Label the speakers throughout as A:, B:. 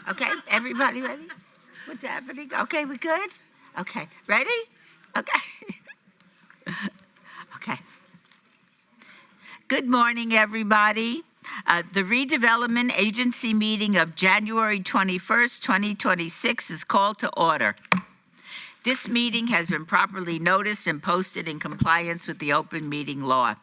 A: Okay, everybody ready? What's happening? Okay, we good? Okay, ready? Okay. Okay. Good morning, everybody. The Redevelopment Agency meeting of January 21st, 2026 is called to order. This meeting has been properly noticed and posted in compliance with the open meeting law.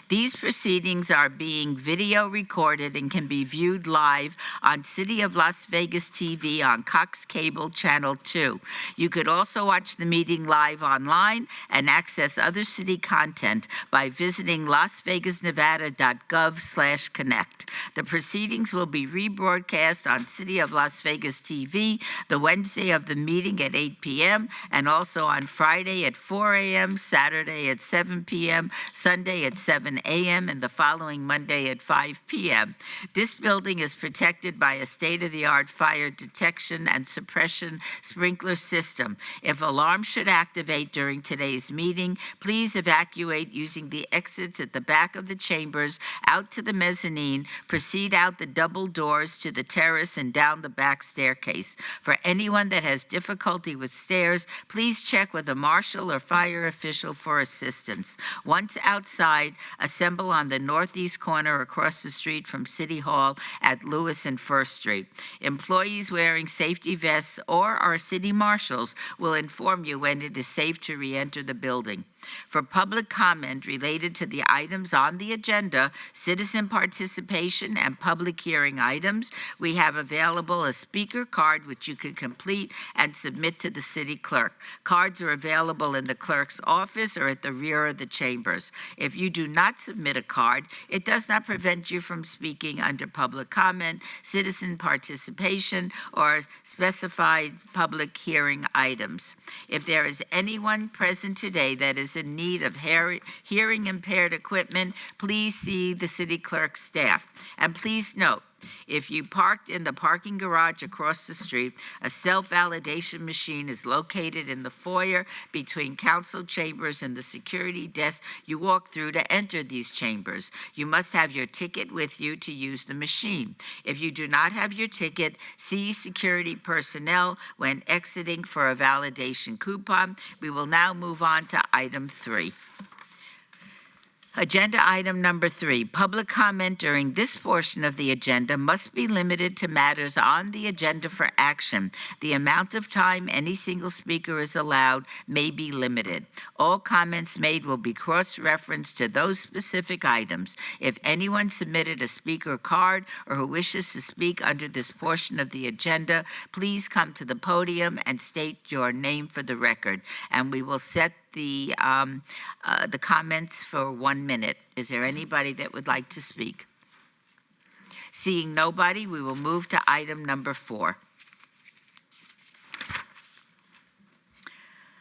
A: These proceedings are being video recorded and can be viewed live on City of Las Vegas TV on Cox Cable Channel 2. You could also watch the meeting live online and access other city content by visiting lasvegasnevada.gov/connect. The proceedings will be rebroadcast on City of Las Vegas TV the Wednesday of the meeting at 8 p.m. and also on Friday at 4 a.m., Saturday at 7 p.m., Sunday at 7 a.m., and the following Monday at 5 p.m. This building is protected by a state-of-the-art fire detection and suppression sprinkler system. If alarms should activate during today's meeting, please evacuate using the exits at the back of the chambers out to the mezzanine, proceed out the double doors to the terrace and down the back staircase. For anyone that has difficulty with stairs, please check with a marshal or fire official for assistance. Once outside, assemble on the northeast corner across the street from City Hall at Lewis and First Street. Employees wearing safety vests or our city marshals will inform you when it is safe to re-enter the building. For public comment related to the items on the agenda, citizen participation, and public hearing items, we have available a speaker card which you can complete and submit to the city clerk. Cards are available in the clerk's office or at the rear of the chambers. If you do not submit a card, it does not prevent you from speaking under public comment, citizen participation, or specified public hearing items. If there is anyone present today that is in need of hearing impaired equipment, please see the city clerk staff. And please note, if you parked in the parking garage across the street, a self-validation machine is located in the foyer between council chambers and the security desk you walk through to enter these chambers. You must have your ticket with you to use the machine. If you do not have your ticket, see security personnel when exiting for a validation coupon. We will now move on to item 3. Agenda item number 3, public comment during this portion of the agenda must be limited to matters on the agenda for action. The amount of time any single speaker is allowed may be limited. All comments made will be cross-referenced to those specific items. If anyone submitted a speaker card or who wishes to speak under this portion of the agenda, please come to the podium and state your name for the record, and we will set the comments for 1 minute. Is there anybody that would like to speak? Seeing nobody, we will move to item number 4.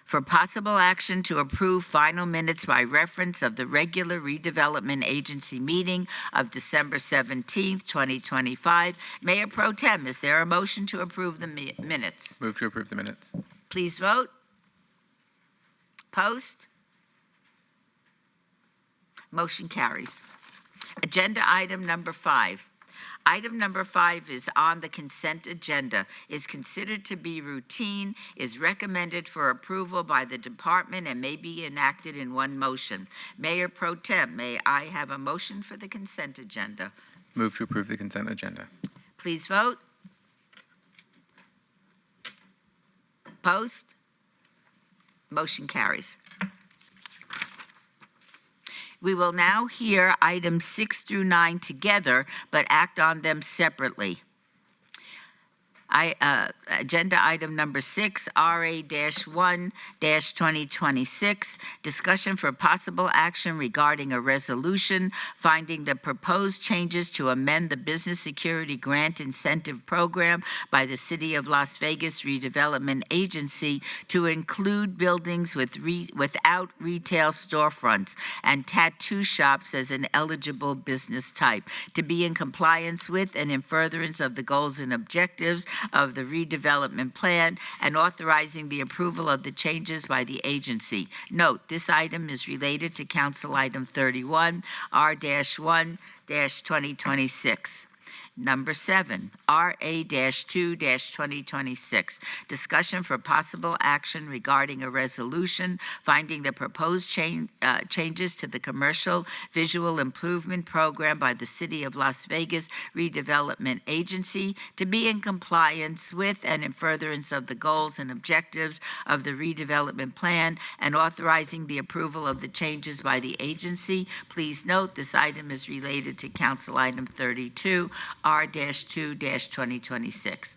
A: For possible action to approve final minutes by reference of the regular redevelopment agency meeting of December 17th, 2025. Mayor Pro Tem, is there a motion to approve the minutes?
B: Move to approve the minutes.
A: Please vote. Post. Motion carries. Agenda item number 5. Item number 5 is on the consent agenda, is considered to be routine, is recommended for approval by the department, and may be enacted in one motion. Mayor Pro Tem, may I have a motion for the consent agenda?
B: Move to approve the consent agenda.
A: Please vote. Post. Motion carries. We will now hear items 6 through 9 together, but act on them separately. Agenda item number 6, RA-1-2026, discussion for possible action regarding a resolution finding the proposed changes to amend the Business Security Grant Incentive Program by the City of Las Vegas Redevelopment Agency to include buildings without retail storefronts and tattoo shops as an eligible business type, to be in compliance with and in furtherance of the goals and objectives of the redevelopment plan, and authorizing the approval of the changes by the agency. Note, this item is related to Council Item 31, R-1-2026. Number 7, RA-2-2026, discussion for possible action regarding a resolution finding the proposed changes to the Commercial Visual Improvement Program by the City of Las Vegas Redevelopment Agency to be in compliance with and in furtherance of the goals and objectives of the redevelopment plan and authorizing the approval of the changes by the agency. Please note this item is related to Council Item 32, R-2-2026.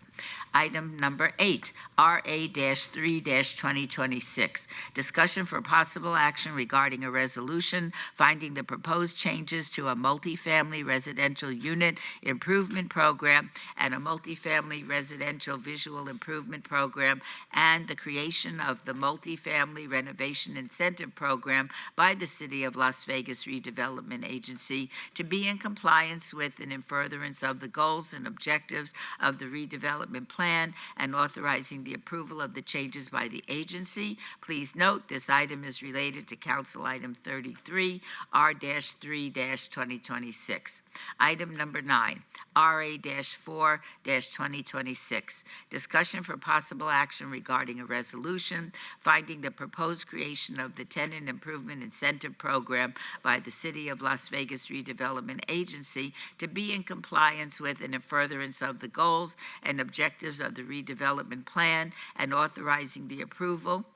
A: Item number 8, RA-3-2026, discussion for possible action regarding a resolution finding the proposed changes to a multifamily residential unit improvement program and a multifamily residential visual improvement program and the creation of the multifamily renovation incentive program by the City of Las Vegas Redevelopment Agency to be in compliance with and in furtherance of the goals and objectives of the redevelopment plan and authorizing the approval of the changes by the agency. Please note this item is related to Council Item 33, R-3-2026. Item number 9, RA-4-2026, discussion for possible action regarding a resolution finding the proposed creation of the Tenant Improvement Incentive Program by the City of Las Vegas Redevelopment Agency to be in compliance with and in furtherance of the goals and objectives of the redevelopment plan and authorizing the approval.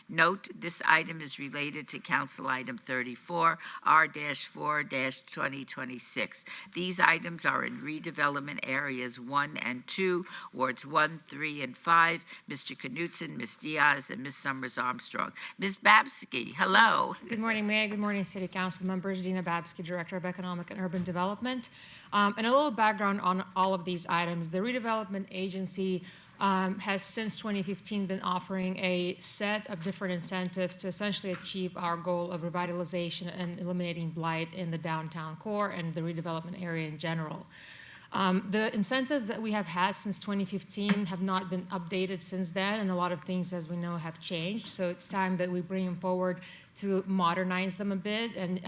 A: Note, this item is related to Council Item 34, R-4-2026. These items are in redevelopment areas 1 and 2, wards 1, 3, and 5. Mr. Knutson, Ms. Diaz, and Ms. Summers Armstrong. Ms. Babsky, hello.
C: Good morning, Mayor. Good morning, City Council members. Dina Babsky, Director of Economic and Urban Development. And a little background on all of these items. The Redevelopment Agency has since 2015 been offering a set of different incentives to essentially achieve our goal of revitalization and eliminating blight in the downtown core and the redevelopment area in general. The incentives that we have had since 2015 have not been updated since then, and a lot of things, as we know, have changed. So it's time that we bring them forward to modernize them a bit and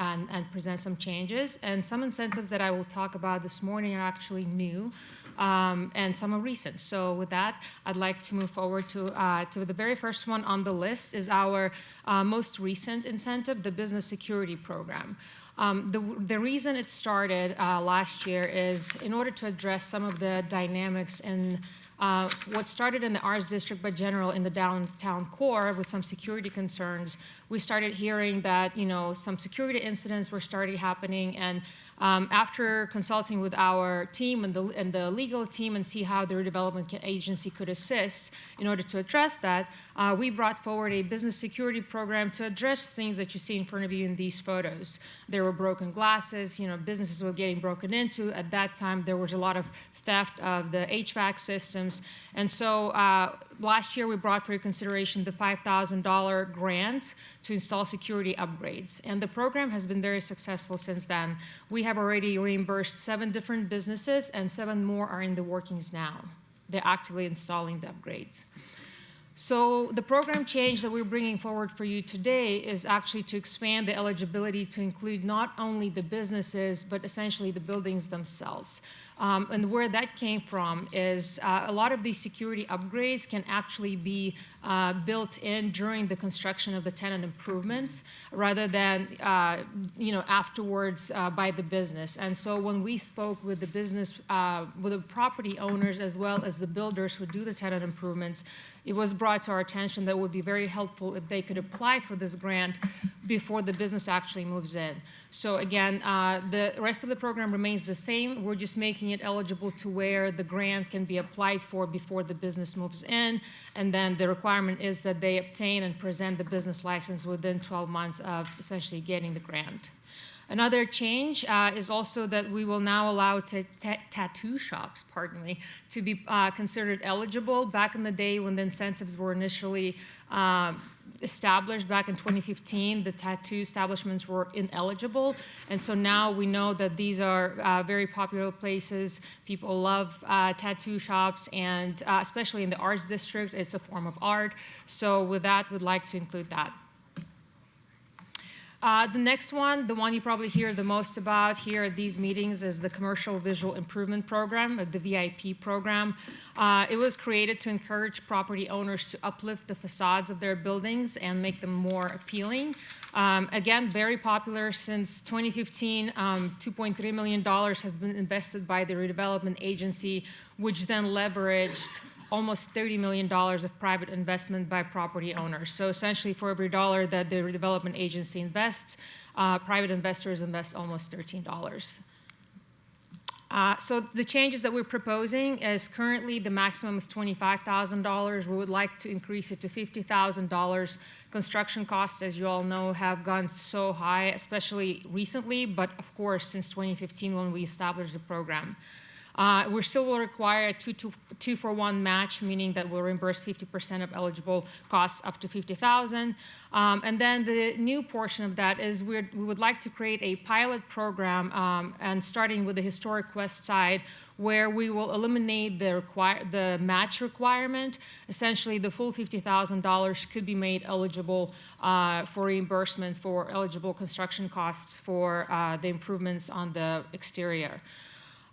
C: present some changes. And some incentives that I will talk about this morning are actually new, and some are recent. So with that, I'd like to move forward to the very first one on the list is our most recent incentive, the Business Security Program. The reason it started last year is in order to address some of the dynamics in what started in the Arts District, but general in the downtown core with some security concerns. We started hearing that, some security incidents were starting happening, and after consulting with our team and the legal team and see how the redevelopment agency could assist in order to address that, we brought forward a business security program to address things that you see in front of you in these photos. There were broken glasses, businesses were getting broken into. At that time, there was a lot of theft of the HVAC systems. And so last year, we brought for your consideration the $5,000 grant to install security upgrades. And the program has been very successful since then. We have already reimbursed 7 different businesses, and 7 more are in the workings now. They're actively installing the upgrades. So the program change that we're bringing forward for you today is actually to expand the eligibility to include not only the businesses, but essentially the buildings themselves. And where that came from is a lot of these security upgrades can actually be built in during the construction of the tenant improvements rather than afterwards by the business. And so when we spoke with the business, with the property owners as well as the builders who do the tenant improvements, it was brought to our attention that it would be very helpful if they could apply for this grant before the business actually moves in. So again, the rest of the program remains the same. We're just making it eligible to where the grant can be applied for before the business moves in, and then the requirement is that they obtain and present the business license within 12 months of essentially getting the grant. Another change is also that we will now allow tattoo shops, to be considered eligible. Back in the day when the incentives were initially established back in 2015, the tattoo establishments were ineligible. And so now we know that these are very popular places. People love tattoo shops, and especially in the Arts District, it's a form of art. So with that, we'd like to include that. The next one, the one you probably hear the most about here at these meetings, is the Commercial Visual Improvement Program, the VIP program. It was created to encourage property owners to uplift the facades of their buildings and make them more appealing. Again, very popular since 2015. $2.3 million has been invested by the redevelopment agency, which then leveraged almost $30 million of private investment by property owners. So essentially, for every dollar that the redevelopment agency invests, private investors invest almost $13. So the changes that we're proposing is currently the maximum is $25,000. We would like to increase it to $50,000. Construction costs, as you all know, have gone so high, especially recently, but of course since 2015 when we established the program. We still will require a 2-for-1 match, meaning that we'll reimburse 50% of eligible costs up to $50,000. And then the new portion of that is we would like to create a pilot program, and starting with the Historic West side, where we will eliminate the match requirement. Essentially, the full $50,000 could be made eligible for reimbursement for eligible construction costs for the improvements on the exterior.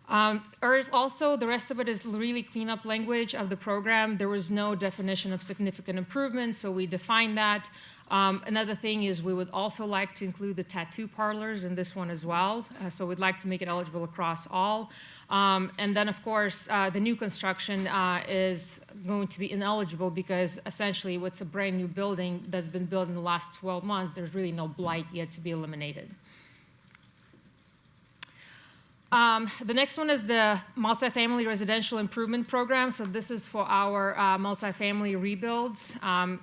C: Also, the rest of it is really cleanup language of the program. There was no definition of significant improvement, so we defined that. Another thing is we would also like to include the tattoo parlors in this one as well. So we'd like to make it eligible across all. And then, of course, the new construction is going to be ineligible because essentially what's a brand new building that's been built in the last 12 months, there's really no blight yet to be eliminated. The next one is the Multifamily Residential Improvement Program. So this is for our multifamily rebuilds.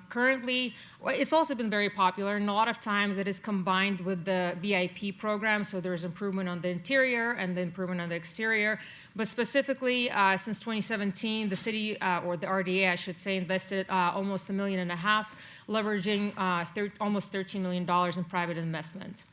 C: Currently, it's also been very popular, and a lot of times it is combined with the VIP program. So there's improvement on the interior and the improvement on the exterior. But specifically, since 2017, the city, or the RDA, I should say, invested almost $1.5 million, leveraging almost $13 million in private investment.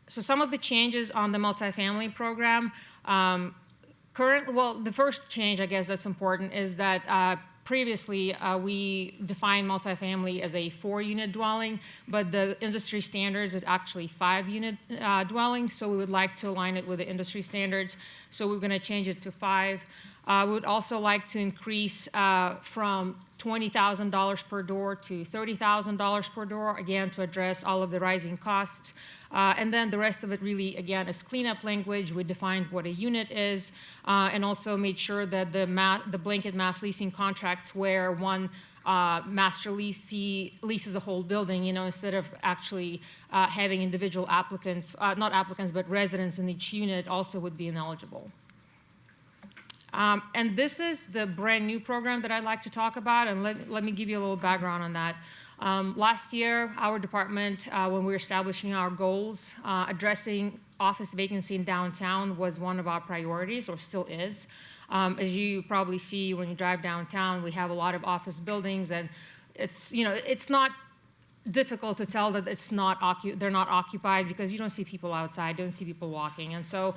C: So some of the changes on the multifamily program, the first change, I guess, that's important is that previously we defined multifamily as a 4-unit dwelling, but the industry standards is actually 5-unit dwelling, so we would like to align it with the industry standards, so we're going to change it to 5. We would also like to increase from $20,000 per door to $30,000 per door, again, to address all of the rising costs. And then the rest of it really, again, is cleanup language. We defined what a unit is, and also made sure that the blanket mass leasing contracts where one master leasee leases a whole building, instead of actually having individual applicants, not applicants, but residents in each unit also would be ineligible. And this is the brand new program that I'd like to talk about, and let me give you a little background on that. Last year, our department, when we were establishing our goals, addressing office vacancy in downtown was one of our priorities, or still is. As you probably see when you drive downtown, we have a lot of office buildings, and it's not difficult to tell that they're not occupied because you don't see people outside, don't see people walking. And so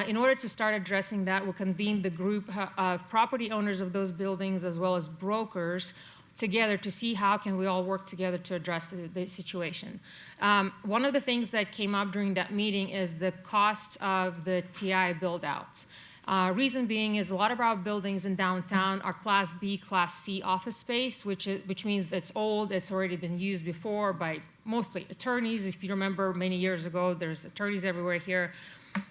C: in order to start addressing that, we'll convene the group of property owners of those buildings as well as brokers together to see how can we all work together to address the situation. One of the things that came up during that meeting is the cost of the TI build-outs. Reason being is a lot of our buildings in downtown are Class B, Class C office space, which means it's old, it's already been used before by mostly attorneys. If you remember many years ago, there's attorneys everywhere here.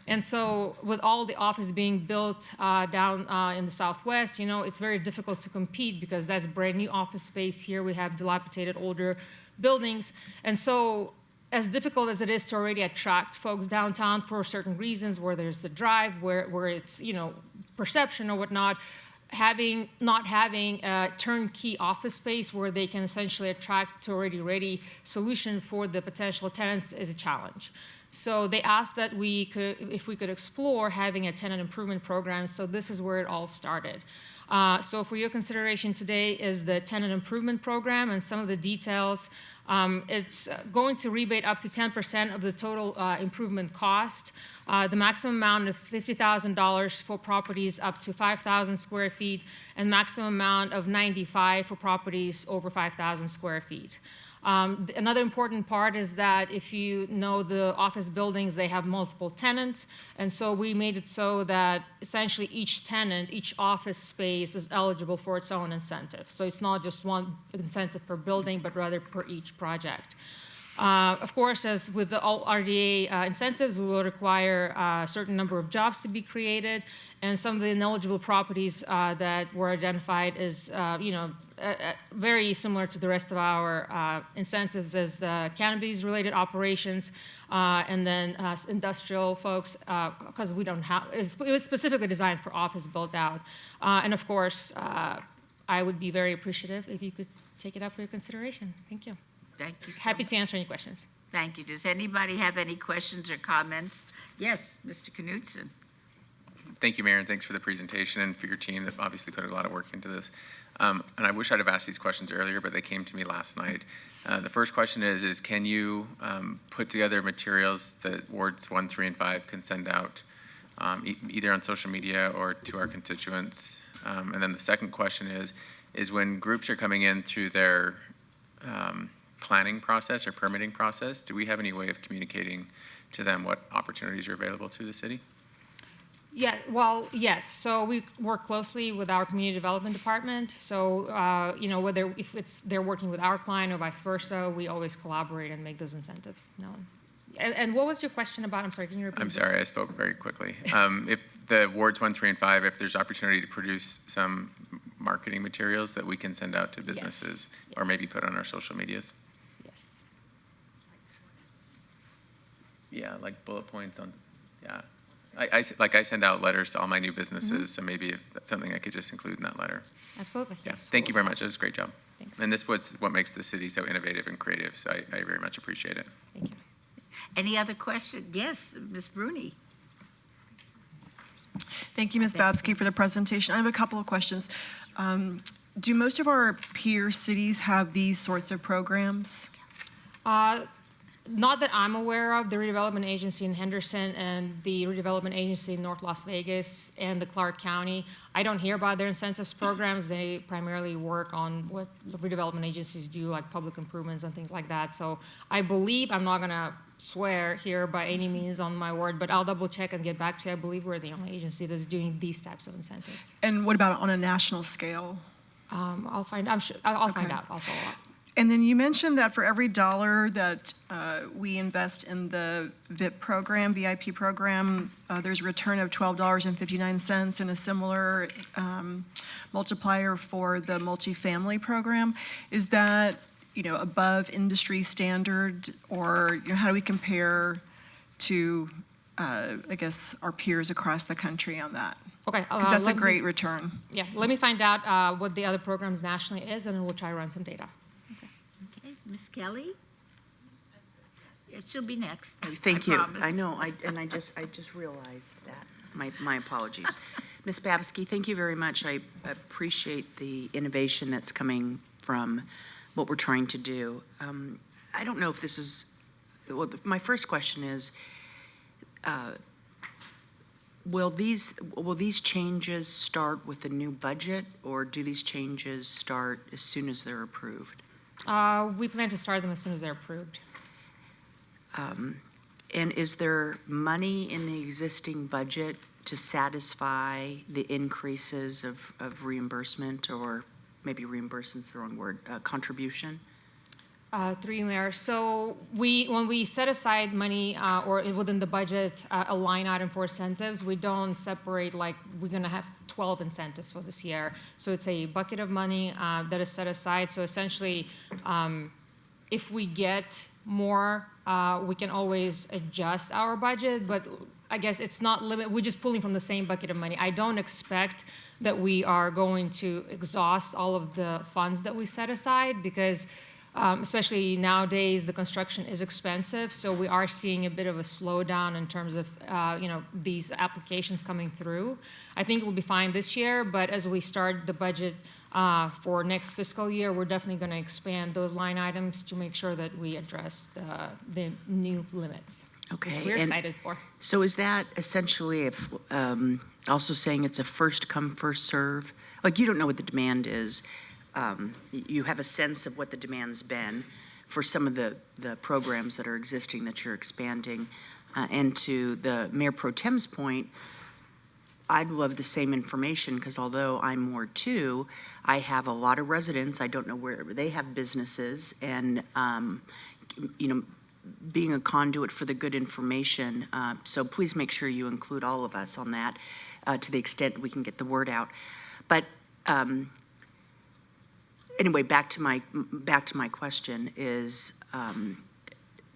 C: And so with all the office being built down in the Southwest, it's very difficult to compete because that's brand new office space. Here we have dilapidated older buildings. And so as difficult as it is to already attract folks downtown for certain reasons, where there's the drive, where it's, perception or whatnot, not having a turnkey office space where they can essentially attract to already ready solution for the potential tenants is a challenge. So they asked that if we could explore having a tenant improvement program, so this is where it all started. So for your consideration today is the tenant improvement program and some of the details. It's going to rebate up to 10% of the total improvement cost. The maximum amount of $50,000 for properties up to 5,000 square feet, and maximum amount of $95,000 for properties over 5,000 square feet. Another important part is that if you know the office buildings, they have multiple tenants. And so we made it so that essentially each tenant, each office space is eligible for its own incentive. So it's not just one incentive per building, but rather per each project. Of course, as with all RDA incentives, we will require a certain number of jobs to be created, and some of the ineligible properties that were identified is, very similar to the rest of our incentives as the cannabis-related operations, and then industrial folks, because we don't have, it was specifically designed for office build-out. And of course, I would be very appreciative if you could take it up for your consideration. Thank you.
A: Thank you so
C: Happy to answer any questions.
A: Thank you. Does anybody have any questions or comments? Yes, Mr. Knudsen.
B: Thank you, Mayor, and thanks for the presentation and for your team that obviously put a lot of work into this. And I wish I'd have asked these questions earlier, but they came to me last night. The first question is can you put together materials that wards 1, 3, and 5 can send out either on social media or to our constituents? And then the second question is when groups are coming in through their planning process or permitting process, do we have any way of communicating to them what opportunities are available through the city?
C: Yeah, well, yes. So we work closely with our community development department. So, whether if they're working with our client or vice versa, we always collaborate and make those incentives known. And what was your question about? I'm sorry, can you repeat?
B: I'm sorry, I spoke very quickly. If the wards 1, 3, and 5, if there's opportunity to produce some marketing materials that we can send out to businesses or maybe put on our social medias.
C: Yes.
B: Yeah, like bullet points on, yeah. I send out letters to all my new businesses, so maybe if that's something I could just include in that letter.
C: Absolutely.
B: Yes, thank you very much. It was a great job.
C: Thanks.
B: And this was what makes the city so innovative and creative, so I very much appreciate it.
C: Thank you.
A: Any other question? Yes, Ms. Bruni.
D: Thank you, Ms. Babsky, for the presentation. I have a couple of questions. Do most of our peer cities have these sorts of programs?
C: Not that I'm aware of. The redevelopment agency in Henderson and the redevelopment agency in North Las Vegas and the Clark County, I don't hear about their incentives programs. They primarily work on what the redevelopment agencies do, like public improvements and things like that. So I believe, I'm not going to swear here by any means on my word, but I'll double check and get back to you. I believe we're the only agency that's doing these types of incentives.
D: And what about on a national scale?
C: I'll find. I'm sure. I'll find
D: Okay.
C: out. I'll follow up.
D: And then you mentioned that for every dollar that we invest in the VIP program, there's a return of $12.59 and a similar multiplier for the multifamily program. Is that, above industry standard, or how do we compare to, our peers across the country on that?
C: Okay.
D: Because that's a great return.
C: Yeah. Let me find out what the other programs nationally is, and then we'll try to run some data.
A: Okay, Ms. Kelly? Yeah, she'll be next.
E: Thank
A: I
E: you.
A: promise.
E: I know, I just realized that. My apologies. Ms. Babsky, thank you very much. I appreciate the innovation that's coming from what we're trying to do. I don't know if this is, well, my first question is, will these changes start with the new budget, or do these changes start as soon as they're approved?
C: We plan to start them as soon as they're approved.
E: And is there money in the existing budget to satisfy the increases of reimbursement, or maybe reimbursement's the wrong word, contribution?
C: Through you, Mayor. So when we set aside money or within the budget a line item for incentives, we don't separate like we're going to have 12 incentives for this year. So it's a bucket of money that is set aside. So essentially, if we get more, we can always adjust our budget, but I guess it's not limit. We're just pulling from the same bucket of money. I don't expect that we are going to exhaust all of the funds that we set aside, because especially nowadays, the construction is expensive. So we are seeing a bit of a slowdown in terms of these applications coming through. I think we'll be fine this year, but as we start the budget for next fiscal year, we're definitely going to expand those line items to make sure that we address the new limits.
E: Okay.
C: Which we're excited for.
E: So is that essentially also saying it's a first come, first serve? Like, you don't know what the demand is. You have a sense of what the demand's been, for some of the programs that are existing that you're expanding. And to the Mayor Pro Tem's point, I'd love the same information, because although I'm Ward 2, I have a lot of residents. I don't know where they have businesses, and, being a conduit for the good information. So please make sure you include all of us on that to the extent we can get the word out. But anyway, back to my question is,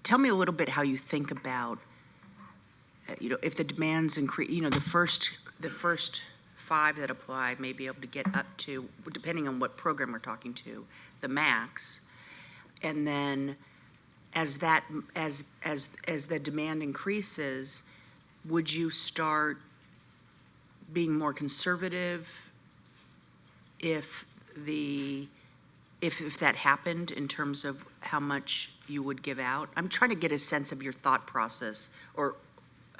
E: tell me a little bit how you think about, if the demands increase, the first 5 that apply may be able to get up to, depending on what program we're talking to, the max. And then as the demand increases, would you start being more conservative if that happened, in terms of how much you would give out? I'm trying to get a sense of your thought process, or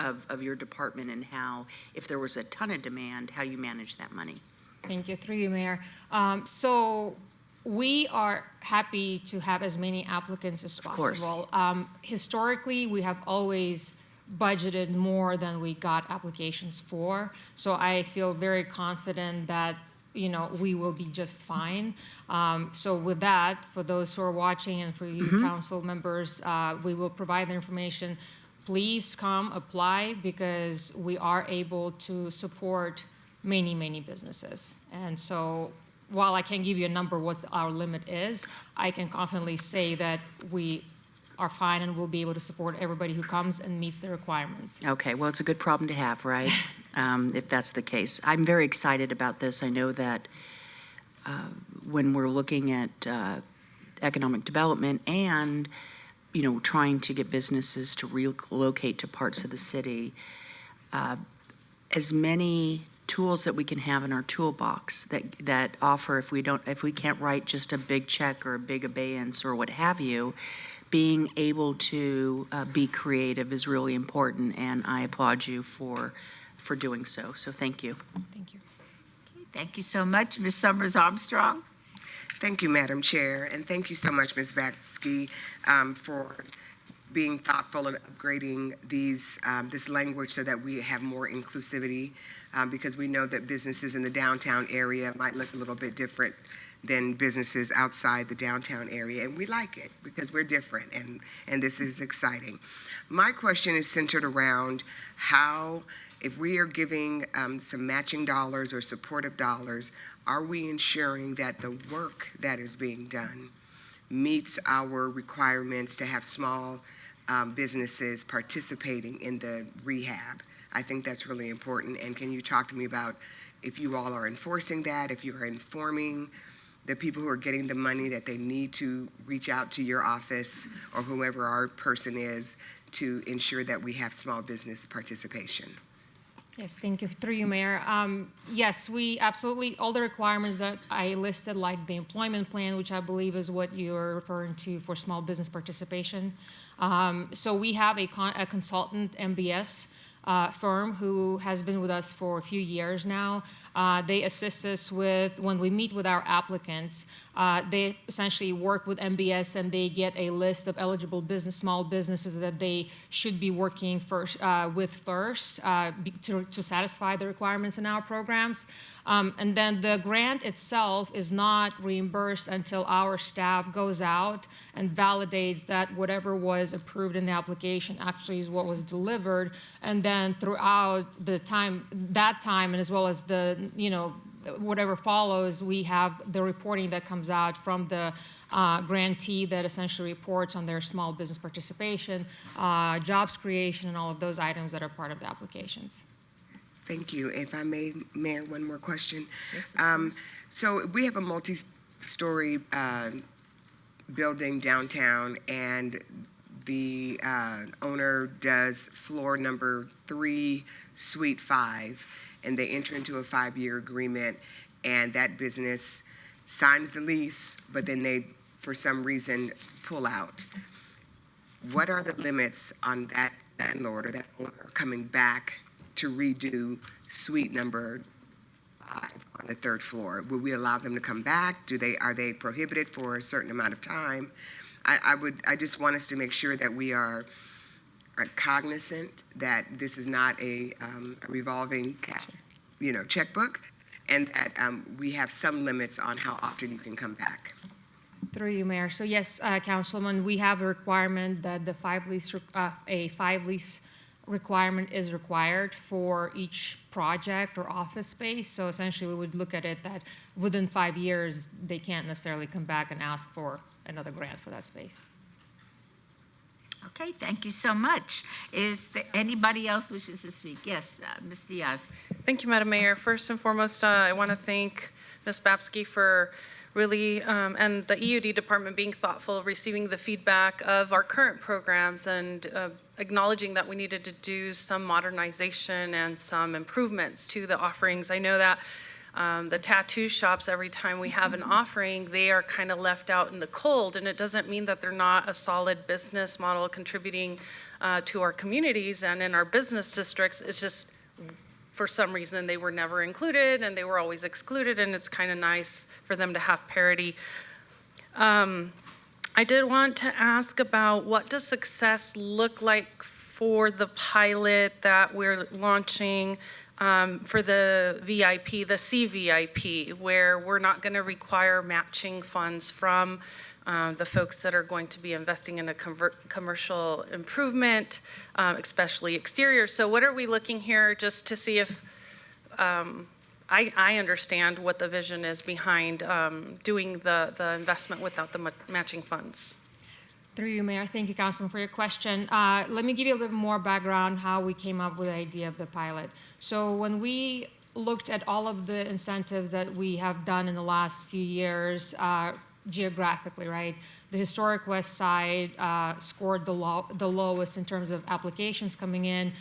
E: of your department, and how, if there was a ton of demand, how you manage that money.
C: Thank you. Through you, Mayor. So we are happy to have as many applicants as
E: Of course.
C: possible. Historically, we have always budgeted more than we got applications for. So I feel very confident that we will be just fine. So with that, for those who are watching and for you council members, we will provide the information. Please come apply, because we are able to support many, many businesses. And so while I can't give you a number what our limit is, I can confidently say that we are fine and will be able to support everybody who comes and meets the requirements.
E: Okay, well, it's a good problem to have, right? If that's the case. I'm very excited about this. I know that when we're looking at economic development and, trying to get businesses to relocate to parts of the city, as many tools that we can have in our toolbox that offer, if we can't write just a big check or a big abeyance or what have you, being able to be creative is really important, and I applaud you for doing so. So thank you.
C: Thank you.
A: Thank you so much. Ms. Summers Armstrong?
F: Thank you, Madam Chair, and thank you so much, Ms. Babsky, for being thoughtful and upgrading this language so that we have more inclusivity, because we know that businesses in the downtown area might look a little bit different than businesses outside the downtown area, and we like it because we're different, and this is exciting. My question is centered around how, if we are giving some matching dollars or supportive dollars, are we ensuring that the work that is being done meets our requirements to have small businesses participating in the rehab? I think that's really important. And can you talk to me about if you all are enforcing that, if you are informing the people who are getting the money that they need to reach out to your office or whoever our person is to ensure that we have small business participation?
C: Yes, thank you. Through you, Mayor. Yes, we absolutely, all the requirements that I listed, like the employment plan, which I believe is what you're referring to for small business participation. So we have a consultant, MBS, firm who has been with us for a few years now. They assist us with, when we meet with our applicants, they essentially work with MBS and they get a list of eligible small businesses that they should be working with first to satisfy the requirements in our programs. And then the grant itself is not reimbursed until our staff goes out and validates that whatever was approved in the application actually is what was delivered. And then throughout that time, and as well as the, whatever follows, we have the reporting that comes out from the grantee that essentially reports on their small business participation, jobs creation, and all of those items that are part of the applications.
F: Thank you. If I may, Mayor, one more question.
A: Yes,
F: So we have a multi-story building downtown, and the owner does floor number 3, suite 5, and they enter into a 5-year agreement, and that business signs the lease, but then they, for some reason, pull out. What are the limits on that landlord or that owner coming back to redo suite number 5 on the 3rd floor? Will we allow them to come back? Are they prohibited for a certain amount of time? I just want us to make sure that we are cognizant that this is not a revolving, checkbook, and that we have some limits on how often you can come back.
C: Through you, Mayor. So yes, Councilman, we have a requirement that a 5-lease requirement is required for each project or office space. So essentially, we would look at it that within 5 years, they can't necessarily come back and ask for another grant for that space.
A: Okay, thank you so much. Is there anybody else wishes to speak? Yes, Ms. Diaz.
G: Thank you, Madam Mayor. First and foremost, I want to thank Ms. Babsky for really, and the EUD department being thoughtful, receiving the feedback of our current programs and acknowledging that we needed to do some modernization and some improvements to the offerings. I know that the tattoo shops, every time we have an offering, they are kind of left out in the cold, and it doesn't mean that they're not a solid business model contributing to our communities and in our business districts. It's just, for some reason, they were never included and they were always excluded, and it's kind of nice for them to have parity. I did want to ask about what does success look like for the pilot that we're launching for the VIP, the CVIP, where we're not going to require matching funds from the folks that are going to be investing in a commercial improvement, especially exterior. So what are we looking here, just to see if I understand what the vision is behind doing the investment without the matching funds?
C: Through you, Mayor. Thank you, Councilman, for your question. Let me give you a little bit more background how we came up with the idea of the pilot. So when we looked at all of the incentives that we have done in the last few years, geographically, right? The historic West Side scored the lowest in terms of applications coming in,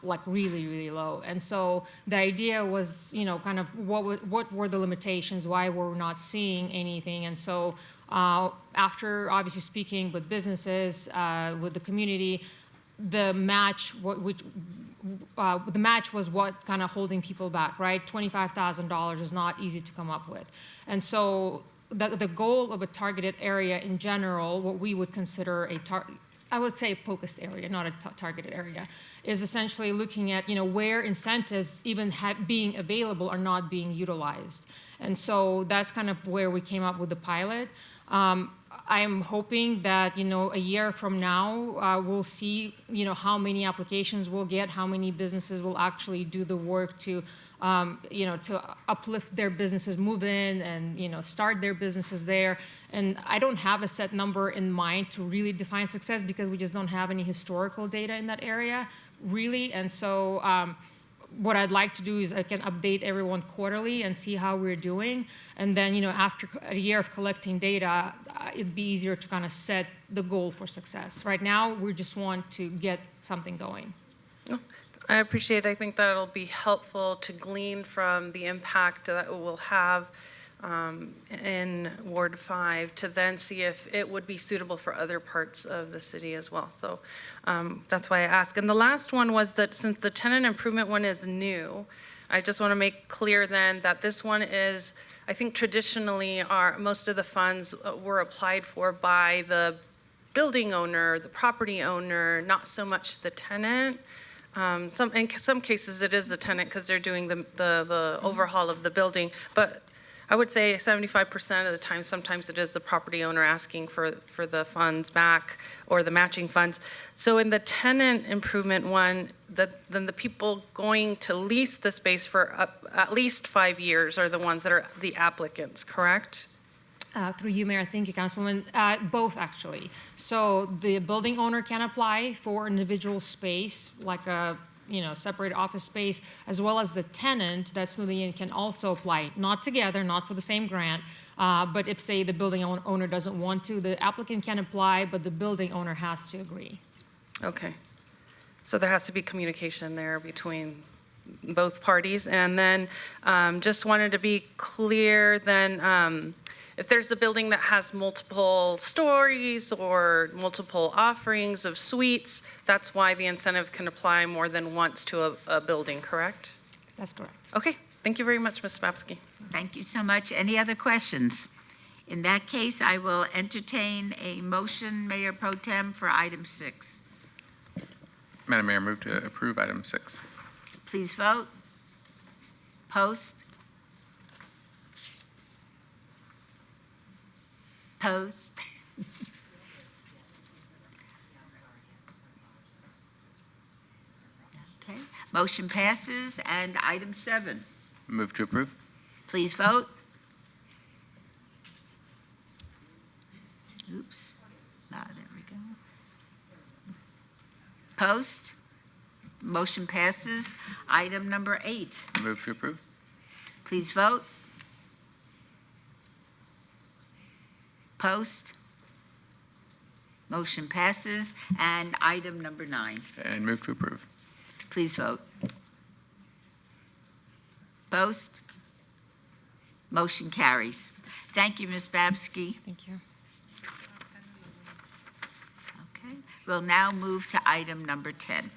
C: like really, really low. And so the idea was, kind of what were the limitations? Why were we not seeing anything? And so after obviously speaking with businesses, with the community, the match was what kind of holding people back, right? $25,000 is not easy to come up with. And so the goal of a targeted area in general, what we would consider I would say a focused area, not a targeted area, is essentially looking at, where incentives even being available are not being utilized. And so that's kind of where we came up with the pilot. I'm hoping that, a year from now, we'll see, how many applications we'll get, how many businesses will actually do the work to uplift their businesses, move in and, start their businesses there. And I don't have a set number in mind to really define success because we just don't have any historical data in that area, really. And so what I'd like to do is I can update everyone quarterly and see how we're doing. And then, after a year of collecting data, it'd be easier to kind of set the goal for success. Right now, we just want to get something going.
G: I appreciate it. I think that it'll be helpful to glean from the impact that it will have in Ward 5 to then see if it would be suitable for other parts of the city as well. So that's why I ask. And the last one was that since the tenant improvement one is new, I just want to make clear then that this one is, I think traditionally most of the funds were applied for by the building owner, the property owner, not so much the tenant. In some cases, it is the tenant because they're doing the overhaul of the building. But I would say 75% of the time, sometimes it is the property owner asking for the funds back or the matching funds. So in the tenant improvement one, then the people going to lease the space for at least 5 years are the ones that are the applicants, correct?
C: Through you, Mayor. Thank you, Councilwoman. Both, actually. So the building owner can apply for individual space, like a separated office space, as well as the tenant that's moving in can also apply, not together, not for the same grant, but if, say, the building owner doesn't want to, the applicant can apply, but the building owner has to agree.
G: Okay. So there has to be communication there between both parties. And then just wanted to be clear then, if there's a building that has multiple stories or multiple offerings of suites, that's why the incentive can apply more than once to a building, correct?
C: That's correct.
G: Okay, thank you very much, Ms. Babsky.
A: Thank you so much. Any other questions? In that case, I will entertain a motion, Mayor Pro Tem, for item 6.
B: Madam Mayor, move to approve item 6.
A: Please vote. Post. Post. Okay, motion passes. And item 7.
B: Move to approve.
A: Please vote. Oops. Ah, there we go. Post. Motion passes. Item number 8.
B: Move to approve.
A: Please vote. Post. Motion passes. And item number 9.
B: And move to approve.
A: Please vote. Post. Motion carries. Thank you, Ms. Babsky.
C: Thank you.
A: Okay, we'll now move to item number 10.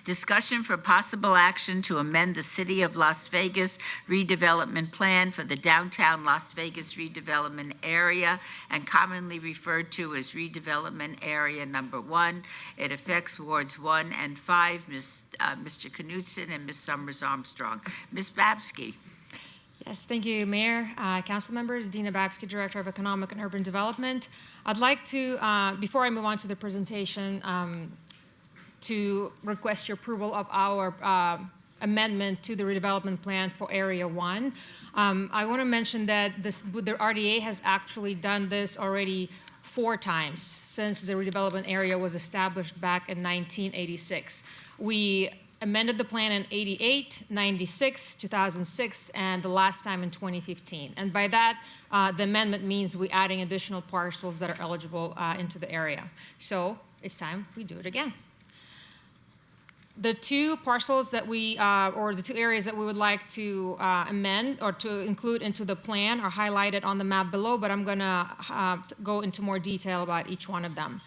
A: Discussion for possible action to amend the City of Las Vegas redevelopment plan for the downtown Las Vegas redevelopment area and commonly referred to as redevelopment area number 1. It affects wards 1 and 5, Mr. Knutson and Ms. Summers Armstrong. Ms. Babsky.
C: Yes, thank you, Mayor, council members, Dina Babsky, Director of Economic and Urban Development. I'd like to, before I move on to the presentation, to request your approval of our amendment to the redevelopment plan for Area 1. I want to mention that the RDA has actually done this already 4 times since the redevelopment area was established back in 1986. We amended the plan in 88, 96, 2006, and the last time in 2015. And by that, the amendment means we're adding additional parcels that are eligible into the area. So it's time we do it again. The 2 parcels that we, or the 2 areas that we would like to amend or to include into the plan are highlighted on the map below, but I'm gonna go into more detail about each one of them.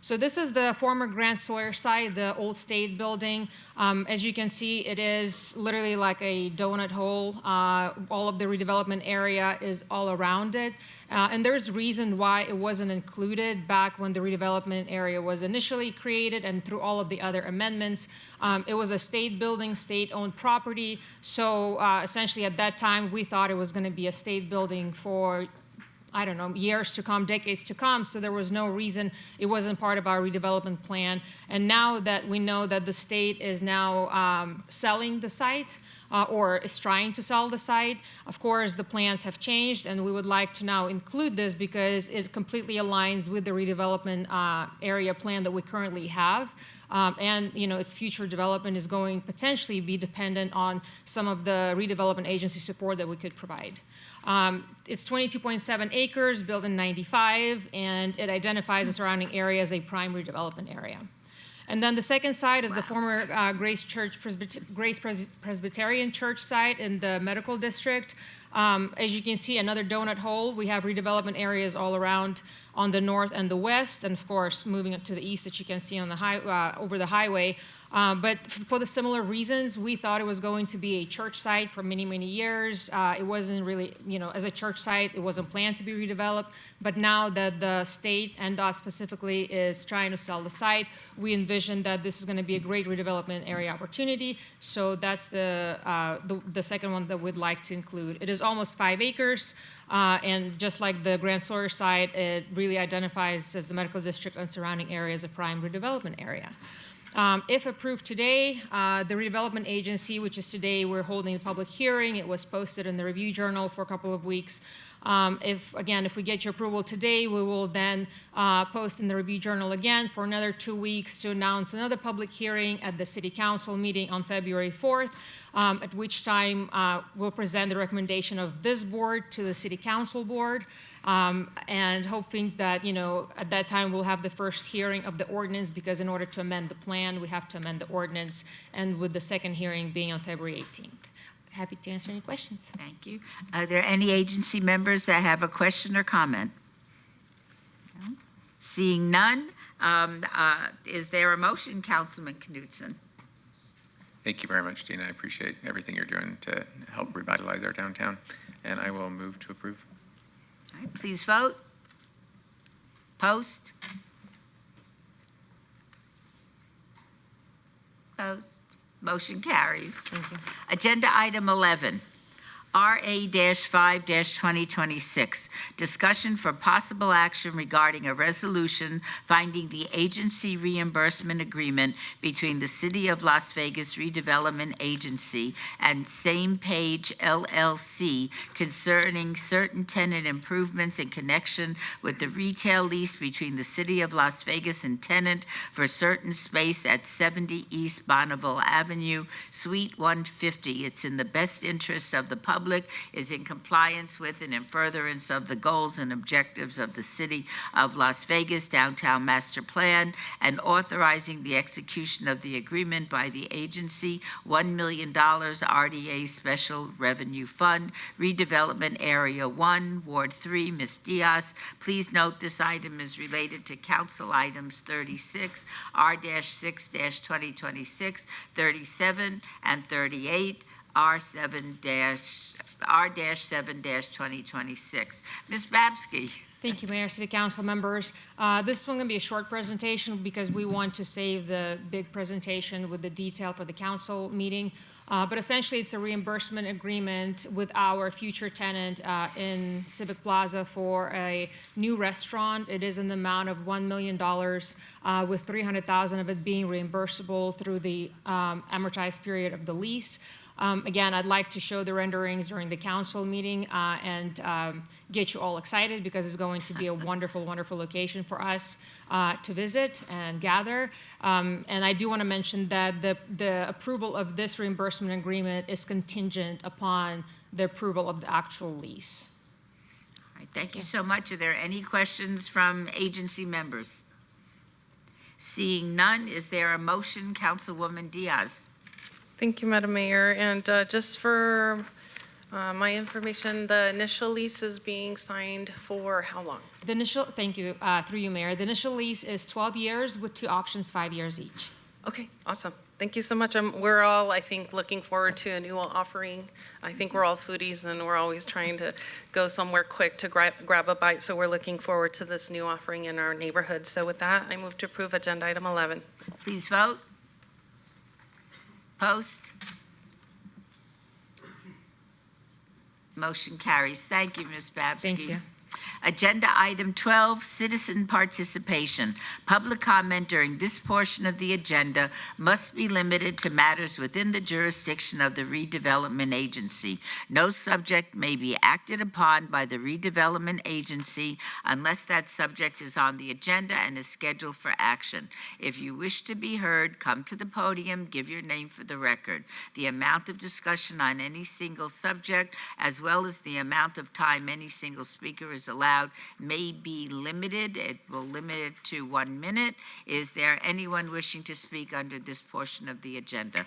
C: So this is the former Grant Sawyer site, the old state building. As you can see, it is literally like a donut hole. All of the redevelopment area is all around it. And there's reason why it wasn't included back when the redevelopment area was initially created and through all of the other amendments. It was a state building, state-owned property. So essentially at that time, we thought it was gonna be a state building for I don't know, years to come, decades to come, so there was no reason it wasn't part of our redevelopment plan. And now that we know that the state is now selling the site or is trying to sell the site, of course, the plans have changed, and we would like to now include this because it completely aligns with the redevelopment area plan that we currently have. And, you know, its future development is going to potentially be dependent on some of the redevelopment agency support that we could provide. It's 22.7 acres, built in 95, and it identifies the surrounding area as a prime redevelopment area. And then the second site is the former Grace Presbyterian Church site in the medical district. As you can see, another donut hole. We have redevelopment areas all around on the north and the west, and of course, moving up to the east that you can see on the over the highway. But for the similar reasons, we thought it was going to be a church site for many, many years. It wasn't really, you know, as a church site, it wasn't planned to be redeveloped. But now that the state and DOT specifically is trying to sell the site, we envision that this is going to be a great redevelopment area opportunity. So that's the second one that we'd like to include. It is almost 5 acres, and just like the Grant Sawyer site, it really identifies as the medical district and surrounding area as a prime redevelopment area. If approved today, the redevelopment agency, which is today, we're holding a public hearing. It was posted in the Review Journal for a couple of weeks. If we get your approval today, we will then post in the Review Journal again for another 2 weeks to announce another public hearing at the City Council meeting on February 4th, at which time we'll present the recommendation of this board to the City Council board, and hoping that, you know, at that time we'll have the first hearing of the ordinance, because in order to amend the plan, we have to amend the ordinance, and with the second hearing being on February 18th. Happy to answer any questions.
A: Thank you. Are there any agency members that have a question or comment? No? Seeing none, is there a motion, Councilman Knutson?
B: Thank you very much, Dina. I appreciate everything you're doing to help revitalize our downtown. And I will move to approve.
A: All right, please vote. Post. Post. Motion carries.
C: Thank you.
A: Agenda item 11, RA-5-2026, discussion for possible action regarding a resolution finding the agency reimbursement agreement between the City of Las Vegas Redevelopment Agency and Same Page LLC concerning certain tenant improvements in connection with the retail lease between the City of Las Vegas and tenant for certain space at 70 East Bonneville Avenue, Suite 150. It's in the best interest of the public, is in compliance with and in furtherance of the goals and objectives of the City of Las Vegas Downtown Master Plan, and authorizing the execution of the agreement by the agency, $1 million RDA Special Revenue Fund, Redevelopment Area 1, Ward 3, Ms. Diaz. Please note this item is related to Council Items 36, R-6-2026, 37, and 38, R-7-2026. Ms. Babsky.
C: Thank you, Mayor, City Council members. This one going to be a short presentation because we want to save the big presentation with the detail for the council meeting. But essentially, it's a reimbursement agreement with our future tenant in Civic Plaza for a new restaurant. It is in the amount of $1 million, with $300,000 of it being reimbursable through the amortized period of the lease. Again, I'd like to show the renderings during the council meeting and get you all excited because it's going to be a wonderful, wonderful location for us to visit and gather. And I do want to mention that the approval of this reimbursement agreement is contingent upon the approval of the actual lease.
A: All right, thank you so much. Are there any questions from agency members? Seeing none, is there a motion? Councilwoman Diaz.
G: Thank you, Madam Mayor. And just for my information, the initial lease is being signed for how long?
C: The initial, thank you, through you, Mayor. The initial lease is 12 years with 2 options, 5 years each.
G: Okay, awesome. Thank you so much. We're all, I think, looking forward to a new offering. I think we're all foodies and we're always trying to go somewhere quick to grab a bite. So we're looking forward to this new offering in our neighborhood. So with that, I move to approve agenda item 11.
A: Please vote. Post. Motion carries. Thank you, Ms. Babsky.
C: Thank you.
A: Agenda item 12, citizen participation. Public comment during this portion of the agenda must be limited to matters within the jurisdiction of the redevelopment agency. No subject may be acted upon by the redevelopment agency unless that subject is on the agenda and is scheduled for action. If you wish to be heard, come to the podium, give your name for the record. The amount of discussion on any single subject, as well as the amount of time any single speaker is allowed, may be limited. It will limit it to 1 minute. Is there anyone wishing to speak under this portion of the agenda?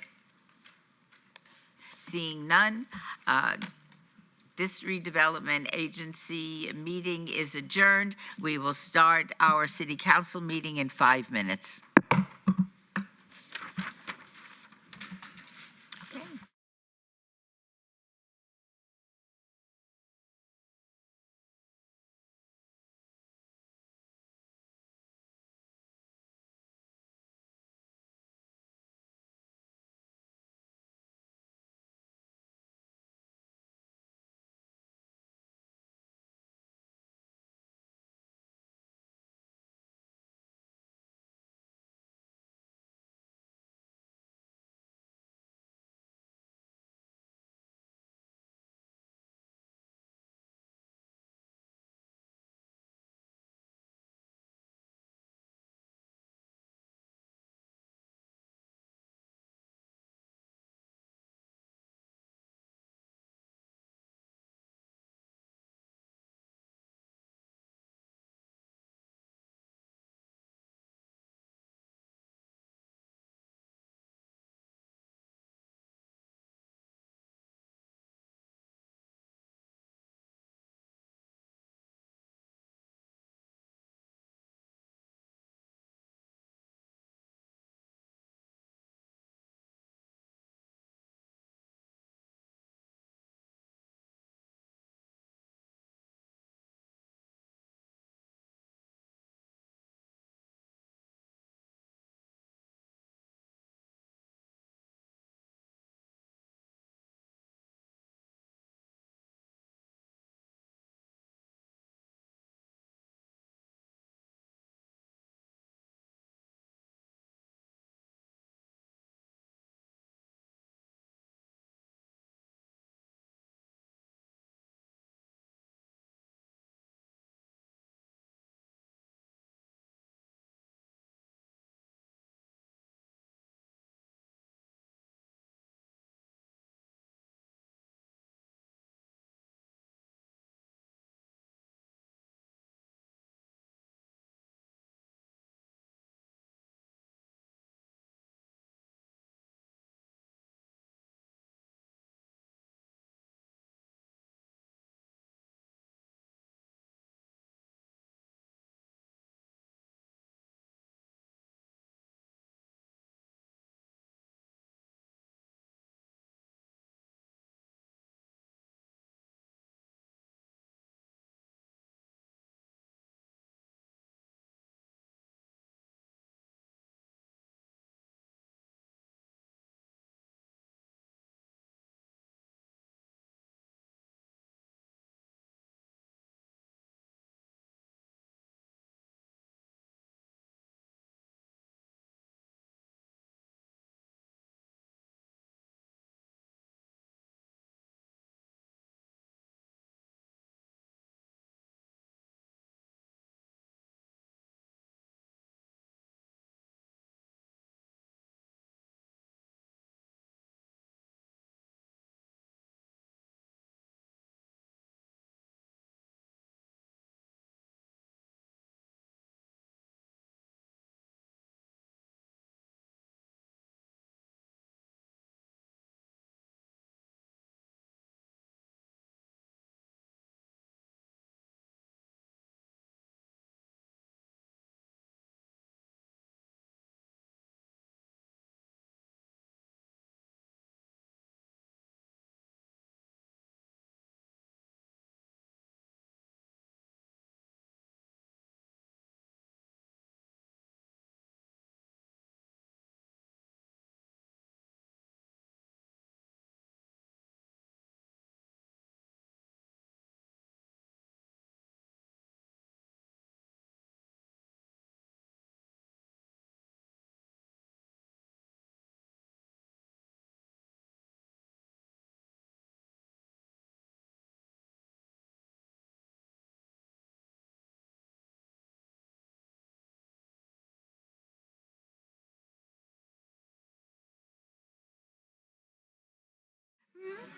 A: Seeing none, this redevelopment agency meeting is adjourned. We will start our city council meeting in 5 minutes.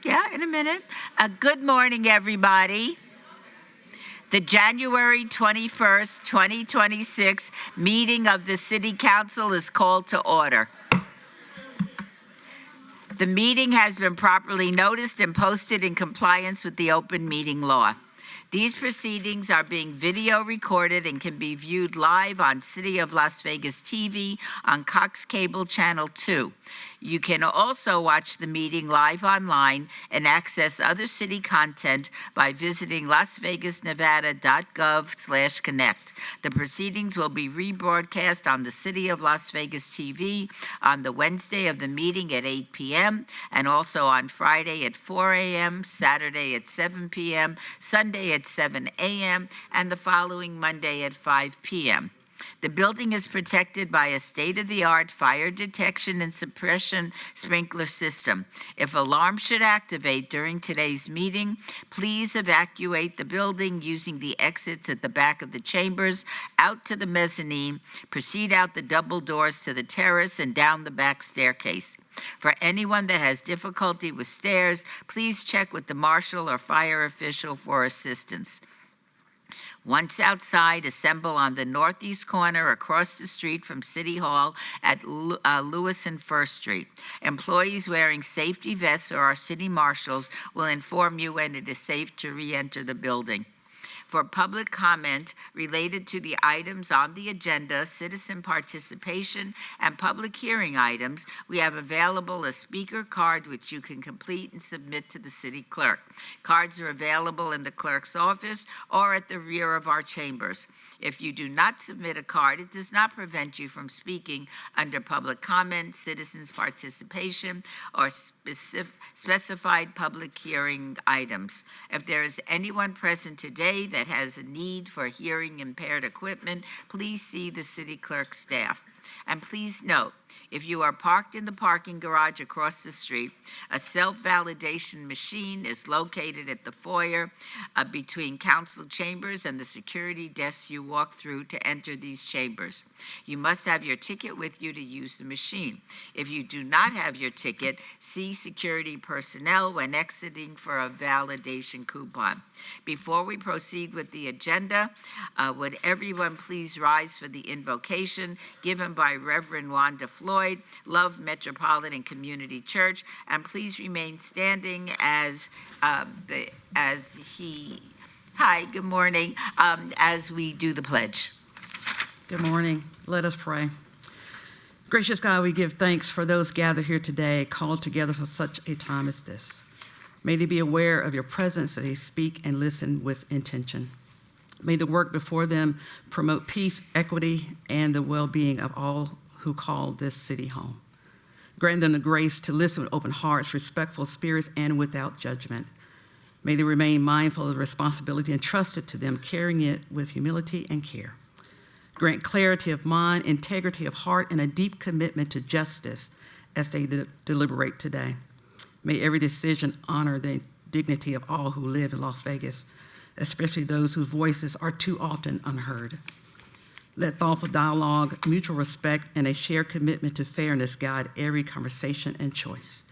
A: Yeah, in a minute. Good morning, everybody. The January 21st, 2026 meeting of the City Council is called to order. The meeting has been properly noticed and posted in compliance with the open meeting law. These proceedings are being video recorded and can be viewed live on City of Las Vegas TV on Cox Cable Channel 2. You can also watch the meeting live online and access other city content by visiting lasvegasnevada.gov/connect. The proceedings will be rebroadcast on the City of Las Vegas TV on the Wednesday of the meeting at 8 p.m. and also on Friday at 4 a.m., Saturday at 7 p.m., Sunday at 7 a.m., and the following Monday at 5 p.m. The building is protected by a state-of-the-art fire detection and suppression sprinkler system. If alarms should activate during today's meeting, please evacuate the building using the exits at the back of the chambers, out to the mezzanine, proceed out the double doors to the terrace, and down the back staircase. For anyone that has difficulty with stairs, please check with the marshal or fire official for assistance. Once outside, assemble on the northeast corner across the street from City Hall at Lewis and First Street. Employees wearing safety vests or our city marshals will inform you when it is safe to re-enter the building. For public comment related to the items on the agenda, citizen participation, and public hearing items, we have available a speaker card which you can complete and submit to the city clerk. Cards are available in the clerk's office or at the rear of our chambers. If you do not submit a card, it does not prevent you from speaking under public comment, citizens participation, or specified public hearing items. If there is anyone present today that has a need for hearing impaired equipment, please see the city clerk staff. And please note, if you are parked in the parking garage across the street, a self-validation machine is located at the foyer between council chambers and the security desks you walk through to enter these chambers. You must have your ticket with you to use the machine. If you do not have your ticket, see security personnel when exiting for a validation coupon. Before we proceed with the agenda, would everyone please rise for the invocation given by Reverend Wanda Floyd, Love Metropolitan Community Church, and please remain standing as good morning, as we do the pledge.
H: Good morning. Let us pray. Gracious God, we give thanks for those gathered here today, called together for such a time as this. May they be aware of your presence as they speak and listen with intention. May the work before them promote peace, equity, and the well-being of all who call this city home. Grant them the grace to listen with open hearts, respectful spirits, and without judgment. May they remain mindful of the responsibility entrusted to them, carrying it with humility and care. Grant clarity of mind, integrity of heart, and a deep commitment to justice as they deliberate today. May every decision honor the dignity of all who live in Las Vegas, especially those whose voices are too often unheard. Let thoughtful dialogue, mutual respect, and a shared commitment to fairness guide every conversation and choice.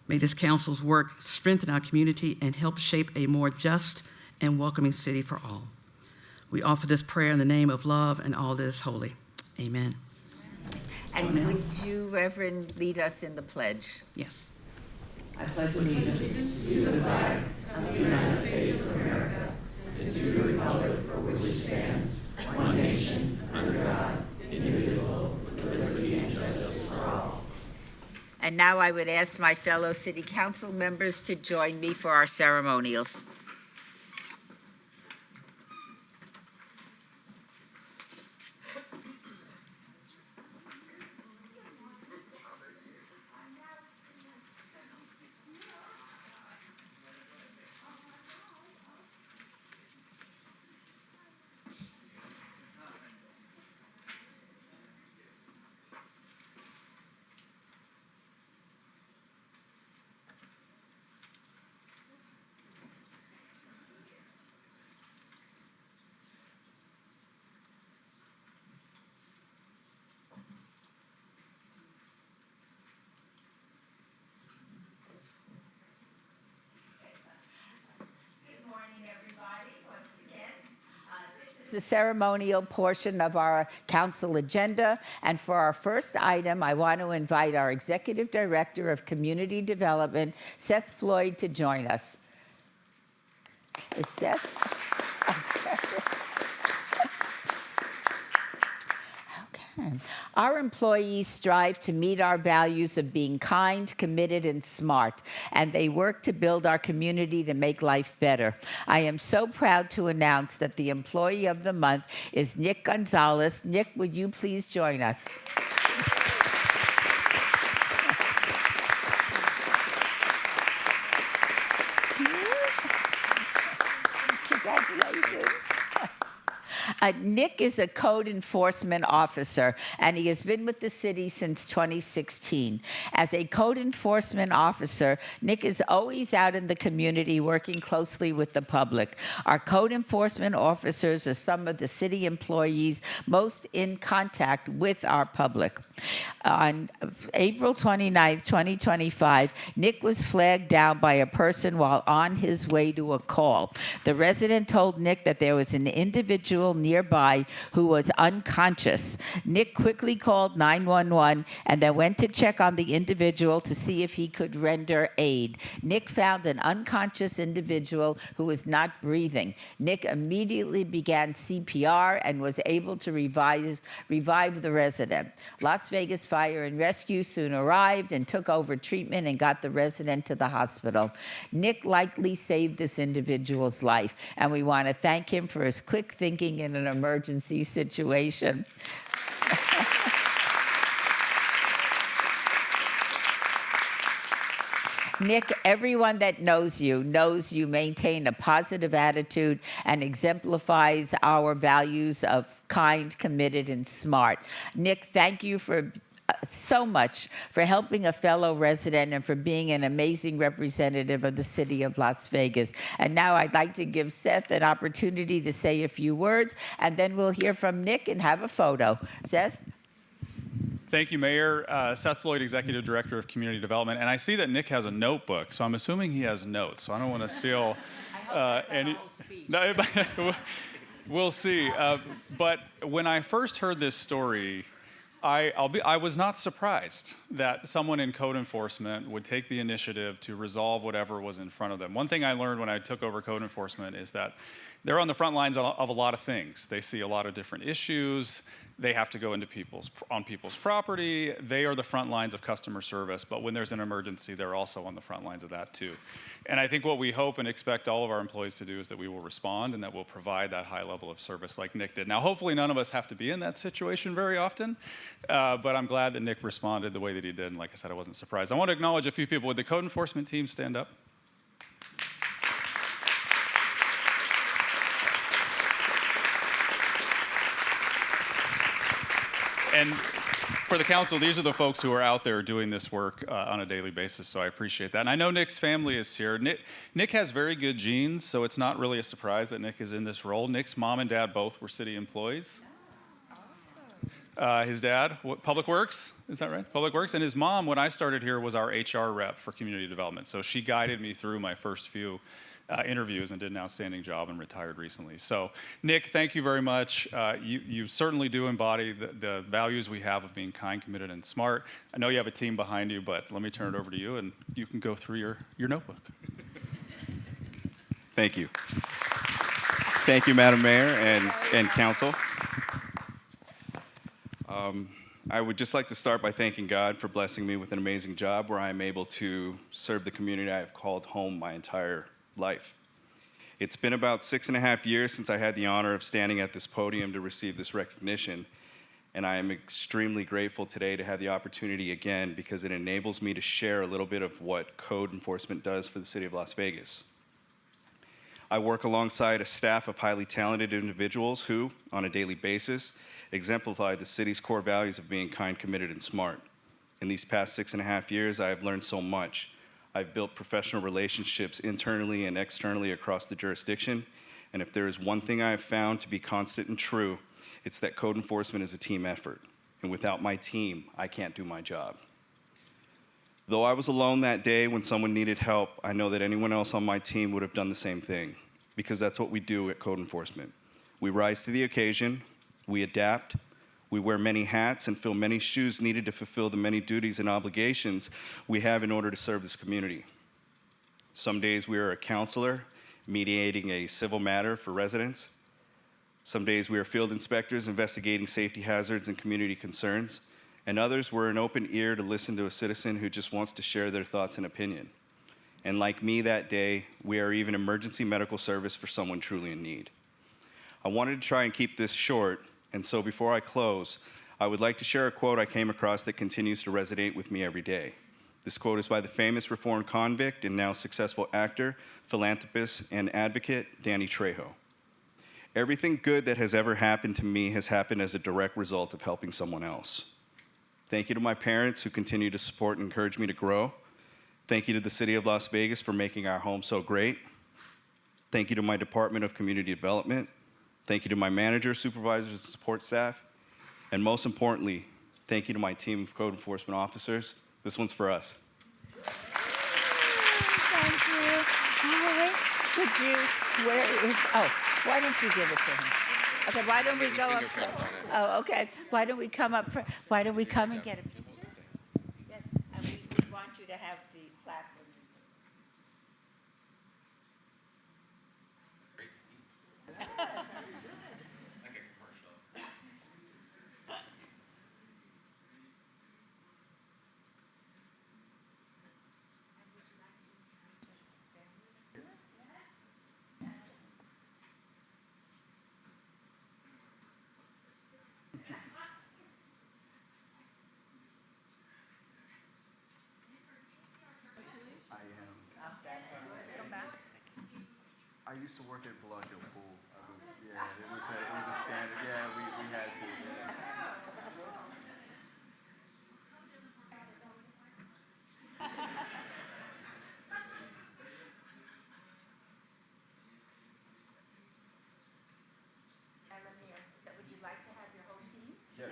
H: May this council's work strengthen our community and help shape a more just and welcoming city for all. We offer this prayer in the name of love and all that is holy. Amen.
A: And would you, Reverend, lead us in the pledge?
H: Yes. I pledge allegiance to the flag of the United States of America, and to the republic for which it stands, one nation, under God, indivisible, with liberty and justice for all.
A: And now I would ask my fellow city council members to join me for our ceremonials. the ceremonial portion of our council agenda. And for our first item, I want to invite our Executive Director of Community Development, Seth Floyd, to join us. Is Seth? Okay. Our employees strive to meet our values of being kind, committed, and smart, and they work to build our community to make life better. I am so proud to announce that the Employee of the Month is Nick Gonzalez. Nick, would you please join us? Congratulations. Nick is a code enforcement officer, and he has been with the city since 2016. As a code enforcement officer, Nick is always out in the community working closely with the public. Our code enforcement officers are some of the city employees most in contact with our public. On April 29th, 2025, Nick was flagged down by a person while on his way to a call. The resident told Nick that there was an individual nearby who was unconscious. Nick quickly called 911 and then went to check on the individual to see if he could render aid. Nick found an unconscious individual who was not breathing. Nick immediately began CPR and was able to revive the resident. Las Vegas Fire and Rescue soon arrived and took over treatment and got the resident to the hospital. Nick likely saved this individual's life, and we want to thank him for his quick thinking in an emergency situation. Nick, everyone that knows you maintain a positive attitude and exemplifies our values of kind, committed, and smart. Nick, thank you for so much for helping a fellow resident and for being an amazing representative of the city of Las Vegas. And now I'd like to give Seth an opportunity to say a few words, and then we'll hear from Nick and have a photo. Seth?
I: Thank you, Mayor. Seth Floyd, Executive Director of Community Development. And I see that Nick has a notebook, so I'm assuming he has notes. So I don't want to steal any. No, we'll see. But when I first heard this story, I was not surprised that someone in code enforcement would take the initiative to resolve whatever was in front of them. One thing I learned when I took over code enforcement is that they're on the front lines of a lot of things. They see a lot of different issues. They have to go into people's property. They are the front lines of customer service, but when there's an emergency, they're also on the front lines of that too. And I think what we hope and expect all of our employees to do is that we will respond and that we'll provide that high level of service like Nick did. Now, hopefully none of us have to be in that situation very often, but I'm glad that Nick responded the way that he did, and like I said, I wasn't surprised. I want to acknowledge a few people. Would the code enforcement team stand up? And for the council, these are the folks who are out there doing this work on a daily basis, so I appreciate that. And I know Nick's family is here. Nick has very good genes, so it's not really a surprise that Nick is in this role. Nick's mom and dad both were city employees. His dad, Public Works, is that right? Public Works. And his mom, when I started here, was our HR rep for community development. So she guided me through my first few interviews and did an outstanding job and retired recently. So Nick, thank you very much. You certainly do embody the values we have of being kind, committed, and smart. I know you have a team behind you, but let me turn it over to you and you can go through your notebook.
J: Thank you. Thank you, Madam Mayor and Council. I would just like to start by thanking God for blessing me with an amazing job where I am able to serve the community I have called home my entire life. It's been about 6.5 years since I had the honor of standing at this podium to receive this recognition, and I am extremely grateful today to have the opportunity again because it enables me to share a little bit of what code enforcement does for the city of Las Vegas. I work alongside a staff of highly talented individuals who, on a daily basis, exemplify the city's core values of being kind, committed, and smart. In these past 6.5 years, I have learned so much. I've built professional relationships internally and externally across the jurisdiction, and if there is one thing I have found to be constant and true, it's that code enforcement is a team effort, and without my team, I can't do my job. Though I was alone that day when someone needed help, I know that anyone else on my team would have done the same thing, because that's what we do at code enforcement. We rise to the occasion, we adapt, we wear many hats and fill many shoes needed to fulfill the many duties and obligations we have in order to serve this community. Some days we are a counselor mediating a civil matter for residents. Some days we are field inspectors investigating safety hazards and community concerns. And others we're an open ear to listen to a citizen who just wants to share their thoughts and opinion. And like me that day, we are even emergency medical service for someone truly in need. I wanted to try and keep this short, and so before I close, I would like to share a quote I came across that continues to resonate with me every day. This quote is by the famous reformed convict and now successful actor, philanthropist, and advocate, Danny Trejo. Everything good that has ever happened to me has happened as a direct result of helping someone else. Thank you to my parents who continue to support and encourage me to grow. Thank you to the City of Las Vegas for making our home so great. Thank you to my Department of Community Development. Thank you to my managers, supervisors, and support staff. And most importantly, thank you to my team of code enforcement officers. This one's for us.
A: Thank you. Hi. Could you, why don't you give it to him? Okay, why don't we go up? Oh, okay. Why don't we come up? Why don't we come and get a picture? Yes, and we want you to have the plaque.
J: I used to work at Bellagio Pool. It was a standard. Yeah, we had to.
A: Would you like to have your whole team?
J: Yes.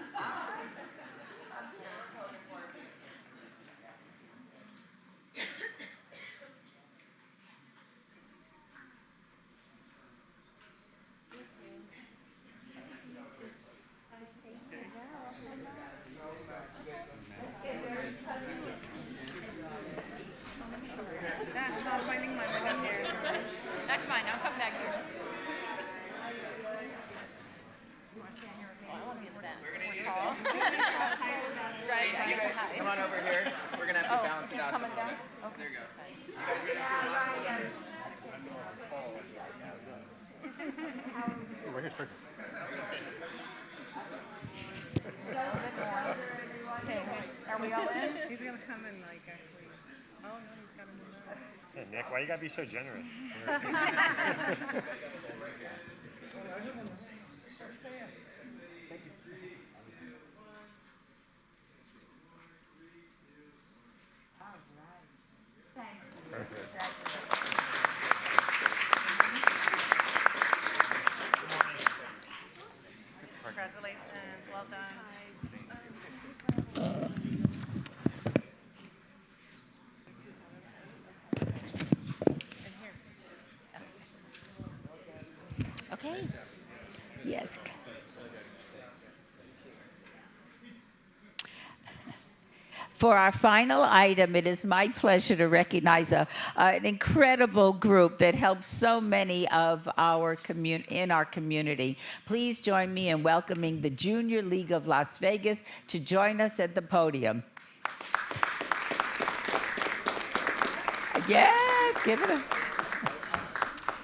C: That's fine, I'll come back here. Right,
B: You guys come on over here. We're gonna have to balance it out. There you go.
C: Okay, are we all in?
K: He's gonna come in like actually. Oh no, he's got to move out.
L: Hey, Nick, why you gotta be so generous?
K: Congratulations, well done.
A: Okay. Yes. For our final item, it is my pleasure to recognize an incredible group that helps so many of our in our community. Please join me in welcoming the Junior League of Las Vegas to join us at the podium. Yeah, give it a...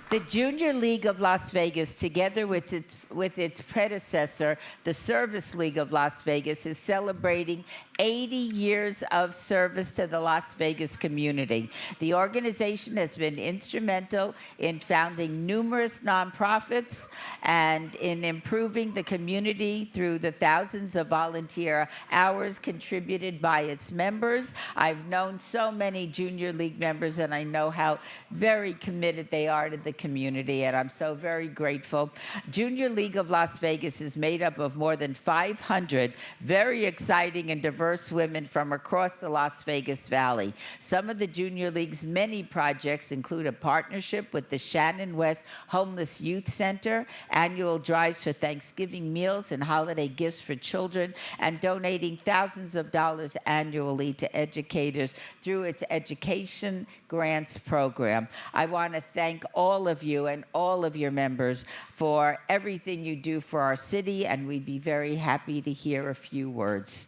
A: The Junior League of Las Vegas, together with its predecessor, the Service League of Las Vegas, is celebrating 80 years of service to the Las Vegas community. The organization has been instrumental in founding numerous nonprofits and in improving the community through the thousands of volunteer hours contributed by its members. I've known so many Junior League members, and I know how very committed they are to the community, and I'm so very grateful. Junior League of Las Vegas is made up of more than 500 very exciting and diverse women from across the Las Vegas Valley. Some of the Junior League's many projects include a partnership with the Shannon West Homeless Youth Center, annual drives for Thanksgiving meals and holiday gifts for children, and donating thousands of dollars annually to educators through its Education Grants program. I want to thank all of you and all of your members for everything you do for our city, and we'd be very happy to hear a few words.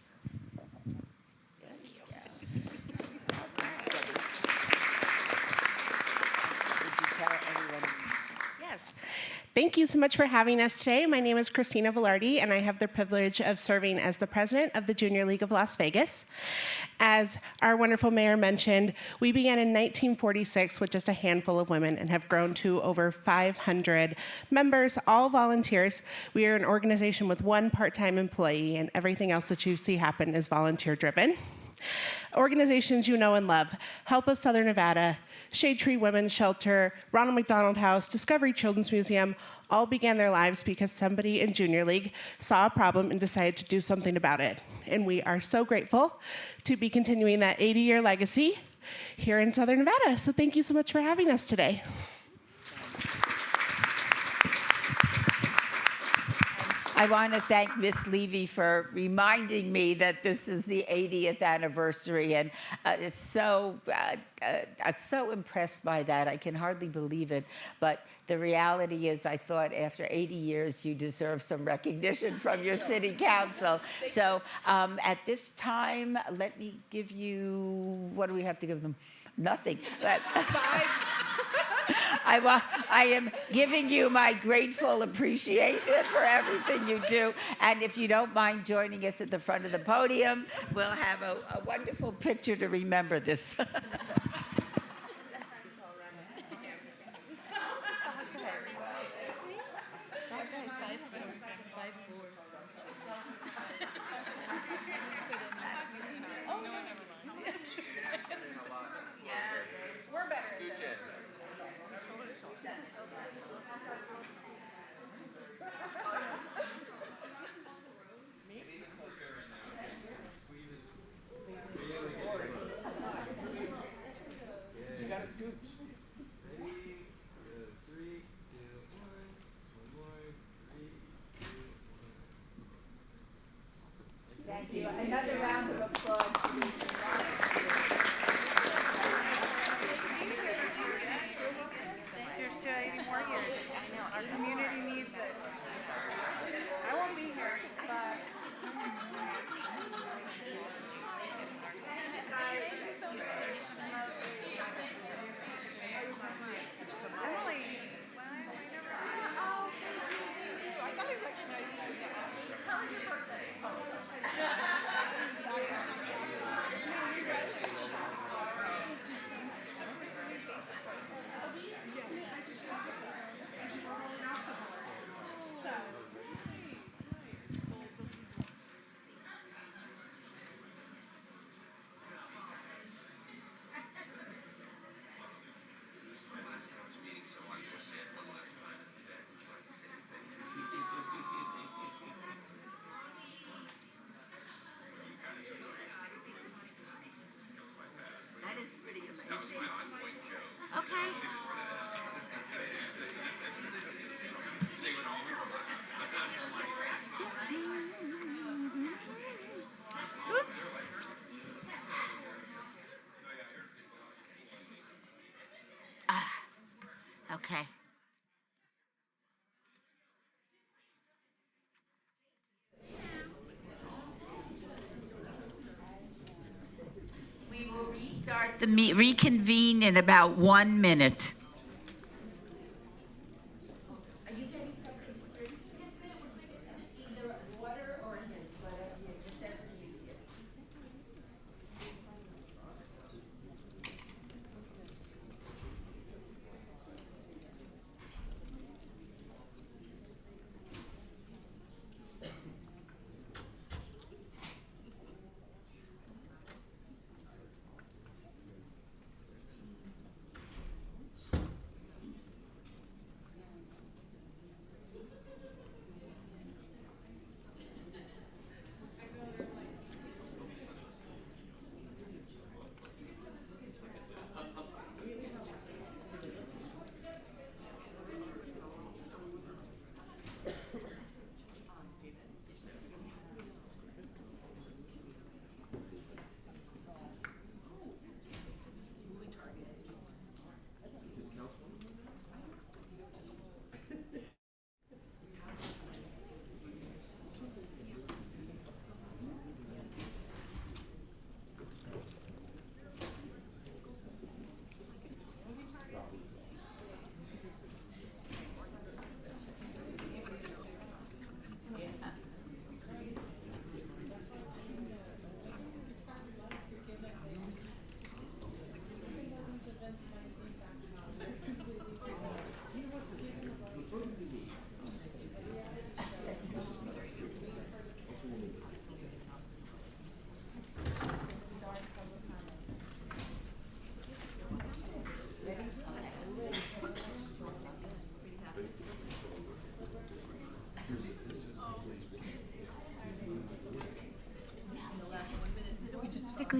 M: Yes. Thank you so much for having us today. My name is Christina Velarde, and I have the privilege of serving as the president of the Junior League of Las Vegas. As our wonderful mayor mentioned, we began in 1946 with just a handful of women and have grown to over 500 members, all volunteers. We are an organization with one part-time employee, and everything else that you see happen is volunteer-driven. Organizations you know and love: Help of Southern Nevada, Shade Tree Women's Shelter, Ronald McDonald House, Discovery Children's Museum, all began their lives because somebody in Junior League saw a problem and decided to do something about it. And we are so grateful to be continuing that 80-year legacy here in Southern Nevada. So thank you so much for having us today.
A: I want to thank Miss Levy for reminding me that this is the 80th anniversary, and I'm so impressed by that. I can hardly believe it, but the reality is I thought after 80 years you deserve some recognition from your city council. So at this time, let me give you, what do we have to give them? Nothing. But I am giving you my grateful appreciation for everything you do. And if you don't mind joining us at the front of the podium, we'll have a wonderful picture to remember this. Thank you. Another round of applause.
K: Here's to 80 more years. Our community needs it. I won't be here, but. Emily. I thought I recognized you. How was your birthday?
A: That is pretty amazing. Okay. Oops. Okay. We will restart the reconvene in about 1 minute.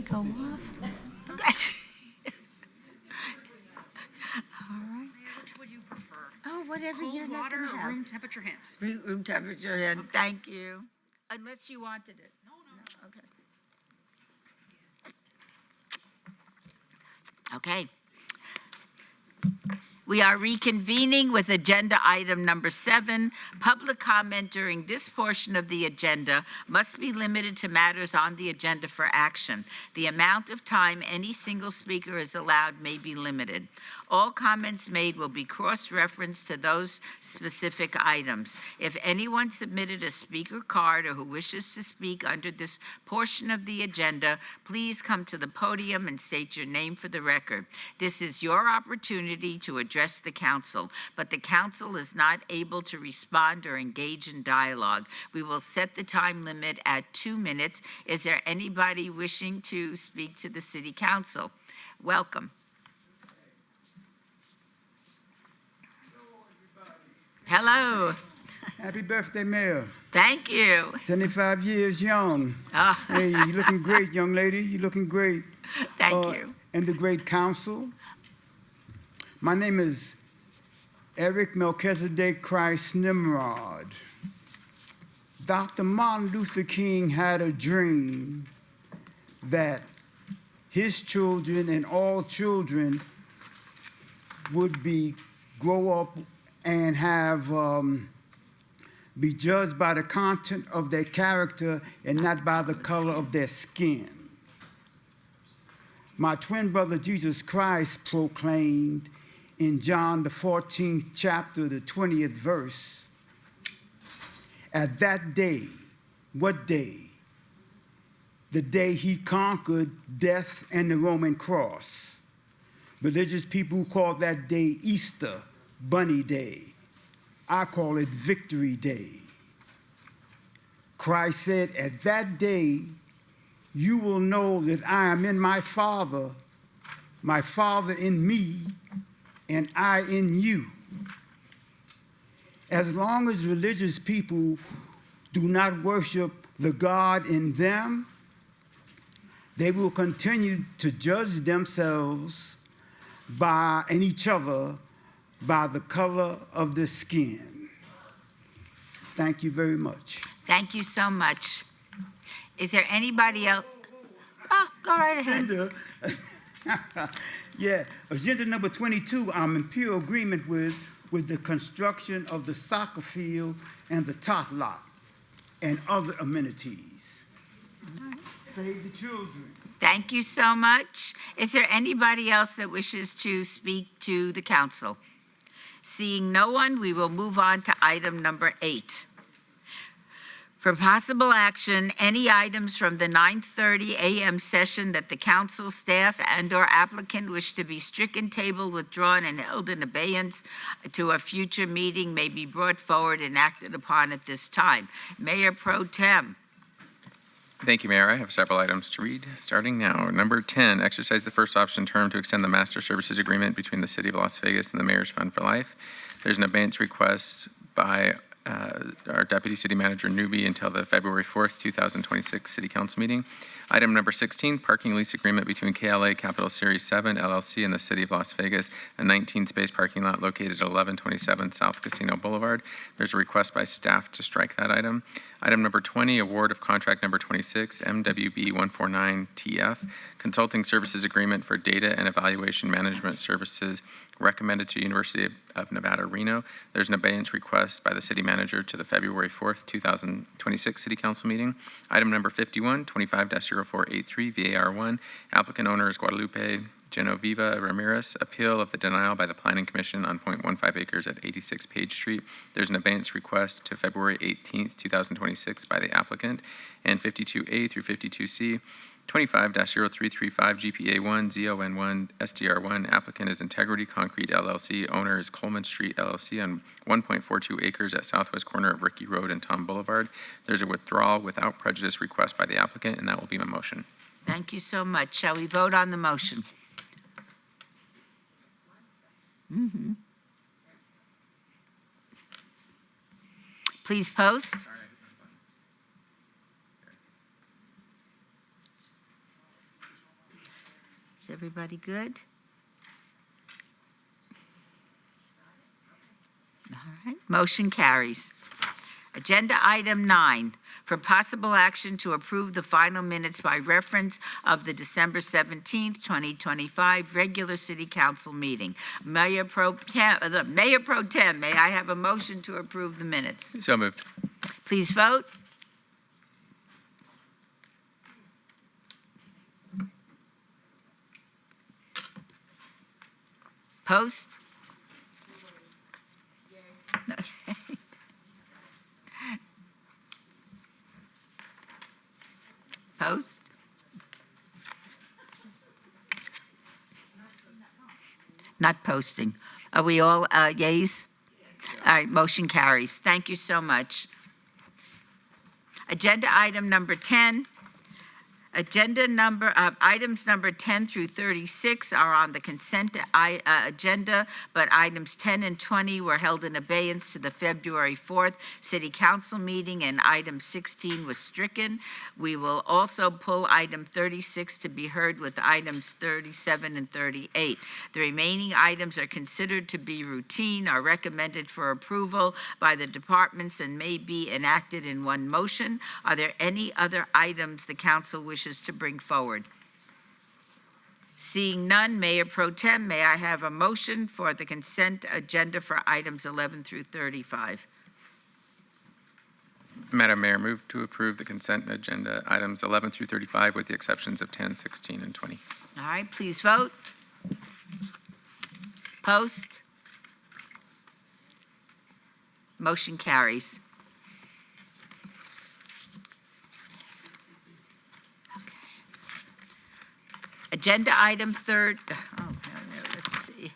A: we go off? All right.
N: Which would you prefer?
A: Oh, whatever you're
N: Cold
A: not
N: water
A: gonna
N: or
A: have.
N: room temperature hint?
A: Room temperature, and thank you. Unless you wanted it. No. Okay. Okay. We are reconvening with agenda item number 7. Public comment during this portion of the agenda must be limited to matters on the agenda for action. The amount of time any single speaker is allowed may be limited. All comments made will be cross-referenced to those specific items. If anyone submitted a speaker card or who wishes to speak under this portion of the agenda, please come to the podium and state your name for the record. This is your opportunity to address the council, but the council is not able to respond or engage in dialogue. We will set the time limit at 2 minutes. Is there anybody wishing to speak to the city council? Welcome. Hello.
O: Happy birthday, Mayor.
A: Thank you.
O: 75 years young.
A: Oh.
O: Hey, you're looking great, young lady. You're looking great.
A: Thank you.
O: And the great council. My name is Eric Melchizedek Christ Nimrod. Dr. Martin Luther King had a dream that his children and all children would grow up and have be judged by the content of their character and not by the color of their skin. My twin brother Jesus Christ proclaimed in John the 14th chapter, the 20th verse, at that day, what day? The day he conquered death and the Roman cross. Religious people call that day Easter, Bunny Day. I call it Victory Day. Christ said, at that day, you will know that I am in my Father in me, and I in you. As long as religious people do not worship the God in them, they will continue to judge themselves and each other by the color of the skin. Thank you very much.
A: Thank you so much. Is there anybody else? Oh, go right ahead.
O: Yeah, agenda number 22, I'm in pure agreement with the construction of the soccer field and the tot lot and other amenities. Save the children.
A: Thank you so much. Is there anybody else that wishes to speak to the council? Seeing no one, we will move on to item number 8. For possible action, any items from the 9:30 a.m. session that the council staff and/or applicant wish to be stricken, tabled, withdrawn, and held in abeyance to a future meeting may be brought forward and acted upon at this time. Mayor Pro Tem.
B: Thank you, Mayor. I have several items to read, starting now. Number 10, exercise the first option term to extend the master services agreement between the City of Las Vegas and the Mayor's Fund for Life. There's an abeyance request by our Deputy City Manager Newby until the February 4th, 2026 City Council meeting. Item number 16, parking lease agreement between KLA Capital Series 7 LLC and the City of Las Vegas, a 19-space parking lot located at 1127 South Casino Boulevard. There's a request by staff to strike that item. Item number 20, award of contract number 26, MWB 149TF, consulting services agreement for data and evaluation management services recommended to University of Nevada, Reno. There's an abeyance request by the city manager to the February 4th, 2026 City Council meeting. Item number 51, 25-0483 VAR1, applicant owner is Guadalupe Genoveva Ramirez, appeal of the denial by the Planning Commission on .15 acres at 86 Page Street. There's an abeyance request to February 18th, 2026 by the applicant. And 52A through 52C, 25-0335 GPA1 ZON1 SDR1, applicant is Integrity Concrete LLC, owner is Coleman Street LLC on 1.42 acres at southwest corner of Rickey Road and Tom Boulevard. There's a withdrawal without prejudice request by the applicant, and that will be my motion.
A: Thank you so much. Shall we vote on the motion? Mm-hmm. Please post. everybody good? All right, motion carries. Agenda item 9, for possible action to approve the final minutes by reference of the December 17th, 2025 regular city council meeting. Mayor Pro Tem, may I have a motion to approve the minutes?
B: So moved.
A: Please vote. Post. Post. Not posting. Are we all yeas? All right, motion carries. Thank you so much. Agenda item number 10. Items number 10 through 36 are on the consent agenda, but items 10 and 20 were held in abeyance to the February 4th City Council meeting, and item 16 was stricken. We will also pull item 36 to be heard with items 37 and 38. The remaining items are considered to be routine, are recommended for approval by the departments, and may be enacted in one motion. Are there any other items the council wishes to bring forward? Seeing none, Mayor Pro Tem, may I have a motion for the consent agenda for items 11 through 35?
B: Madam Mayor, move to approve the consent agenda items 11 through 35 with the exceptions of 10, 16, and 20.
A: All right, please vote. Post. Motion carries. Agenda item let's see.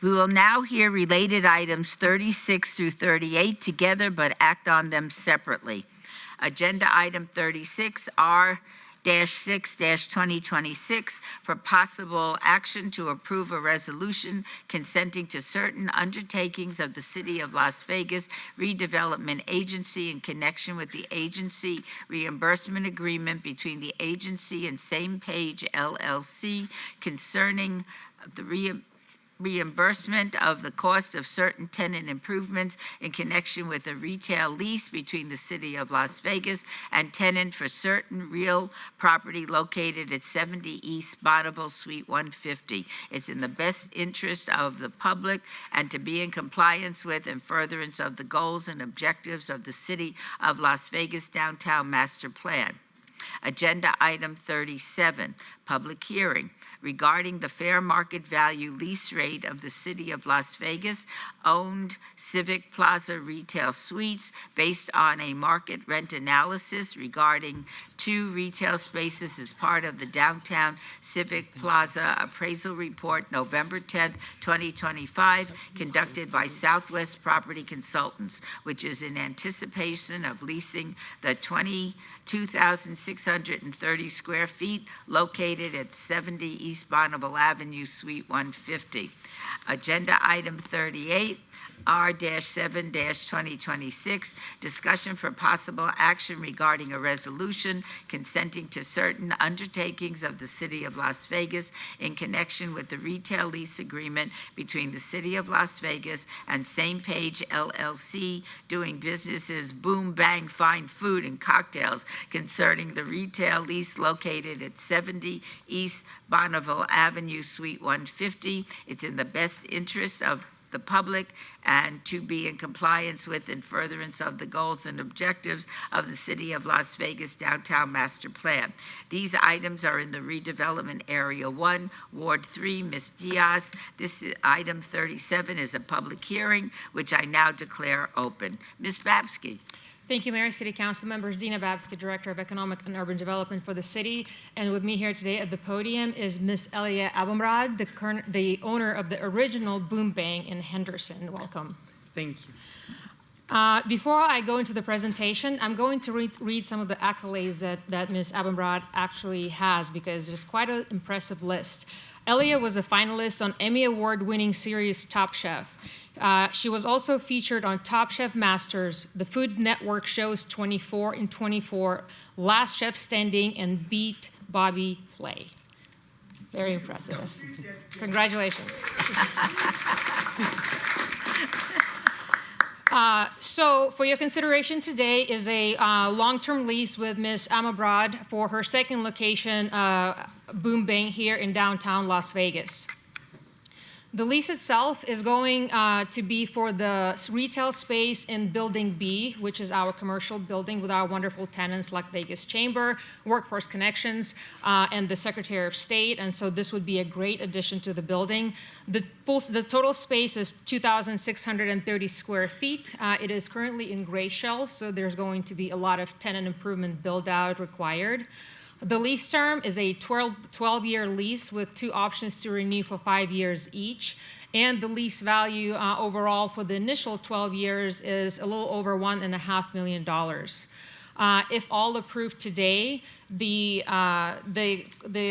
A: We will now hear related items 36 through 38 together, but act on them separately. Agenda item 36, R-6-2026, for possible action to approve a resolution consenting to certain undertakings of the City of Las Vegas Redevelopment Agency in connection with the agency reimbursement agreement between the agency and Same Page LLC concerning the reimbursement of the cost of certain tenant improvements in connection with a retail lease between the City of Las Vegas and tenant for certain real property located at 70 East Bonneville, Suite 150. It's in the best interest of the public and to be in compliance with and furtherance of the goals and objectives of the City of Las Vegas Downtown Master Plan. Agenda item 37, public hearing regarding the fair market value lease rate of the City of Las Vegas owned Civic Plaza retail suites based on a market rent analysis regarding 2 retail spaces as part of the Downtown Civic Plaza Appraisal Report, November 10th, 2025, conducted by Southwest Property Consultants, which is in anticipation of leasing the 22,630 square feet located at 70 East Bonneville Avenue, Suite 150. Agenda item 38, R-7-2026, discussion for possible action regarding a resolution consenting to certain undertakings of the City of Las Vegas in connection with the retail lease agreement between the City of Las Vegas and Same Page LLC doing business as Boom Bang Fine Food and Cocktails concerning the retail lease located at 70 East Bonneville Avenue, Suite 150. It's in the best interest of the public and to be in compliance with and furtherance of the goals and objectives of the City of Las Vegas Downtown Master Plan. These items are in the redevelopment area 1, Ward 3, Ms. Diaz. This item 37 is a public hearing, which I now declare open. Ms. Babsky.
C: Thank you, Mayor, City Council members. Dina Babsky, Director of Economic and Urban Development for the city. And with me here today at the podium is Ms. Elia Abumrad, the owner of the original Boom Bang in Henderson. Welcome.
N: Thank you.
C: Before I go into the presentation, I'm going to read some of the accolades that Ms. Abumrad actually has, because it's quite an impressive list. Elia was a finalist on Emmy Award-winning series Top Chef. She was also featured on Top Chef Masters, the Food Network shows 24 and 24, Last Chef Standing, and Beat Bobby Flay. Very impressive. Congratulations. So for your consideration today is a long-term lease with Ms. Amabrad for her second location, Boom Bang, here in downtown Las Vegas. The lease itself is going to be for the retail space in Building B, which is our commercial building with our wonderful tenants like Vegas Chamber, Workforce Connections, and the Secretary of State. And so this would be a great addition to the building. The total space is 2,630 square feet. It is currently in gray shell, so there's going to be a lot of tenant improvement build-out required. The lease term is a 12-year lease with 2 options to renew for 5 years each. And the lease value overall for the initial 12 years is a little over $1.5 million. If all approved today, the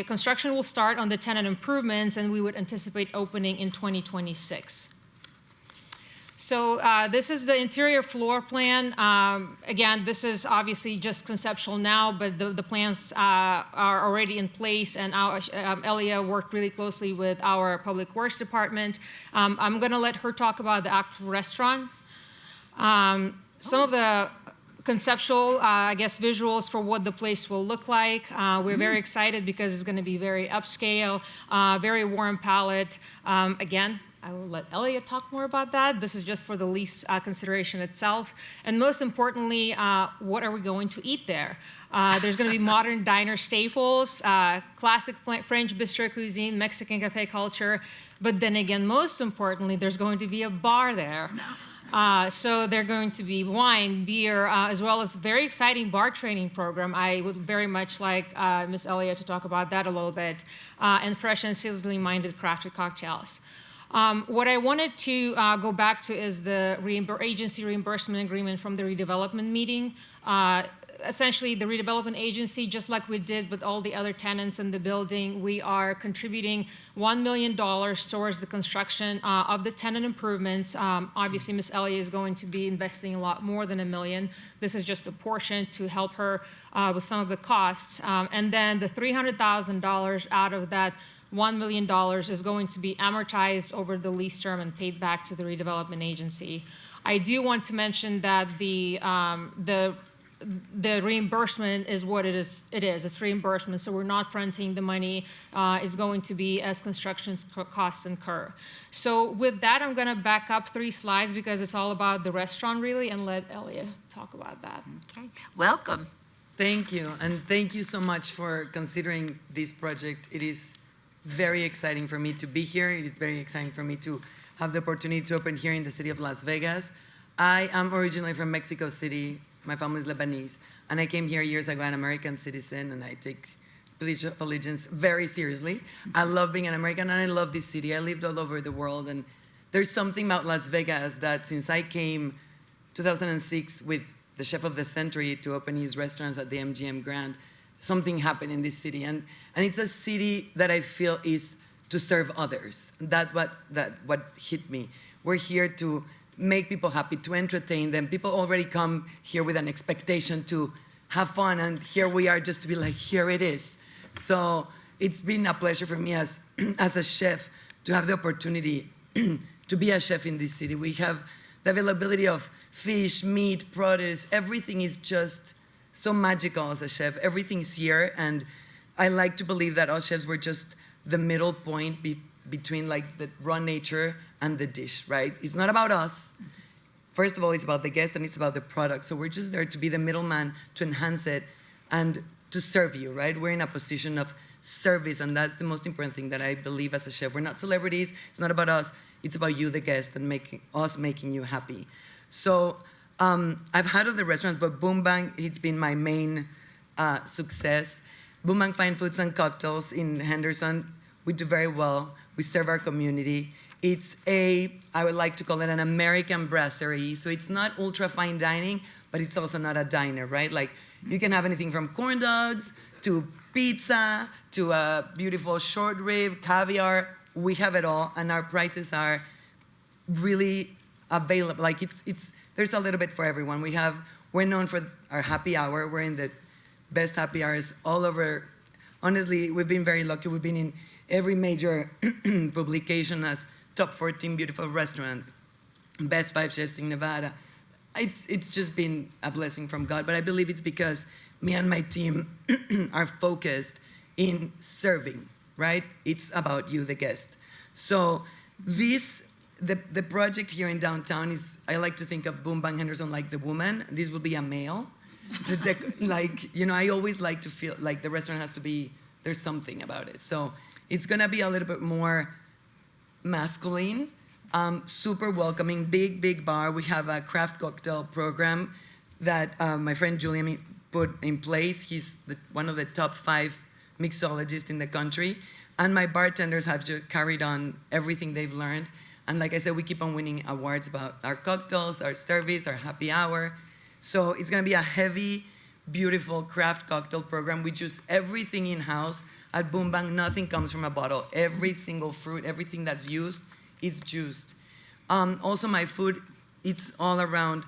C: construction will start on the tenant improvements, and we would anticipate opening in 2026. So this is the interior floor plan. Again, this is obviously just conceptual now, but the plans are already in place, and Elia worked really closely with our Public Works Department. I'm going to let her talk about the actual restaurant. Some of the conceptual, visuals for what the place will look like. We're very excited because it's going to be very upscale, very warm palette. Again, I will let Elliot talk more about that. This is just for the lease consideration itself. And most importantly, what are we going to eat there? There's going to be modern diner staples, classic French bistro cuisine, Mexican cafe culture. But then again, most importantly, there's going to be a bar there. So there are going to be wine, beer, as well as a very exciting bar training program. I would very much like Ms. Elliott to talk about that a little bit, and fresh and seasonally minded crafted cocktails. What I wanted to go back to is the agency reimbursement agreement from the redevelopment meeting. Essentially, the redevelopment agency, just like we did with all the other tenants in the building, we are contributing $1 million towards the construction of the tenant improvements. Obviously, Ms. Elliott is going to be investing a lot more than $1 million. This is just a portion to help her with some of the costs. And then the $300,000 out of that $1 million is going to be amortized over the lease term and paid back to the redevelopment agency. I do want to mention that the reimbursement is what it is. It's reimbursement, so we're not fronting the money. It's going to be as construction costs incur. So with that, I'm going to back up 3 slides because it's all about the restaurant, really, and let Elliot talk about that.
A: Okay. Welcome.
N: Thank you, and thank you so much for considering this project. It is very exciting for me to be here. It is very exciting for me to have the opportunity to open here in the city of Las Vegas. I am originally from Mexico City. My family is Lebanese, and I came here years ago, an American citizen, and I take Pledge of Allegiance very seriously. I love being an American, and I love this city. I lived all over the world, and there's something about Las Vegas that since I came 2006 with the chef of the century to open his restaurants at the MGM Grand, something happened in this city, and it's a city that I feel is to serve others. That's what hit me. We're here to make people happy, to entertain them. People already come here with an expectation to have fun, and here we are just to be like, here it is. So it's been a pleasure for me as a chef to have the opportunity to be a chef in this city. We have the availability of fish, meat, produce. Everything is just so magical as a chef. Everything's here, and I like to believe that us chefs were just the middle point between like the raw nature and the dish, right? It's not about us. First of all, it's about the guest and it's about the product. So we're just there to be the middleman, to enhance it and to serve you, right? We're in a position of service, and that's the most important thing that I believe as a chef. We're not celebrities. It's not about us. It's about you, the guest, and making you happy. So I've had other restaurants, but Boom Bang, it's been my main success. Boom Bang Fine Foods and Cocktails in Henderson, we do very well. We serve our community. It's I would like to call it an American brasserie. So it's not ultra fine dining, but it's also not a diner, right? Like you can have anything from corn dogs to pizza to a beautiful short rib, caviar. We have it all, and our prices are really available. Like there's a little bit for everyone. We're known for our happy hour. We're in the best happy hours all over. Honestly, we've been very lucky. We've been in every major publication as top 14 beautiful restaurants, best 5 chefs in Nevada. It's just been a blessing from God, but I believe it's because me and my team are focused in serving, right? It's about you, the guest. So the project here in downtown is, I like to think of Boom Bang Henderson like the woman. This will be a male. I always like to feel like the restaurant has to be, there's something about it. So it's gonna be a little bit more masculine, super welcoming, big bar. We have a craft cocktail program that my friend Julian put in place. He's one of the top 5 mixologists in the country. And my bartenders have just carried on everything they've learned. And like I said, we keep on winning awards about our cocktails, our service, our happy hour. So it's gonna be a heavy, beautiful craft cocktail program. We juice everything in-house. At Boom Bang, nothing comes from a bottle. Every single fruit, everything that's used, is juiced. Also my food, it's all around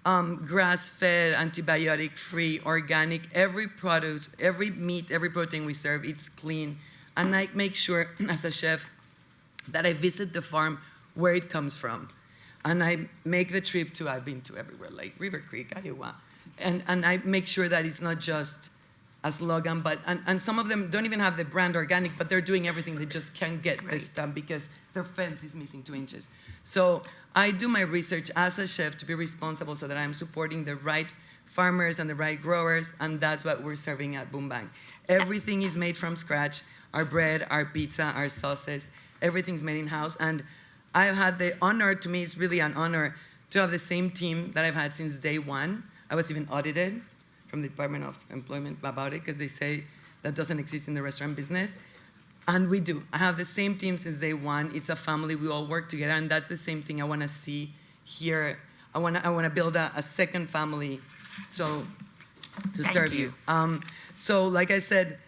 N: grass-fed, antibiotic-free, organic. Every product, every meat, every protein we serve, it's clean. And I make sure, as a chef, that I visit the farm where it comes from. And I make the trip to, I've been to everywhere, like River Creek, Iowa. And I make sure that it's not just a slogan, but, and some of them don't even have the brand organic, but they're doing everything. They just can't get this done because their fence is missing 2 inches. So I do my research as a chef to be responsible so that I'm supporting the right farmers and the right growers, and that's what we're serving at Boom Bang. Everything is made from scratch. Our bread, our pizza, our sauces, everything's made in-house. And I've had the honor, to me, it's really an honor to have the same team that I've had since day one. I was even audited from the Department of Employment about it because they say that doesn't exist in the restaurant business. And we do. I have the same team since day one. It's a family. We all work together, and that's the same thing I want to see here. I want to build a second family to serve you. So like I said,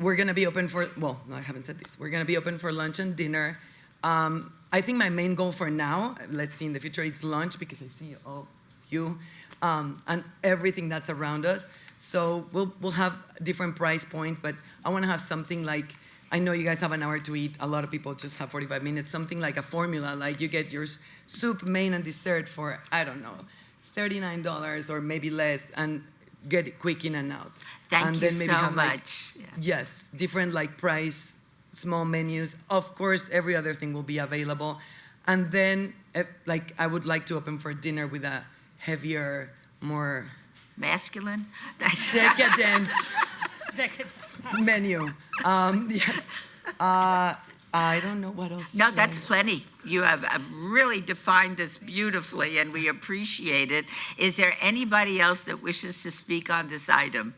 N: we're going to be open for, well, no, I haven't said this. We're going to be open for lunch and dinner. I think my main goal for now, let's see in the future, is lunch because I see all you and everything that's around us. So we'll have different price points, but I want to have something like, I know you guys have an hour to eat. A lot of people just have 45 minutes. Something like a formula, like you get your soup, main, and dessert for, I don't know, $39 or maybe less, and get it quick in and out.
A: Thank you
N: then maybe
A: so
N: have
A: much.
N: Yes, different like price, small menus. Of course, every other thing will be available. And then, like, I would like to open for dinner with a heavier, more
A: masculine,
N: decadent menu. Yes. I don't know what else.
A: No, that's plenty. You have really defined this beautifully, and we appreciate it. Is there anybody else that wishes to speak on this item?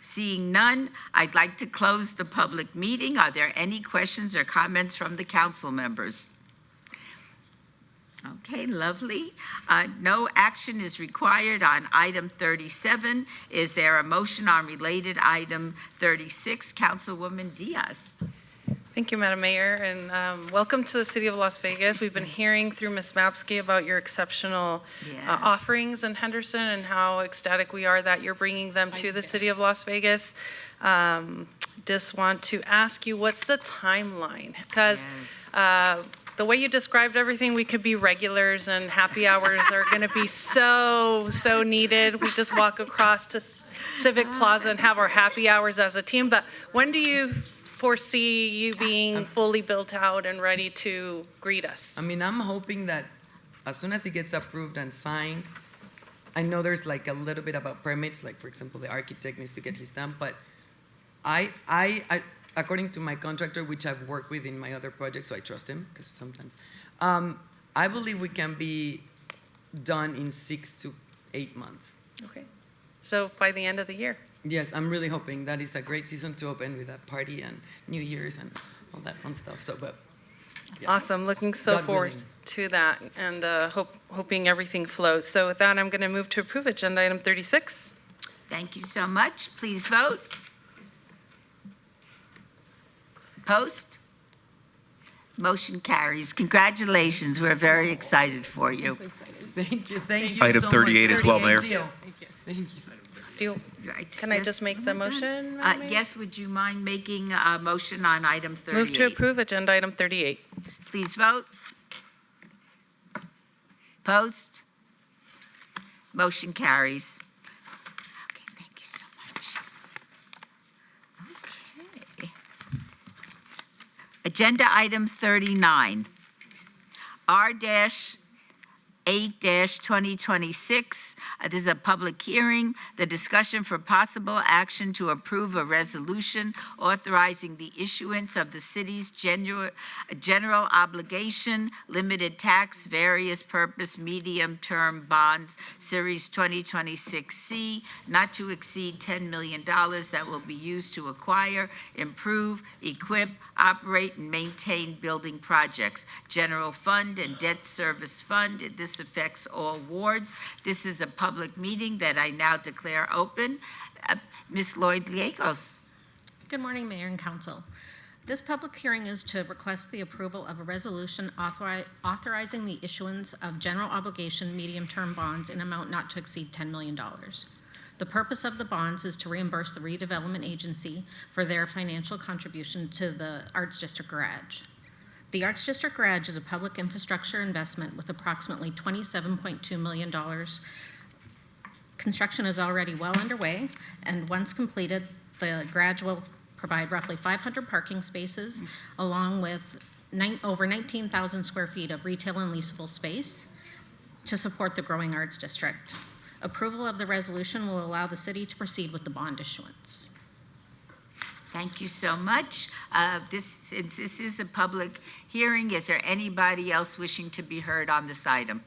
A: Seeing none, I'd like to close the public meeting. Are there any questions or comments from the council members? Okay, lovely. No action is required on item 37. Is there a motion on related item 36? Councilwoman Diaz.
G: Thank you, Madam Mayor, and welcome to the City of Las Vegas. We've been hearing through Ms. Mapsky about your exceptional offerings in Henderson and how ecstatic we are that you're bringing them to the City of Las Vegas. Just want to ask you, what's the timeline? Because the way you described everything, we could be regulars, and happy hours are going to be so needed. We just walk across to Civic Plaza and have our happy hours as a team. But when do you foresee you being fully built out and ready to greet us?
N: I mean, I'm hoping that as soon as it gets approved and signed, I know there's like a little bit about permits, like for example, the architect needs to get his stamp, but I according to my contractor, which I've worked with in my other projects, so I trust him, because sometimes, I believe we can be done in 6 to 8 months.
G: Okay, so by the end of the year?
N: Yes, I'm really hoping. That is a great season to open with a party and New Year's and all that fun stuff. So, but yeah.
G: Awesome. Looking so forward to that, and hoping everything flows. So with that, I'm going to move to approve agenda item 36.
A: Thank you so much. Please vote. Post. Motion carries. Congratulations. We're very excited for you.
N: Thank you. Thank you
P: Item
N: so
P: 38
N: much.
P: as well, Mayor.
N: Thank you.
A: Right.
G: Can I just make the motion? Madam Mayor?
A: Yes, would you mind making a motion on item 38?
G: Move to approve agenda item 38.
A: Please vote. Post. Motion carries. Okay, thank you so much. Okay. Agenda item 39. R-8-2026. This is a public hearing. The discussion for possible action to approve a resolution authorizing the issuance of the city's general obligation, limited tax, various purpose, medium-term bonds, Series 2026C, not to exceed $10 million that will be used to acquire, improve, equip, operate, and maintain building projects. General fund and debt service fund. This affects all wards. This is a public meeting that I now declare open. Ms. Lloyd-Liegos.
P: Good morning, Mayor and Council. This public hearing is to request the approval of a resolution authorizing the issuance of general obligation medium-term bonds in amount not to exceed $10 million. The purpose of the bonds is to reimburse the redevelopment agency for their financial contribution to the Arts District Garage. The Arts District Garage is a public infrastructure investment with approximately $27.2 million. Construction is already well underway, and once completed, the garage will provide roughly 500 parking spaces, along with over 19,000 square feet of retail and leasable space to support the growing Arts District. Approval of the resolution will allow the city to proceed with the bond issuance.
A: Thank you so much. Since this is a public hearing, is there anybody else wishing to be heard on this item?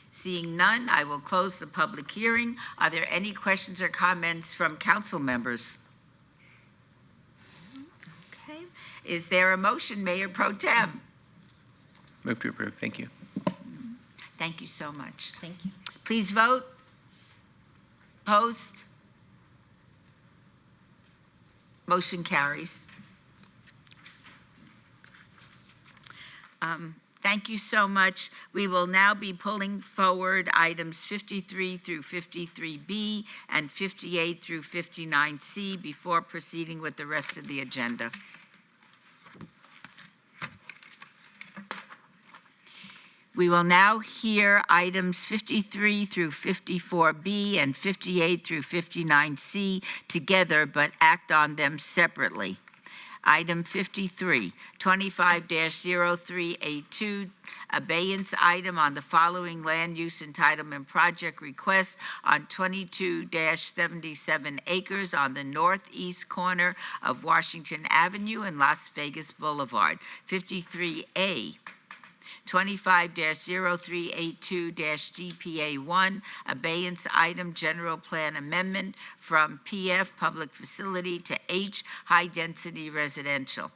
A: Seeing none, I will close the public hearing. Are there any questions or comments from council members? Okay. Is there a motion, Mayor Pro Tem?
B: Move to approve. Thank you.
A: Thank you so much.
P: Thank you.
A: Please vote. Post. Motion carries. Thank you so much. We will now be pulling forward items 53 through 53B and 58 through 59C before proceeding with the rest of the agenda. We will now hear items 53 through 54B and 58 through 59C together, but act on them separately. Item 53, 25-0382, abeyance item on the following land use entitlement project request on 22-77 acres on the northeast corner of Washington Avenue and Las Vegas Boulevard. 53A, 25-0382-GPA1, abeyance item general plan amendment from PF Public Facility to H High Density Residential.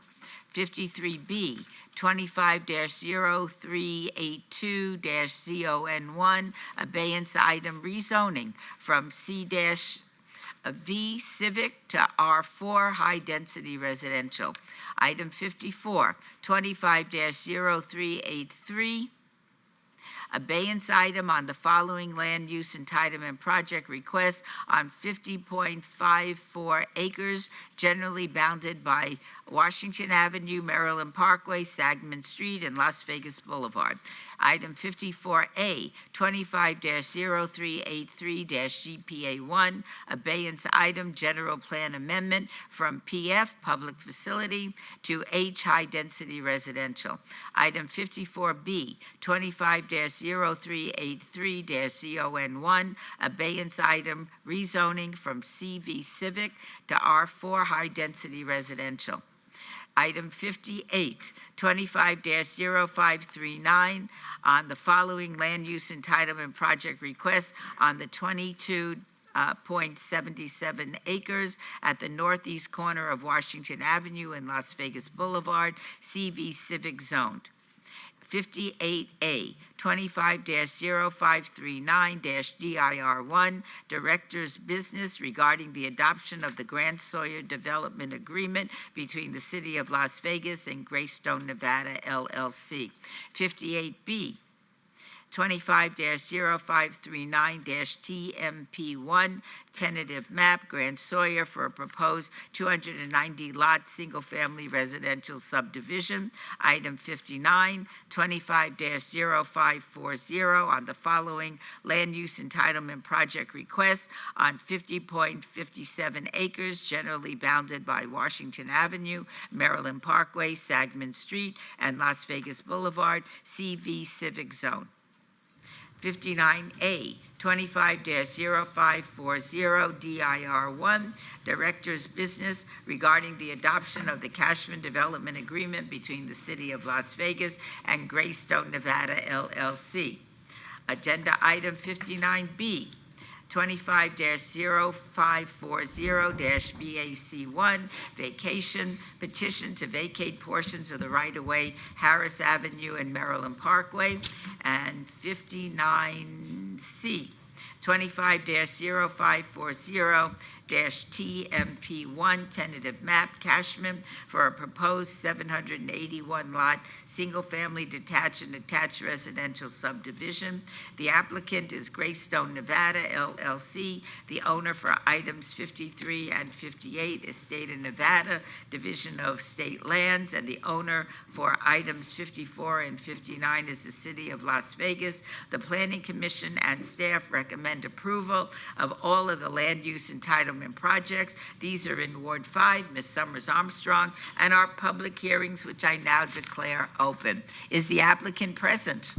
A: 53B, 25-0382-ZON1, abeyance item rezoning from C-V Civic to R4 High Density Residential. Item 54, 25-0383, abeyance item on the following land use entitlement project request on 50.54 acres generally bounded by Washington Avenue, Maryland Parkway, Sagman Street, and Las Vegas Boulevard. Item 54A, 25-0383-GPA1, abeyance item general plan amendment from PF Public Facility to H High Density Residential. Item 54B, 25-0383-ZON1, abeyance item rezoning from CV Civic to R4 High Density Residential. Item 58, 25-0539, on the following land use entitlement project request on the 22.77 acres at the northeast corner of Washington Avenue and Las Vegas Boulevard, CV Civic Zoned. 58A, 25-0539-DIR1, Director's Business regarding the adoption of the Grant Sawyer Development Agreement between the City of Las Vegas and Greystone, Nevada, LLC. 58B, 25-0539-TMP1, tentative map, Grand Sawyer, for a proposed 290-lot, single-family residential subdivision. Item 59, 25-0540, on the following land use entitlement project request on 50.57 acres, generally bounded by Washington Avenue, Maryland Parkway, Sagman Street, and Las Vegas Boulevard, CV Civic Zone. 59A, 25-0540, DIR1, Director's Business, regarding the adoption of the Cashman Development Agreement between the City of Las Vegas and Greystone, Nevada, LLC. Agenda item 59B, 25-0540-VAC1, vacation, petition to vacate portions of the right-of-way, Harris Avenue and Maryland Parkway. And 59C, 25-0540-TMP1, tentative map, Cashman, for a proposed 781-lot, single-family detached and attached residential subdivision. The applicant is Greystone, Nevada, LLC. The owner for items 53 and 58 is State of Nevada, Division of State Lands, and the owner for items 54 and 59 is the City of Las Vegas. The Planning Commission and staff recommend approval of all of the land use entitlement projects. These are in Ward 5, Ms. Summers Armstrong, and our public hearings, which I now declare open. Is the applicant present?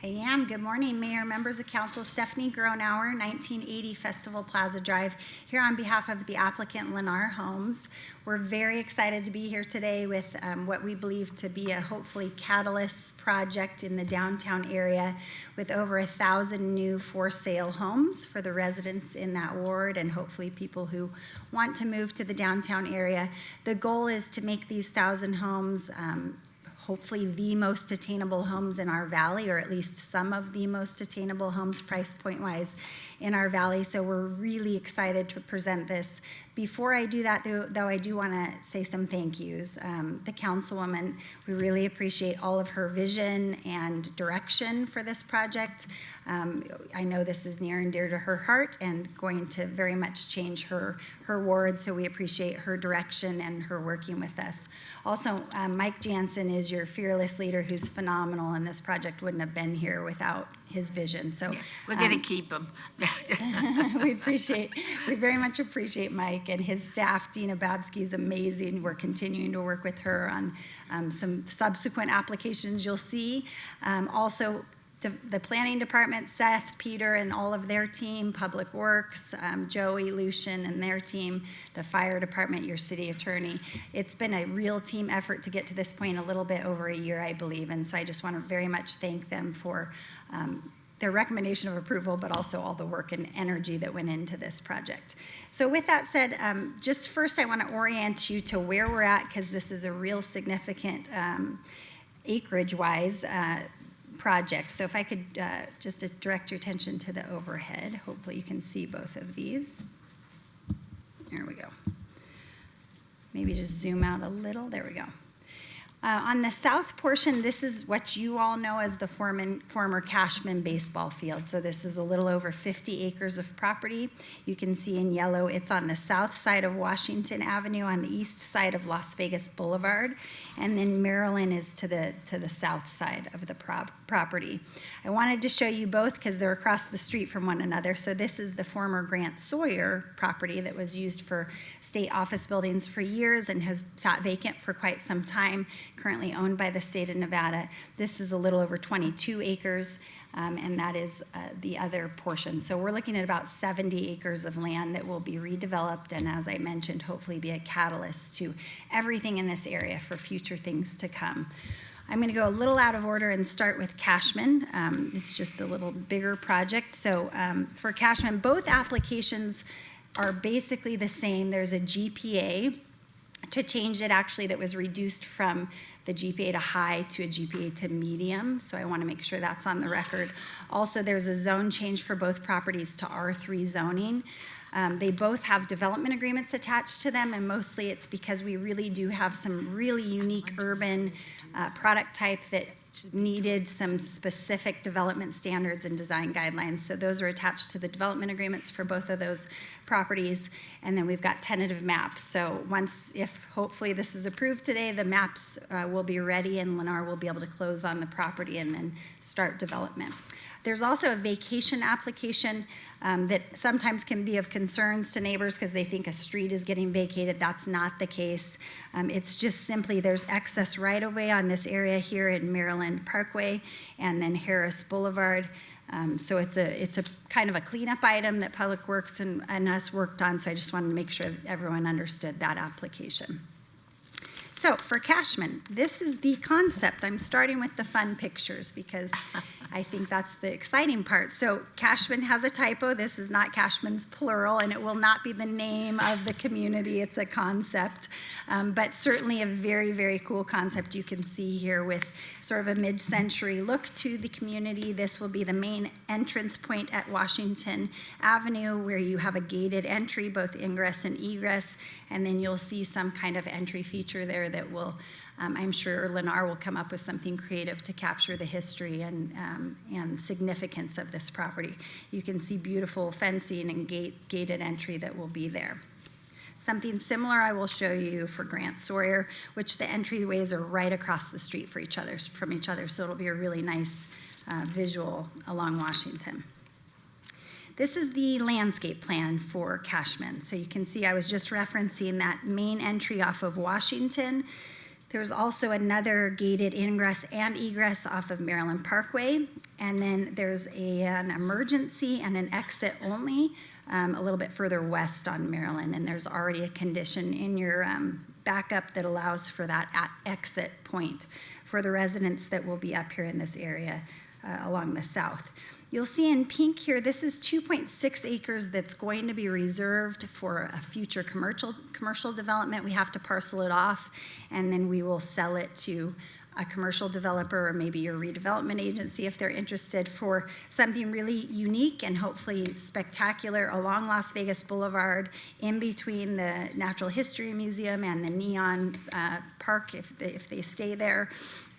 Q: I am. Good morning, Mayor, members of council. Stephanie Gronauer, 1980 Festival Plaza Drive, here on behalf of the applicant Lennar Homes. We're very excited to be here today with what we believe to be a hopefully catalyst project in the downtown area, with over 1,000 new for-sale homes for the residents in that ward and hopefully people who want to move to the downtown area. The goal is to make these 1,000 homes hopefully the most attainable homes in our valley, or at least some of the most attainable homes price point wise in our valley. So we're really excited to present this. Before I do that, though, I do want to say some thank yous. The councilwoman, we really appreciate all of her vision and direction for this project. I know this is near and dear to her heart and going to very much change her ward, so we appreciate her direction and her working with us. Also, Mike Jansen is your fearless leader who's phenomenal, and this project wouldn't have been here without his vision. So
A: we're going to keep him.
Q: we very much appreciate Mike and his staff. Dina Babsky is amazing. We're continuing to work with her on some subsequent applications you'll see. Also, the planning department, Seth, Peter, and all of their team, Public Works, Joey, Lucian, and their team, the fire department, your city attorney. It's been a real team effort to get to this point, a little bit over a year, I believe, and so I just want to very much thank them for their recommendation of approval, but also all the work and energy that went into this project. So with that said, just first I want to orient you to where we're at, because this is a real significant acreage-wise project. So if I could just direct your attention to the overhead. Hopefully you can see both of these. There we go. Maybe just zoom out a little. There we go. On the south portion, this is what you all know as the former Cashman baseball field. So this is a little over 50 acres of property. You can see in yellow, it's on the south side of Washington Avenue, on the east side of Las Vegas Boulevard, and then Maryland is to the south side of the property. I wanted to show you both because they're across the street from one another. So this is the former Grant Sawyer property that was used for state office buildings for years and has sat vacant for quite some time, currently owned by the state of Nevada. This is a little over 22 acres, and that is the other portion. So we're looking at about 70 acres of land that will be redeveloped, and as I mentioned, hopefully be a catalyst to everything in this area for future things to come. I'm going to go a little out of order and start with Cashman. It's just a little bigger project. So for Cashman, both applications are basically the same. There's a GPA to change it, actually, that was reduced from the GPA to high to a GPA to medium, so I want to make sure that's on the record. Also, there's a zone change for both properties to R3 zoning. They both have development agreements attached to them, and mostly it's because we really do have some really unique urban product type that needed some specific development standards and design guidelines. So those are attached to the development agreements for both of those properties. And then we've got tentative maps. So once, if hopefully this is approved today, the maps will be ready and Lennar will be able to close on the property and then start development. There's also a vacation application that sometimes can be of concerns to neighbors because they think a street is getting vacated. That's not the case. It's just simply there's excess right-of-way on this area here in Maryland Parkway and then Harris Boulevard. So it's a kind of a cleanup item that Public Works and us worked on, so I just wanted to make sure that everyone understood that application. So for Cashman, this is the concept. I'm starting with the fun pictures because I think that's the exciting part. So Cashman has a typo. This is not Cashman's plural, and it will not be the name of the community. It's a concept, but certainly a very, very cool concept you can see here with sort of a mid-century look to the community. This will be the main entrance point at Washington Avenue where you have a gated entry, both ingress and egress, and then you'll see some kind of entry feature there that will, I'm sure Lennar will come up with something creative to capture the history and significance of this property. You can see beautiful fencing and gated entry that will be there. Something similar I will show you for Grant Sawyer, which the entryways are right across the street from each other, so it'll be a really nice visual along Washington. This is the landscape plan for Cashman. So you can see I was just referencing that main entry off of Washington. There's also another gated ingress and egress off of Maryland Parkway. And then there's an emergency and an exit only a little bit further west on Maryland. And there's already a condition in your backup that allows for that exit point for the residents that will be up here in this area along the south. You'll see in pink here, this is 2.6 acres that's going to be reserved for a future commercial development. We have to parcel it off, and then we will sell it to a commercial developer or maybe your redevelopment agency if they're interested for something really unique and hopefully spectacular along Las Vegas Boulevard in between the Natural History Museum and the Neon Park if they stay there.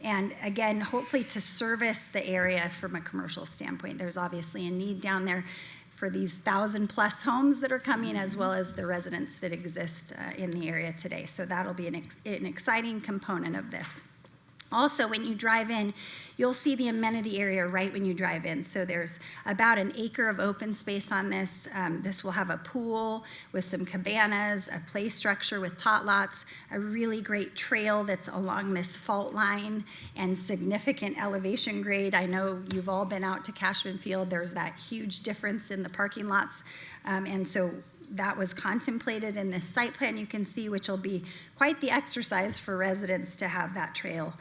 Q: And again, hopefully to service the area from a commercial standpoint. There's obviously a need down there for these 1,000+ homes that are coming, as well as the residents that exist in the area today. So that'll be an exciting component of this. Also, when you drive in, you'll see the amenity area right when you drive in. So there's about an acre of open space on this. This will have a pool with some cabanas, a play structure with tot lots, a really great trail that's along this fault line, and significant elevation grade. I know you've all been out to Cashman Field. There's that huge difference in the parking lots. And so that was contemplated in this site plan you can see, which will be quite the exercise for residents to have that trail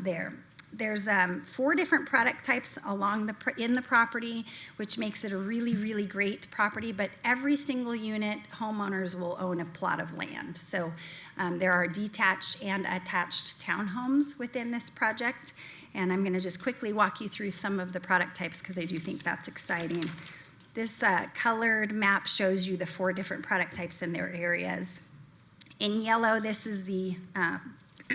Q: there. There's 4 different product types in the property, which makes it a really, really great property, but every single unit, homeowners will own a plot of land. So there are detached and attached townhomes within this project, and I'm gonna just quickly walk you through some of the product types because I do think that's exciting. This colored map shows you the 4 different product types in their areas. In yellow, this is the,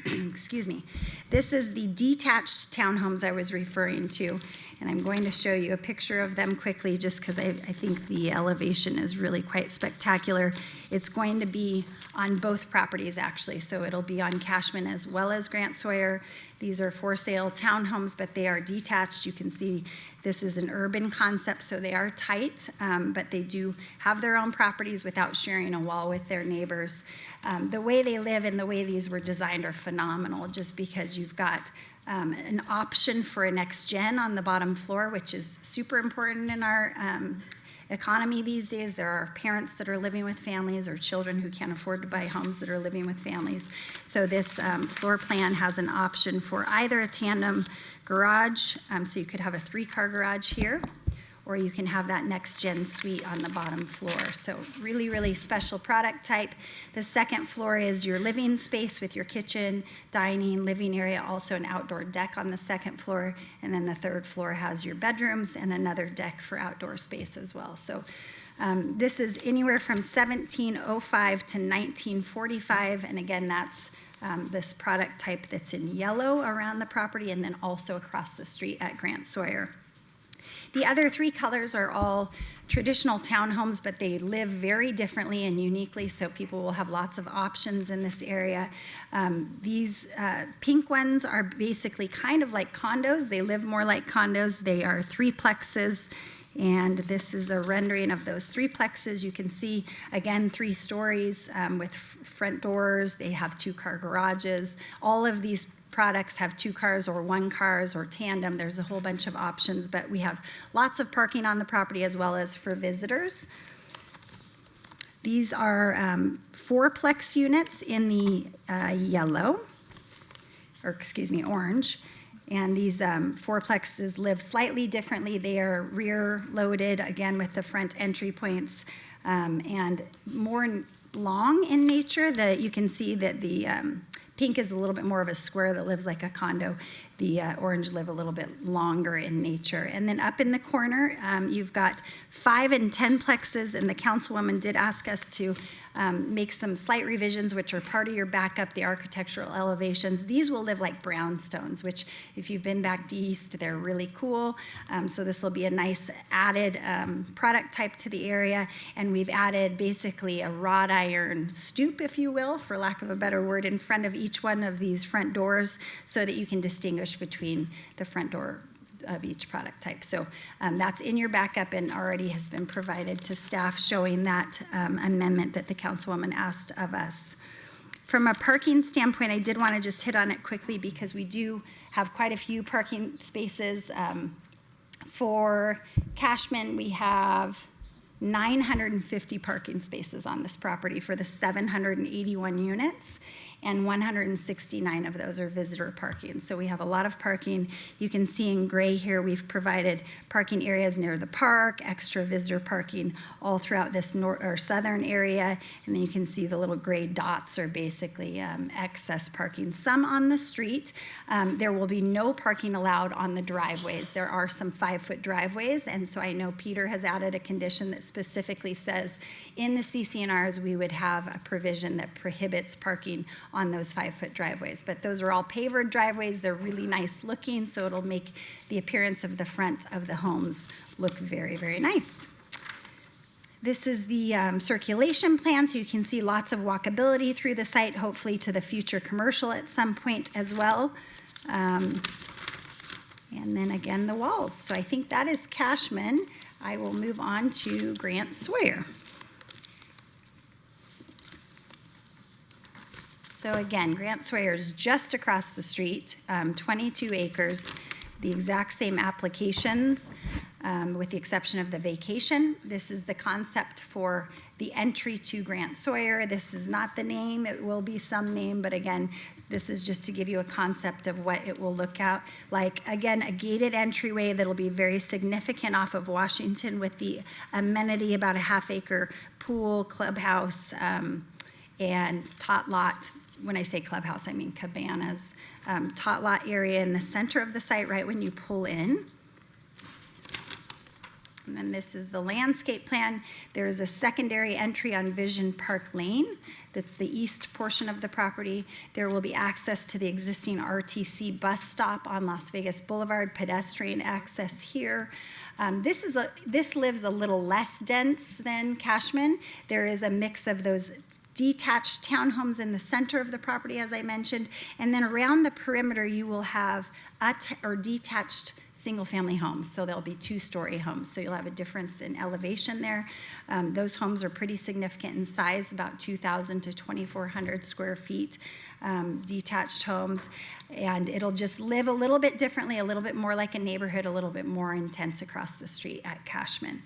Q: excuse me, this is the detached townhomes I was referring to. And I'm going to show you a picture of them quickly just because I think the elevation is really quite spectacular. It's going to be on both properties actually. So it'll be on Cashman as well as Grant Sawyer. These are for sale townhomes, but they are detached. You can see this is an urban concept, so they are tight, but they do have their own properties without sharing a wall with their neighbors. The way they live and the way these were designed are phenomenal, just because you've got an option for a next gen on the bottom floor, which is super important in our economy these days. There are parents that are living with families or children who can't afford to buy homes that are living with families. So this floor plan has an option for either a tandem garage, so you could have a 3-car garage here, or you can have that next-gen suite on the bottom floor. So really, really special product type. The second floor is your living space with your kitchen, dining, living area, also an outdoor deck on the second floor. And then the third floor has your bedrooms and another deck for outdoor space as well. So this is anywhere from 1705 to 1945, and again, that's this product type that's in yellow around the property and then also across the street at Grant Sawyer. The other three colors are all traditional townhomes, but they live very differently and uniquely, so people will have lots of options in this area. These pink ones are basically kind of like condos. They live more like condos. They are threeplexes. And this is a rendering of those threeplexes. You can see, again, 3 stories with front doors. They have 2-car garages. All of these products have 2 cars or 1 cars or tandem. There's a whole bunch of options, but we have lots of parking on the property as well as for visitors. These are 4-plex units in the orange. And these 4-plexes live slightly differently. They are rear loaded, again, with the front entry points, and more long in nature. You can see that the pink is a little bit more of a square that lives like a condo. The orange live a little bit longer in nature. And then up in the corner, you've got 5 and 10 plexes, and the councilwoman did ask us to make some slight revisions, which are part of your backup, the architectural elevations. These will live like brownstones, which if you've been back east, they're really cool. So this will be a nice added product type to the area. And we've added basically a wrought iron stoop, if you will, for lack of a better word, in front of each one of these front doors so that you can distinguish between the front door of each product type. So that's in your backup and already has been provided to staff, showing that amendment that the councilwoman asked of us. From a parking standpoint, I did want to just hit on it quickly because we do have quite a few parking spaces. For Cashman, we have 950 parking spaces on this property for the 781 units, and 169 of those are visitor parking. So we have a lot of parking. You can see in gray here, we've provided parking areas near the park, extra visitor parking all throughout this southern area. And then you can see the little gray dots are basically excess parking. Some on the street. There will be no parking allowed on the driveways. There are some 5-foot driveways. And so I know Peter has added a condition that specifically says in the CCNRs, we would have a provision that prohibits parking on those 5-foot driveways. But those are all pavered driveways. They're really nice looking, so it'll make the appearance of the front of the homes look very, very nice. This is the circulation plan, so you can see lots of walkability through the site, hopefully to the future commercial at some point as well. And then again, the walls. So I think that is Cashman. I will move on to Grant Sawyer. So again, Grant Sawyer is just across the street, 22 acres, the exact same applications, with the exception of the vacation. This is the concept for the entry to Grant Sawyer. This is not the name. It will be some name, but again, this is just to give you a concept of what it will look out like. Again, a gated entryway that'll be very significant off of Washington with the amenity, about a half-acre pool, clubhouse, and tot lot. When I say clubhouse, I mean cabanas. Tot lot area in the center of the site right when you pull in. And then this is the landscape plan. There is a secondary entry on Vision Park Lane. That's the east portion of the property. There will be access to the existing RTC bus stop on Las Vegas Boulevard, pedestrian access here. This lives a little less dense than Cashman. There is a mix of those detached townhomes in the center of the property, as I mentioned, and then around the perimeter you will have detached single-family homes. So there'll be 2-story homes. So you'll have a difference in elevation there. Those homes are pretty significant in size, about 2,000 to 2,400 square feet, detached homes, and it'll just live a little bit differently, a little bit more like a neighborhood, a little bit more intense across the street at Cashman.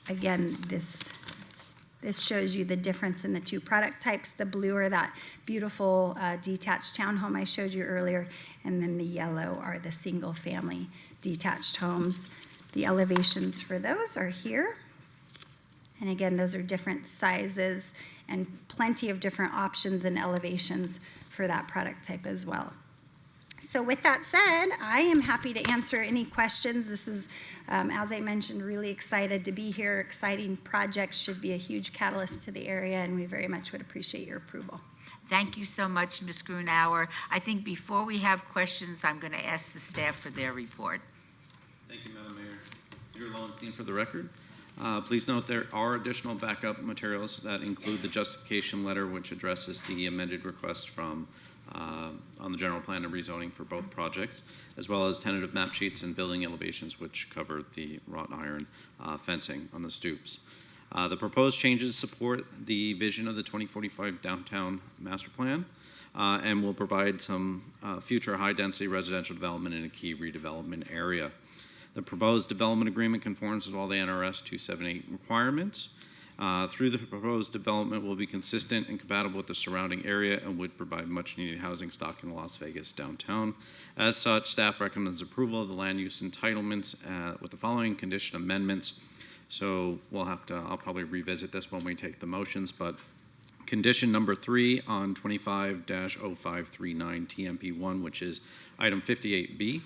Q: Again, this shows you the difference in the 2 product types. The blue are that beautiful detached townhome I showed you earlier, and then the yellow are the single-family detached homes. The elevations for those are here. And again, those are different sizes and plenty of different options and elevations for that product type as well. So with that said, I am happy to answer any questions. This is, as I mentioned, really excited to be here. Exciting project, should be a huge catalyst to the area, and we very much would appreciate your approval.
A: Thank you so much, Ms. Grunauer. I think before we have questions, I'm going to ask the staff for their report.
R: Thank you, Madam Mayor. Peter Lowenstein for the record. Please note there are additional backup materials that include the justification letter, which addresses the amended request from on the general plan and rezoning for both projects, as well as tentative map sheets and building elevations, which cover the wrought iron fencing on the stoops. The proposed changes support the vision of the 2045 downtown master plan and will provide some future high-density residential development in a key redevelopment area. The proposed development agreement conforms with all the NRS 278 requirements. Through the proposed development will be consistent and compatible with the surrounding area and would provide much-needed housing stock in Las Vegas downtown. As such, staff recommends approval of the land use entitlements with the following condition amendments. So I'll probably revisit this when we take the motions, but condition number 3 on 25-0539 TMP1, which is item 58B,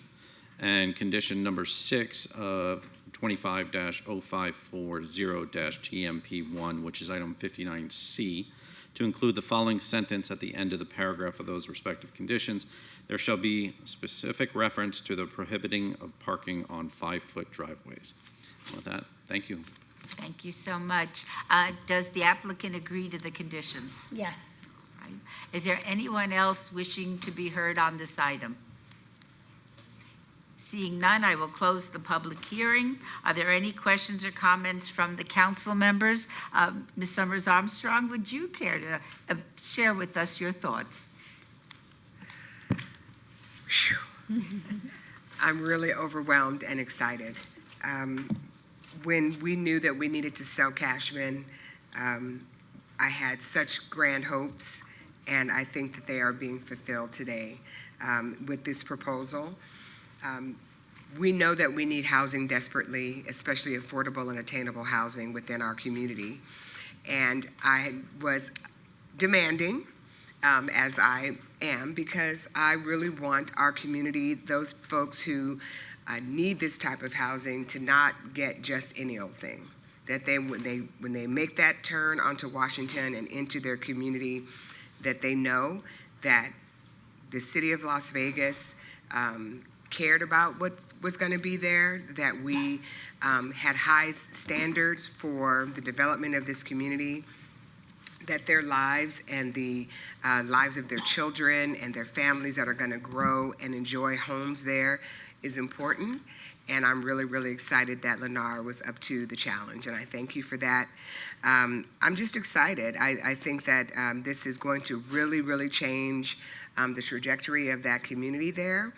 R: and condition number 6 of 25-0540-TMP1, which is item 59C, to include the following sentence at the end of the paragraph of those respective conditions. There shall be specific reference to the prohibiting of parking on 5-foot driveways. With that, thank you.
A: Thank you so much. Does the applicant agree to the conditions?
Q: Yes.
A: Right. Is there anyone else wishing to be heard on this item? Seeing none, I will close the public hearing. Are there any questions or comments from the council members? Ms. Summers Armstrong, would you care to share with us your thoughts?
F: I'm really overwhelmed and excited. When we knew that we needed to sell Cashman, I had such grand hopes, and I think that they are being fulfilled today with this proposal. We know that we need housing desperately, especially affordable and attainable housing within our community. And I was demanding, as I am, because I really want our community, those folks who need this type of housing, to not get just any old thing. That when they make that turn onto Washington and into their community, that they know that the city of Las Vegas cared about what was going to be there, that we had high standards for the development of this community, that their lives and the lives of their children and their families that are going to grow and enjoy homes there is important. And I'm really, really excited that Lennar was up to the challenge, and I thank you for that. I'm just excited. I think that this is going to really, really change the trajectory of that community there.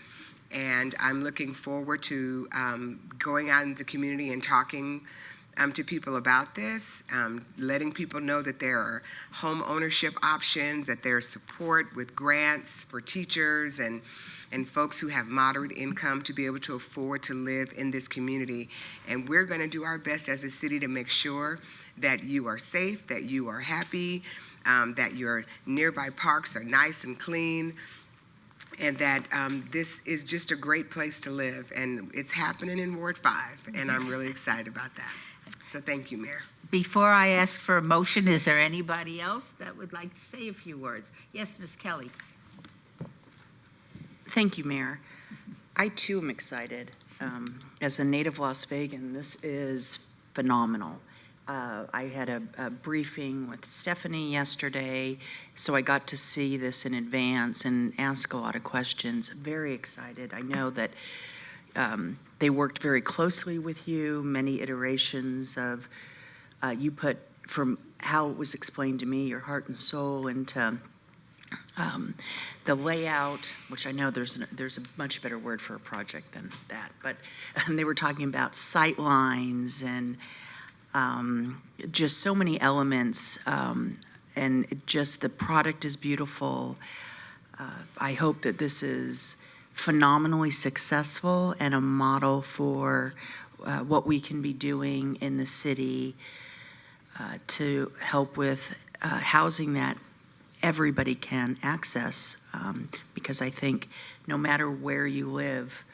F: And I'm looking forward to going out into the community and talking to people about this, letting people know that there are home ownership options, that there's support with grants for teachers and folks who have moderate income to be able to afford to live in this community. And we're going to do our best as a city to make sure that you are safe, that you are happy, that your nearby parks are nice and clean, and that this is just a great place to live. And it's happening in Ward 5, and I'm really excited about that. So thank you, Mayor.
A: Before I ask for a motion, is there anybody else that would like to say a few words? Yes, Ms. Kelly.
E: Thank you, Mayor. I too am excited. As a native Las Vegan, this is phenomenal. I had a briefing with Stephanie yesterday, so I got to see this in advance and ask a lot of questions. Very excited. I know that they worked very closely with you, many iterations of, you put, from how it was explained to me, your heart and soul into the layout, which I know there's a much better word for a project than that, but they were talking about sight lines and just so many elements, and just the product is beautiful. I hope that this is phenomenally successful and a model for what we can be doing in the city to help with housing that everybody can access, because I think no matter where you live,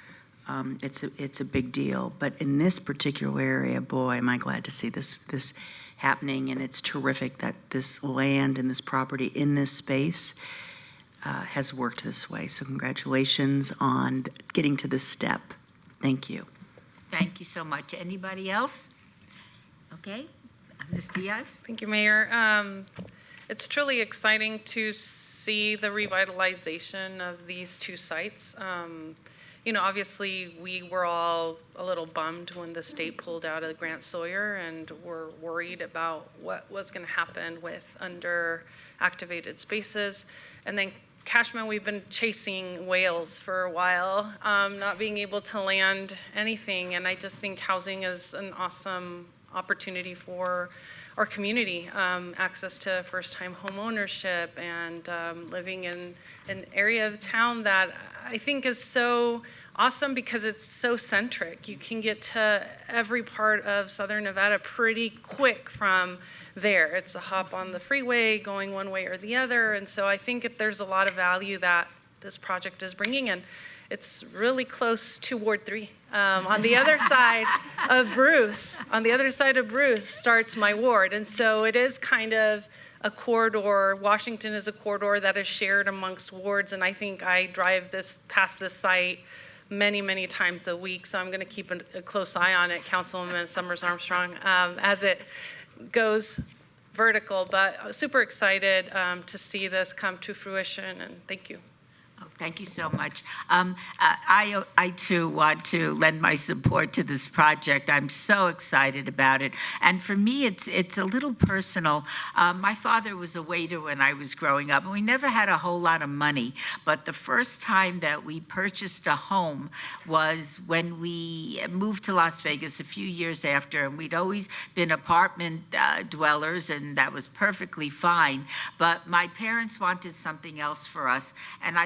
E: it's a big deal. But in this particular area, boy, am I glad to see this happening, and it's terrific that this land and this property in this space has worked this way. So congratulations on getting to this step. Thank you.
A: Thank you so much. Anybody else? Okay, Ms. Diaz?
G: Thank you, Mayor. It's truly exciting to see the revitalization of these two sites. Obviously, we were all a little bummed when the state pulled out of Grant Sawyer and were worried about what was going to happen with under-activated spaces. And then Cashman, we've been chasing whales for a while, not being able to land anything. And I just think housing is an awesome opportunity for our community, access to first-time home ownership and living in an area of town that I think is so awesome because it's so centric. You can get to every part of Southern Nevada pretty quick from there. It's a hop on the freeway going one way or the other. And so I think there's a lot of value that this project is bringing in. It's really close to Ward 3. On the other side of Bruce, starts my ward. And so it is kind of a corridor. Washington is a corridor that is shared amongst wards. And I think I drive past this site many, many times a week. So I'm going to keep a close eye on it, Councilwoman Summers Armstrong, as it goes vertical. But super excited to see this come to fruition. And thank you.
A: Thank you so much. I too want to lend my support to this project. I'm so excited about it. And for me, it's a little personal. My father was a waiter when I was growing up, and we never had a whole lot of money. But the first time that we purchased a home was when we moved to Las Vegas a few years after, and we'd always been apartment dwellers, and that was perfectly fine. But my parents wanted something else for us, and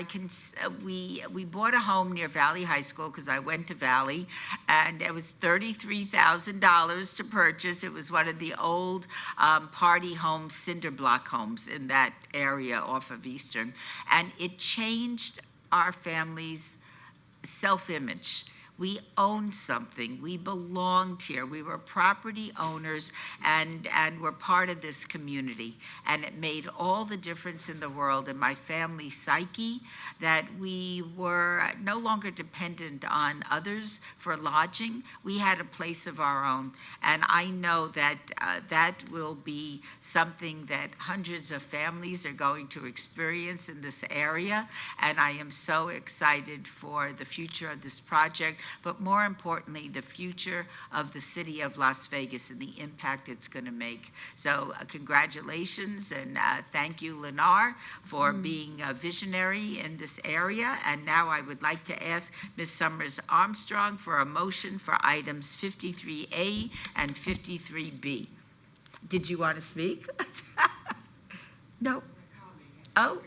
A: we bought a home near Valley High School because I went to Valley, and it was $33,000 to purchase. It was one of the old party homes, cinder block homes in that area off of Eastern, and it changed our family's self-image. We owned something. We belonged here. We were property owners and were part of this community. And it made all the difference in the world in my family's psyche that we were no longer dependent on others for lodging. We had a place of our own. And I know that that will be something that hundreds of families are going to experience in this area. And I am so excited for the future of this project, but more importantly, the future of the city of Las Vegas and the impact it's going to make. So congratulations, and thank you, Lennar, for being a visionary in this area. And now I would like to ask Ms. Summers Armstrong for a motion for items 53A and 53B. Did you want to speak? No. Oh,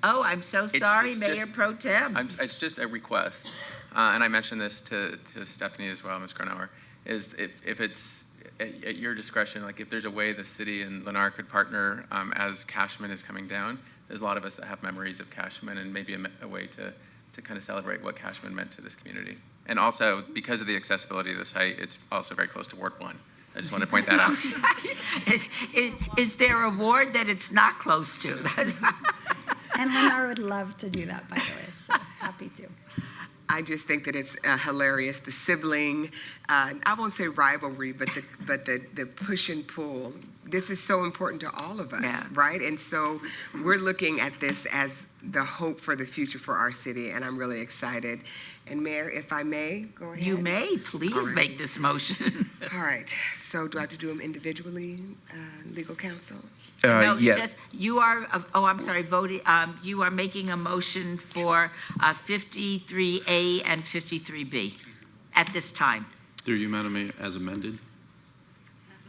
A: I'm so sorry,
B: it's
A: Mayor
B: just-
A: Pro Tem.
B: It's just a request, and I mentioned this to Stephanie as well, Ms. Gronauer, is if it's at your discretion, like if there's a way the city and Lennar could partner as Cashman is coming down. There's a lot of us that have memories of Cashman, and maybe a way to kind of celebrate what Cashman meant to this community. And also, because of the accessibility of the site, it's also very close to Ward 1. I just want to point that out.
A: Is there a ward that it's not close to?
Q: And Lennar would love to do that, by the way, so happy to.
F: I just think that it's hilarious, the sibling, I won't say rivalry, but the push and pull. This is so important to all of us,
A: Yeah.
F: right? And so we're looking at this as the hope for the future for our city, and I'm really excited. And Mayor, if I may, go ahead.
A: You may, please
F: All right.
A: make this motion.
F: All right, so do I have to do them individually, legal counsel?
A: No, you are, I'm sorry, voting, you are making a motion for 53A and 53B at this time.
R: Through you, Madam Mayor, as amended.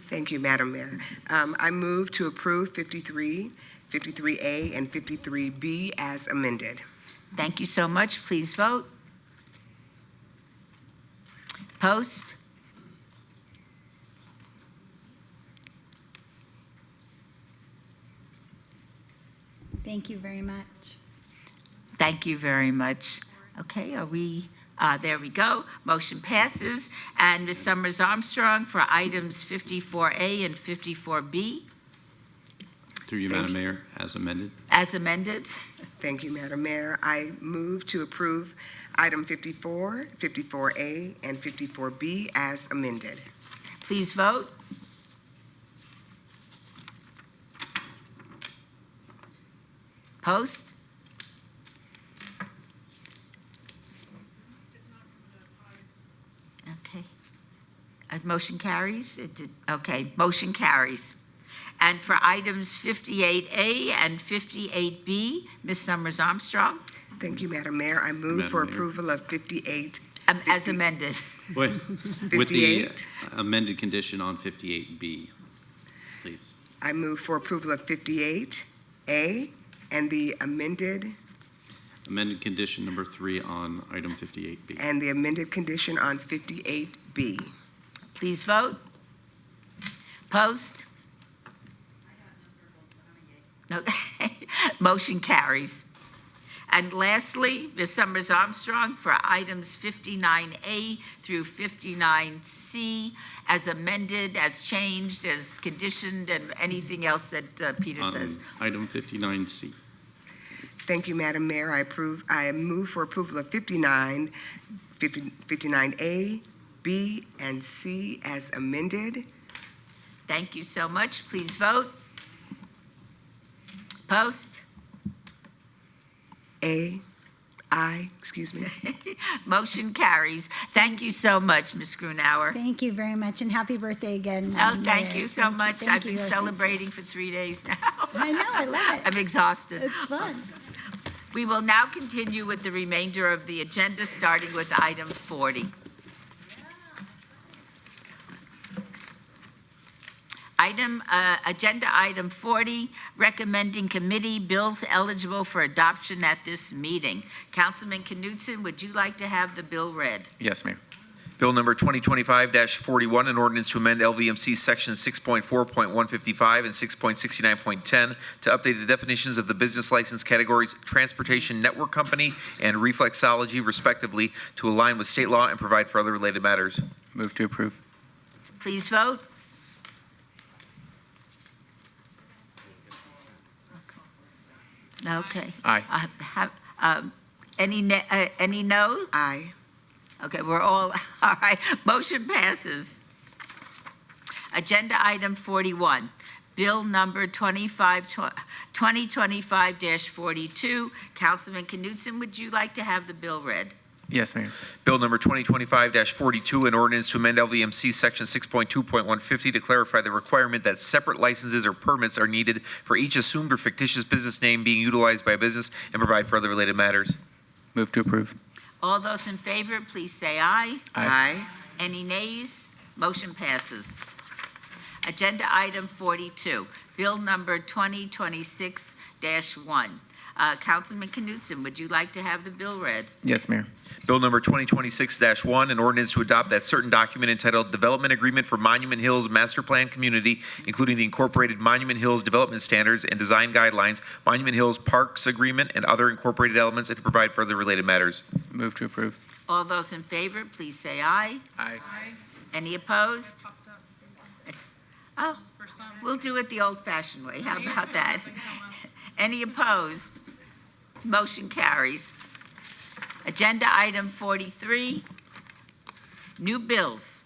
F: Thank you, Madam Mayor. I move to approve 53, 53A, and 53B as amended.
A: Thank you so much. Please vote. Post.
Q: Thank you very much.
A: Thank you very much. Okay, are we, there we go. Motion passes. And Ms. Summers Armstrong for items 54A and 54B,
R: Through you, Madam Mayor, as amended.
A: as amended.
F: Thank you, Madam Mayor. I move to approve item 54, 54A, and 54B as amended.
A: Please vote. Post. Okay. Motion carries? It did, okay, motion carries. And for items 58A and 58B, Ms. Summers Armstrong,
F: Thank you, Madam Mayor. I move
R: Madam
F: for
R: Mayor.
F: approval of 58.
A: as amended.
R: Wait, with the
F: 58.
R: amended condition on 58B, please.
F: I move for approval of 58A and the amended
R: Amended condition number 3 on item 58B.
F: and the amended condition on 58B.
A: Please vote. Post. Okay. Motion carries. And lastly, Ms. Summers Armstrong for items 59A through 59C as amended, as changed, as conditioned, and anything else that Peter says.
R: On item 59C.
F: Thank you, Madam Mayor. I move for approval of 59, 59A, B, and C as amended.
A: Thank you so much. Please vote. Post.
F: Excuse me.
A: Motion carries. Thank you so much, Ms. Grunauer.
Q: Thank you very much, and happy birthday again.
A: Oh,
Q: Madam
A: thank
Q: Mayor.
A: you so much.
Q: Thank
A: I've
Q: you.
A: been celebrating for 3 days now.
Q: I know, I love it.
A: I'm exhausted.
Q: It's fun.
A: We will now continue with the remainder of the agenda, starting with item 40. Agenda item 40, recommending committee bills eligible for adoption at this meeting. Councilman Knutson, would you like to have the bill read?
B: Yes, Mayor.
S: Bill number 2025-41, an ordinance to amend LVMC Section 6.4.155 and 6.69.10 to update the definitions of the business license categories Transportation Network Company and Reflexology respectively to align with state law and provide for other related matters.
B: Move to approve.
A: Please vote. Okay.
B: Aye.
A: Any no?
F: Aye.
A: Okay, we're all right. Motion passes. Agenda item 41, bill number 2025-42. Councilman Knutson, would you like to have the bill read?
B: Yes, Mayor.
S: Bill number 2025-42, an ordinance to amend LVMC Section 6.2.150 to clarify the requirement that separate licenses or permits are needed for each assumed or fictitious business name being utilized by a business and provide for other related matters.
B: Move to approve.
A: All those in favor, please say aye.
F: Aye.
A: Any nays? Motion passes. Agenda item 42, bill number 2026-1. Councilman Knutson, would you like to have the bill read?
B: Yes, Mayor.
S: Bill number 2026-1, an ordinance to adopt that certain document entitled Development Agreement for Monument Hills Master Plan Community, including the incorporated Monument Hills Development Standards and Design Guidelines, Monument Hills Parks Agreement, and other incorporated elements, and to provide further related matters.
B: Move to approve.
A: All those in favor, please say aye.
B: Aye.
A: Any opposed? Oh, we'll do it the old-fashioned way. How about that? Any opposed? Motion carries. Agenda item 43, new bills.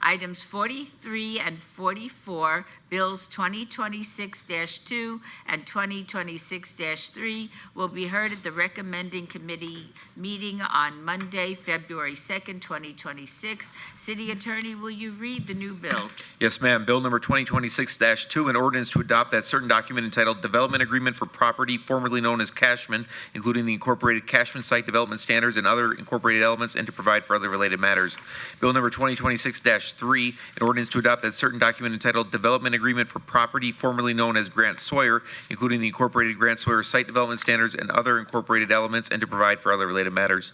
A: Items 43 and 44, bills 2026-2 and 2026-3 will be heard at the recommending committee meeting on Monday, February 2nd, 2026. City Attorney, will you read the new bills?
S: Yes, ma'am. Bill number 2026-2, an ordinance to adopt that certain document entitled Development Agreement for Property formerly known as Cashman, including the incorporated Cashman Site Development Standards and other incorporated elements, and to provide for other related matters. Bill number 2026-3, an ordinance to adopt that certain document entitled Development Agreement for Property formerly known as Grant Sawyer, including the incorporated Grant Sawyer Site Development Standards and other incorporated elements, and to provide for other related matters.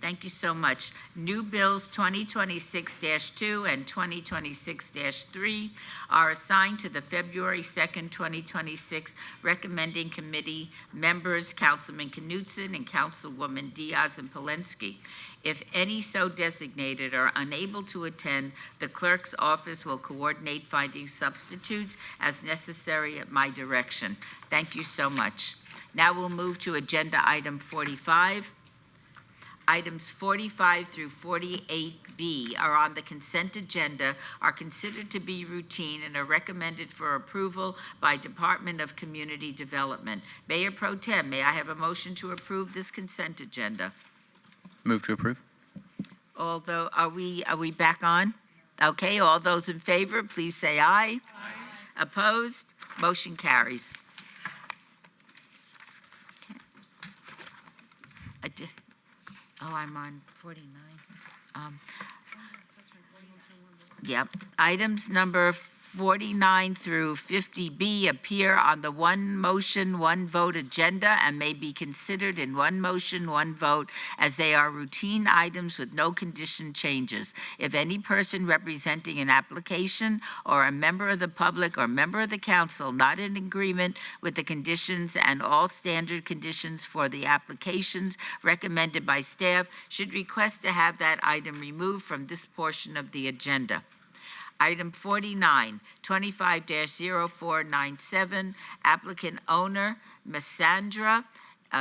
A: Thank you so much. New bills 2026-2 and 2026-3 are assigned to the February 2nd, 2026 recommending committee members, Councilman Knutson and Councilwoman Diaz and Polensky. If any so designated are unable to attend, the clerk's office will coordinate finding substitutes as necessary at my direction. Thank you so much. Now we'll move to agenda item 45. Items 45 through 48B are on the consent agenda, are considered to be routine, and are recommended for approval by Department of Community Development. Mayor Pro Tem, may I have a motion to approve this consent agenda?
B: Move to approve.
A: Although, are we back on? Okay, all those in favor, please say aye. Aye. Opposed? Motion carries. Okay. Oh, I'm on 49. Yep. Items number 49 through 50B appear on the one motion, one vote agenda and may be considered in one motion, one vote, as they are routine items with no condition changes. If any person representing an application or a member of the public or member of the council not in agreement with the conditions and all standard conditions for the applications recommended by staff should request to have that item removed from this portion of the agenda. Item 49, 25-0497, applicant owner, Massandra,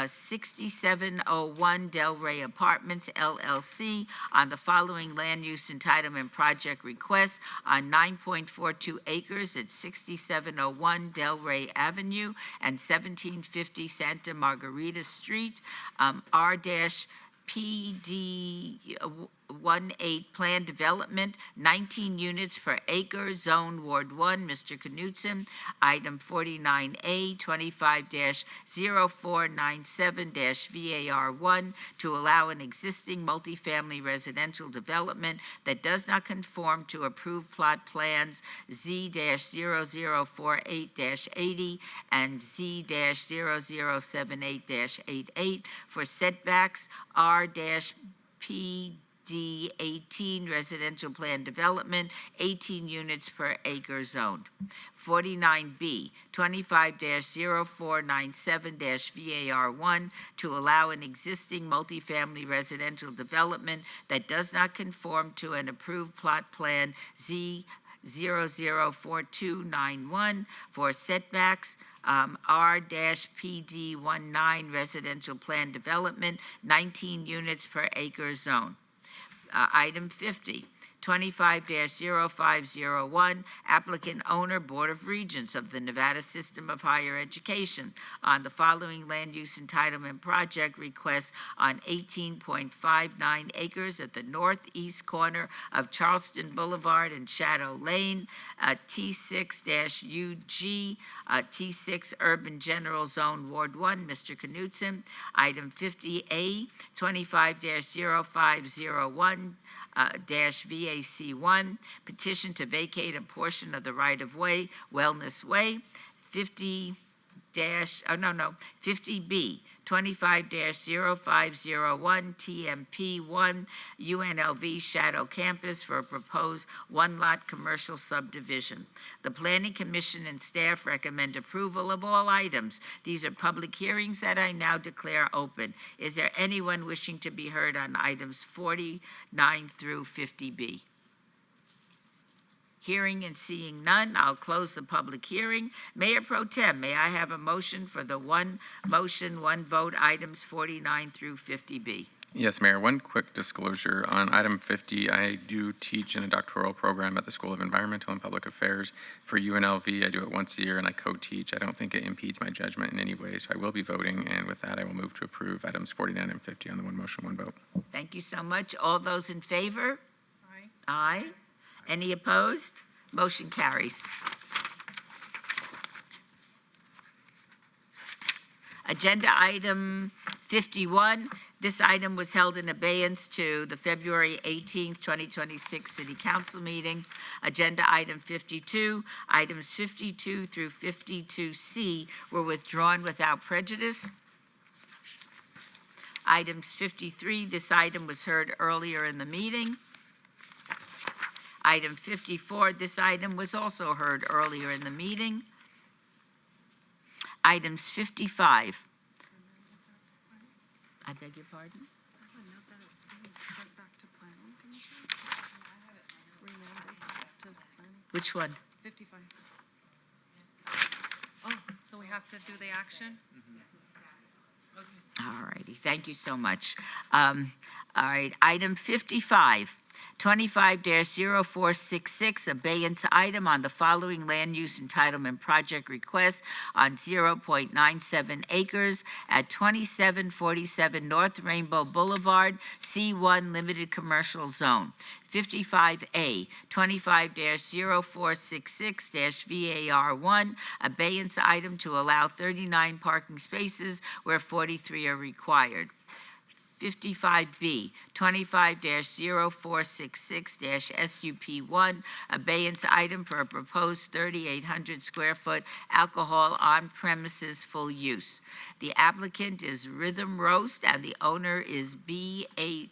A: 6701 Delray Apartments, LLC, on the following land use entitlement project request on 9.42 acres at 6701 Delray Avenue and 1750 Santa Margarita Street, R-PD18 Plan Development, 19 units per acre, Zone Ward 1, Mr. Knutson. Item 49A, 25-0497-VAR1, to allow an existing multifamily residential development that does not conform to approved plot plans Z-0048-80 and Z-0078-88 for setbacks R-PD18 residential plan development, 18 units per acre zoned. 49B, 25-0497-VAR1, to allow an existing multifamily residential development that does not conform to an approved plot plan Z-004291 for setbacks R-PD19 residential plan development, 19 units per acre zone. Item 50, 25-0501, applicant owner, Board of Regents of the Nevada System of Higher Education, on the following land use entitlement project request on 18.59 acres at the northeast corner of Charleston Boulevard and Shadow Lane, T6-UG, T6 Urban General Zone Ward 1, Mr. Knutson. Item 50A, 25-0501, VAC1, petition to vacate a portion of the right-of-way, Wellness Way, 50B, 25-0501, TMP1, UNLV Shadow Campus for a proposed one-lot commercial subdivision. The Planning Commission and staff recommend approval of all items. These are public hearings that I now declare open. Is there anyone wishing to be heard on items 49 through 50B? Hearing and seeing none, I'll close the public hearing. Mayor Pro Tem, may I have a motion for the one motion, one vote items 49 through 50B?
B: Yes, Mayor. One quick disclosure. On item 50, I do teach in a doctoral program at the School of Environmental and Public Affairs for UNLV. I do it once a year, and I co-teach. I don't think it impedes my judgment in any way, so I will be voting. And with that, I will move to approve items 49 and 50 on the one motion, one vote.
A: Thank you so much. All those in favor? Aye. Aye. Any opposed? Motion carries. Agenda item 51. This item was held in abeyance to the February 18th, 2026 City Council meeting. Agenda item 52. Items 52 through 52C were withdrawn without prejudice. Items 53, this item was heard earlier in the meeting. Item 54, this item was also heard earlier in the meeting. Items 55. I beg your pardon? Which one?
G: 55. Oh, so we have to do the action?
A: All righty, thank you so much. All right, item 55, 25-0466, abeyance item on the following land use entitlement project request on 0.97 acres at 2747 North Rainbow Boulevard, C1 Limited Commercial Zone. 55A, 25-0466-VAR1, abeyance item to allow 39 parking spaces where 43 are required. 55B, 25-0466-SUP1, abeyance item for a proposed 3,800 square foot alcohol on premises full use. The applicant is Rhythm Roast and the owner is BJH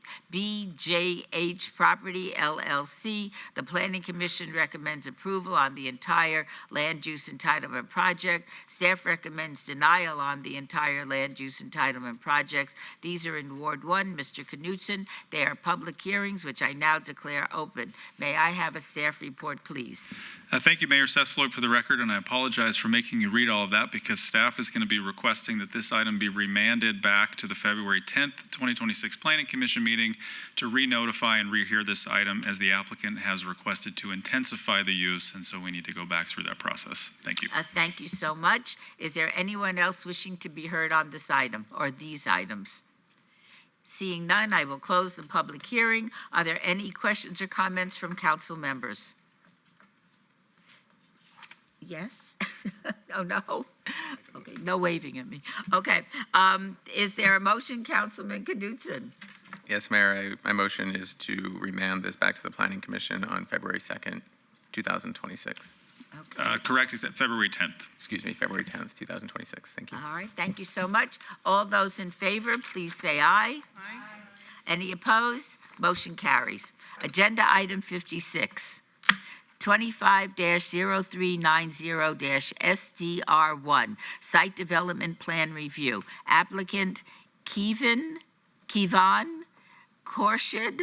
A: Property LLC. The Planning Commission recommends approval on the entire land use entitlement project. Staff recommends denial on the entire land use entitlement projects. These are in Ward 1, Mr. Knutson. They are public hearings, which I now declare open. May I have a staff report, please?
I: Thank you, Mayor Seth Floyd, for the record, and I apologize for making you read all of that because staff is going to be requesting that this item be remanded back to the February 10th, 2026 Planning Commission meeting to re-notify and rehear this item as the applicant has requested to intensify the use, and so we need to go back through that process. Thank you.
A: Thank you so much. Is there anyone else wishing to be heard on this item or these items? Seeing none, I will close the public hearing. Are there any questions or comments from council members? Yes? Oh, no? Okay, no waving at me. Okay. Is there a motion, Councilman Knutson?
B: Yes, Mayor, my motion is to remand this back to the Planning Commission on February 2nd, 2026.
I: Correct, is that February 10th?
B: Excuse me, February 10th, 2026. Thank you.
A: All right, thank you so much. All those in favor, please say aye.
G: Aye.
A: Any opposed? Motion carries. Agenda item 56, 25-0390-SDR1, Site Development Plan Review. Applicant Kivan Khorshid,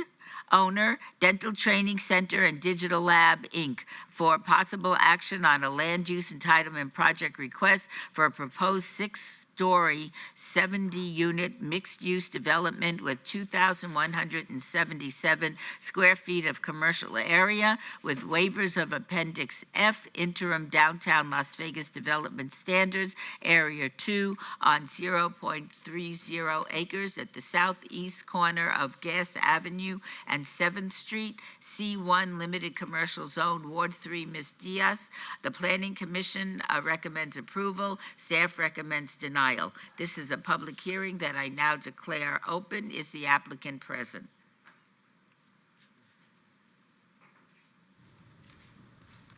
A: owner, Dental Training Center and Digital Lab, Inc., for possible action on a land use entitlement project request for a proposed six-story, 70-unit mixed-use development with 2,177 square feet of commercial area with waivers of Appendix F, interim downtown Las Vegas development standards, Area 2 on 0.30 acres at the southeast corner of Gas Avenue and 7th Street, C1 Limited Commercial Zone, Ward 3, Ms. Diaz. The Planning Commission recommends approval. Staff recommends denial. This is a public hearing that I now declare open. Is the applicant present?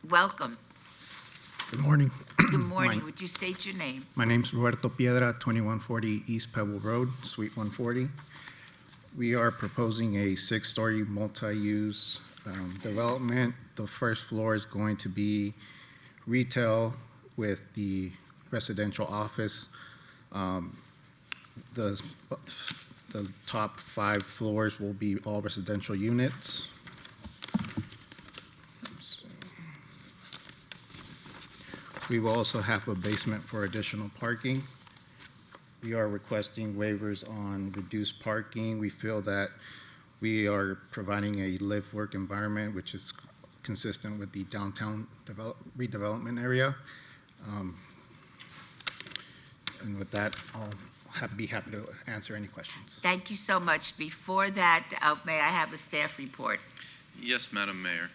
A: Welcome.
T: Good morning.
A: Good morning. Would you state your name?
T: My name's Roberto Piedra, 2140 East Pebble Road, Suite 140. We are proposing a six-story multi-use development. The first floor is going to be retail with the residential office. The top 5 floors will be all residential units. We will also have a basement for additional parking. We are requesting waivers on reduced parking. We feel that we are providing a live-work environment which is consistent with the downtown redevelopment area. And with that, I'll be happy to answer any questions.
A: Thank you so much. Before that, may I have a staff report?
R: Yes, Madam Mayor.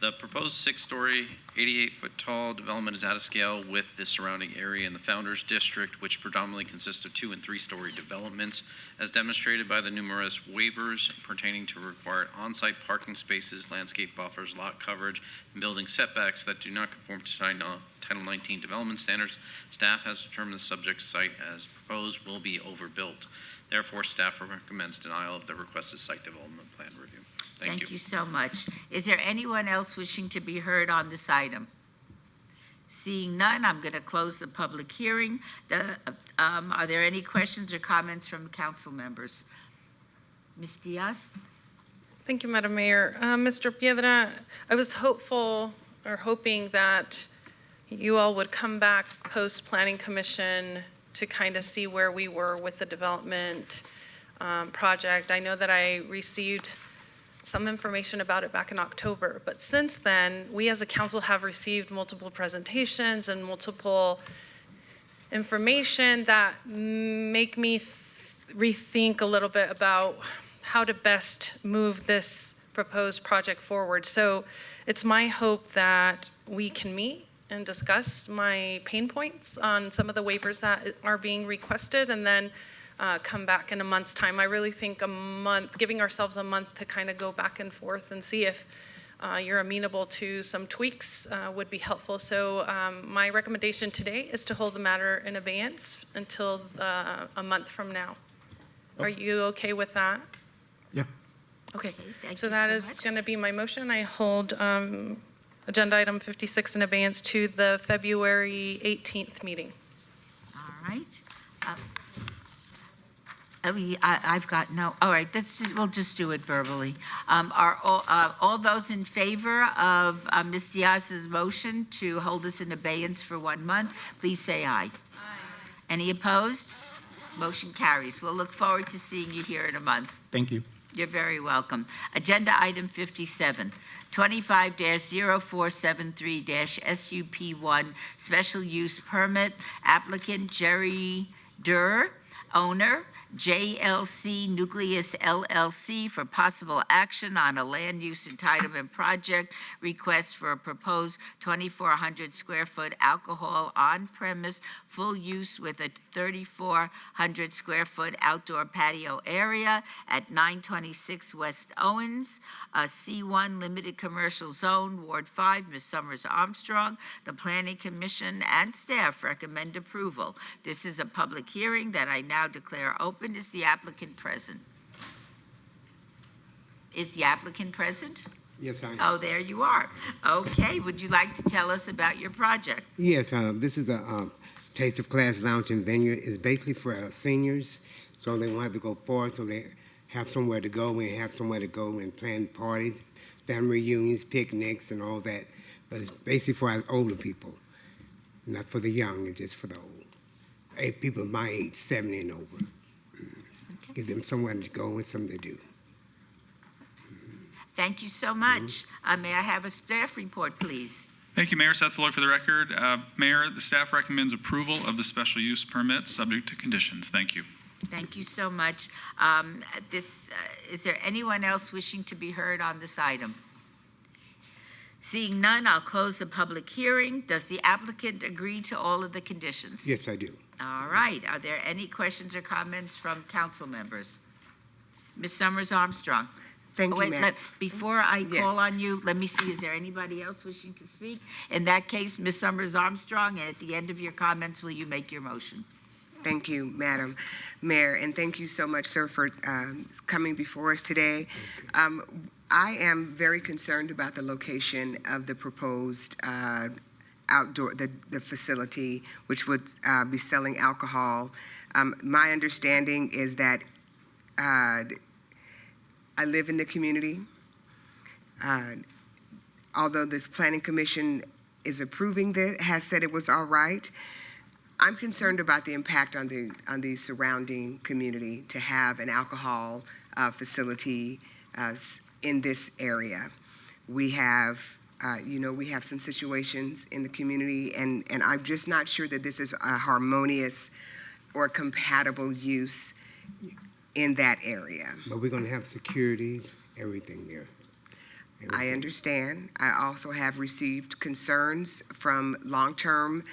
R: The proposed six-story, 88-foot-tall development is out of scale with the surrounding area in the Founders District, which predominantly consists of 2- and 3-story developments, as demonstrated by the numerous waivers pertaining to required on-site parking spaces, landscape buffers, lot coverage, and building setbacks that do not conform to Title 19 development standards. Staff has determined the subject site as proposed will be overbuilt. Therefore, staff recommends denial of the requested site development plan review. Thank you.
A: so much. Is there anyone else wishing to be heard on this item? Seeing none, I'm going to close the public hearing. Are there any questions or comments from council members? Ms. Diaz?
G: Thank you, Madam Mayor. Mr. Piedra, I was hopeful or hoping that you all would come back post-Planning Commission to kind of see where we were with the development project. I know that I received some information about it back in October, but since then, we as a council have received multiple presentations and multiple information that make me rethink a little bit about how to best move this proposed project forward. So it's my hope that we can meet and discuss my pain points on some of the waivers that are being requested, and then come back in a month's time. I really think a month, giving ourselves a month to kind of go back and forth and see if you're amenable to some tweaks would be helpful. So my recommendation today is to hold the matter in abeyance until a month from now. Are you okay with that?
T: Yeah.
G: Okay,
A: thank
G: so
A: you
G: that
A: so
G: is
A: much.
G: going to be my motion. I hold agenda item 56 in abeyance to the February 18th meeting.
A: All right. I've got no, all right, we'll just do it verbally. Are all those in favor of Ms. Diaz's motion to hold us in abeyance for 1 month, please say aye. Aye. Any opposed? Motion carries. We'll look forward to seeing you here in a month.
T: Thank you.
A: You're very welcome. Agenda item 57, 25-0473-SUP1, special use permit, applicant Jerry Durr, owner, JLC Nucleus LLC, for possible action on a land use entitlement project request for a proposed 2,400 square foot alcohol on-premise full use with a 3,400 square foot outdoor patio area at 926 West Owens, a C1 limited commercial zone, Ward 5, Ms. Summers Armstrong. The Planning Commission and staff recommend approval. This is a public hearing that I now declare open. Is the applicant present? Is the applicant present?
U: Yes, I am.
A: Oh, there you are. Okay, would you like to tell us about your project?
U: Yes, this is a Taste of Class Lounge and Venue. It's basically for seniors, so they won't have to go far, so they have somewhere to go and have somewhere to go and plan parties, family reunions, picnics, and all that. But it's basically for our older people, not for the young, it's just for the old. People my age, 70 and over. Give them somewhere to go and something to do.
A: Thank you so much. May I have a staff report, please?
I: Thank you, Mayor. Seth Fuller for the record. Mayor, the staff recommends approval of the special use permit subject to conditions. Thank you.
A: Thank you so much. Is there anyone else wishing to be heard on this item? Seeing none, I'll close the public hearing. Does the applicant agree to all of the conditions?
U: Yes, I do.
A: All right. Are there any questions or comments from council members? Ms. Summers Armstrong.
F: Thank you,
A: Wait,
F: ma'am.
A: before I
F: Yes.
A: call on you, let me see, is there anybody else wishing to speak? In that case, Ms. Summers Armstrong, and at the end of your comments, will you make your motion?
F: Thank you, Madam Mayor, and thank you so much, sir, for coming before us today. I am very concerned about the location of the proposed outdoor, the facility, which would be selling alcohol. My understanding is that I live in the community. Although this Planning Commission is approving this, has said it was all right, I'm concerned about the impact on the surrounding community to have an alcohol facility in this area. We have, we have some situations in the community, and I'm just not sure that this is a harmonious or compatible use in that area.
U: But we're going to have securities, everything there.
F: I understand. I also have received concerns from long-term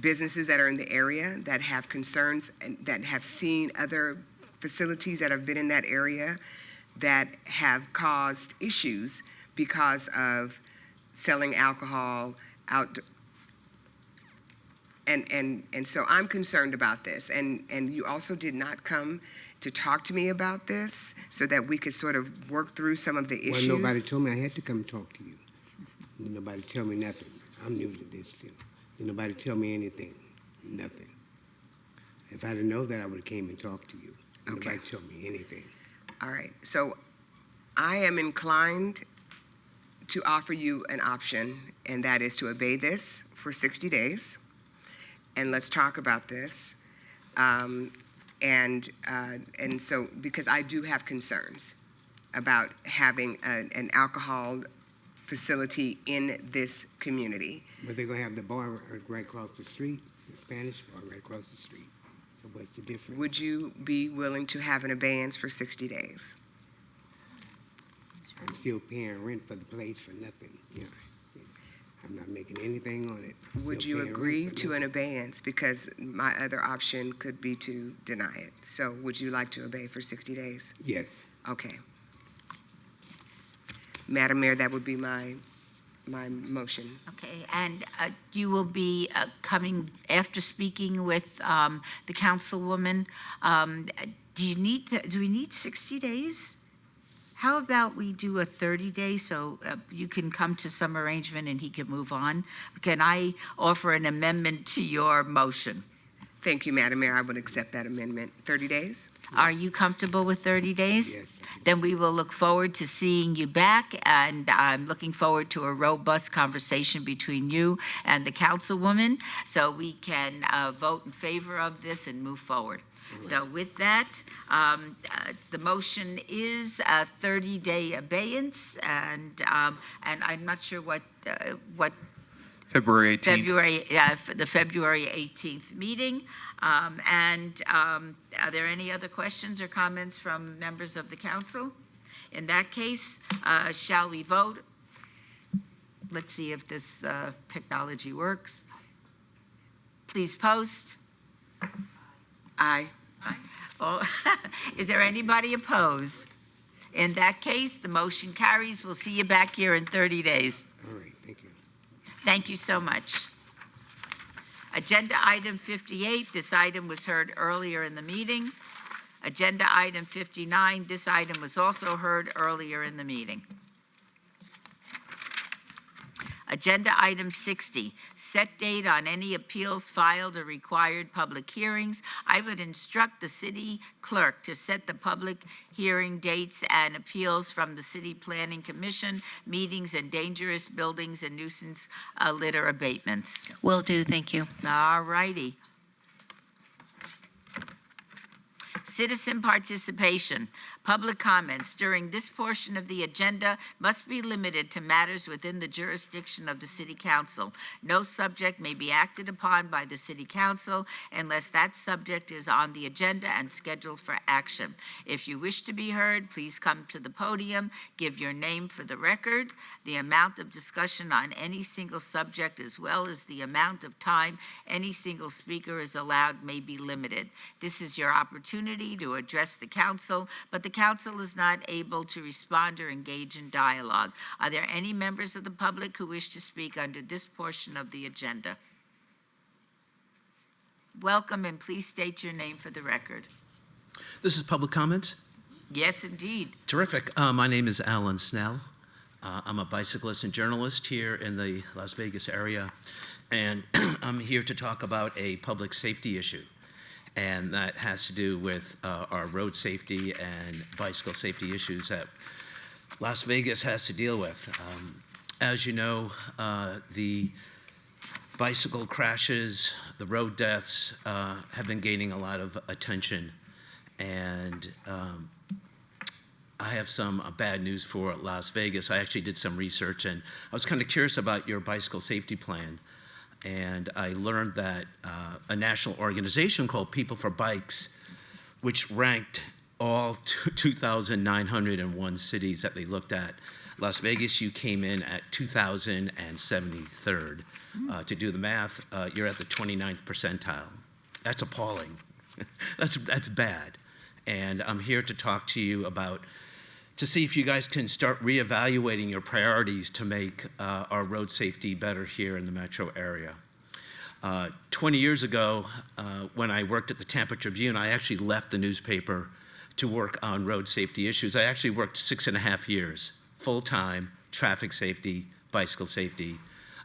F: businesses that are in the area that have concerns and that have seen other facilities that have been in that area that have caused issues because of selling alcohol And so I'm concerned about this. And you also did not come to talk to me about this so that we could sort of work through some of the issues.
U: Well, nobody told me I had to come talk to you. Nobody tell me nothing. I'm new to this too. Nobody tell me anything. Nothing. If I didn't know that, I would have came and talked to you. Nobody told me anything.
F: All right. So I am inclined to offer you an option, and that is to obey this for 60 days. And let's talk about this. And so, because I do have concerns about having an alcohol facility in this community.
U: But they're going to have the bar right across the street, the Spanish bar right across the street. So what's the difference?
F: Would you be willing to have an abeyance for 60 days?
U: I'm still paying rent for the place for nothing. You know, I'm not making anything on it.
F: Would you agree to an abeyance? Because my other option could be to deny it. So would you like to obey for 60 days?
U: Yes.
F: Okay. Madam Mayor, that would be my motion.
A: Okay, and you will be coming after speaking with the councilwoman. Do we need 60 days? How about we do a 30-day so you can come to some arrangement and he can move on? Can I offer an amendment to your motion?
F: Thank you, Madam Mayor. I would accept that amendment. 30 days?
A: Are you comfortable with 30 days?
U: Yes.
A: Then we will look forward to seeing you back, and I'm looking forward to a robust conversation between you and the councilwoman so we can vote in favor of this and move forward. So with that, the motion is a 30-day abeyance, and I'm not sure what
S: February 18th.
A: the February 18th meeting. Are there any other questions or comments from members of the council? In that case, shall we vote? Let's see if this technology works. Please post.
F: Aye.
A: Oh, is there anybody opposed? In that case, the motion carries. We'll see you back here in 30 days.
U: All right, thank you.
A: Thank you so much. Agenda item 58, this item was heard earlier in the meeting. Agenda item 59, this item was also heard earlier in the meeting. Agenda item 60, set date on any appeals filed or required public hearings. I would instruct the city clerk to set the public hearing dates and appeals from the City Planning Commission, meetings and dangerous buildings and nuisance litter abatements.
D: Will do, thank you.
A: All righty. Citizen participation. Public comments during this portion of the agenda must be limited to matters within the jurisdiction of the City Council. No subject may be acted upon by the City Council unless that subject is on the agenda and scheduled for action. If you wish to be heard, please come to the podium, give your name for the record. The amount of discussion on any single subject as well as the amount of time any single speaker is allowed may be limited. This is your opportunity to address the council, but the council is not able to respond or engage in dialogue. Are there any members of the public who wish to speak under this portion of the agenda? Welcome, and please state your name for the record.
V: This is public comment.
A: Yes, indeed.
V: Terrific. My name is Alan Snell. I'm a bicyclist and journalist here in the Las Vegas area, and I'm here to talk about a public safety issue. And that has to do with our road safety and bicycle safety issues that Las Vegas has to deal with. As you know, the bicycle crashes, the road deaths have been gaining a lot of attention. And I have some bad news for Las Vegas. I actually did some research, and I was kind of curious about your bicycle safety plan. And I learned that a national organization called People for Bikes, which ranked all 2,901 cities that they looked at, Las Vegas, you came in at 2,073rd. To do the math, you're at the 29th percentile. That's appalling. That's bad. And I'm here to talk to you about, to see if you guys can start reevaluating your priorities to make our road safety better here in the metro area. 20 years ago, when I worked at the Tampa Tribune, I actually left the newspaper to work on road safety issues. I actually worked 6.5 years, full-time, traffic safety, bicycle safety.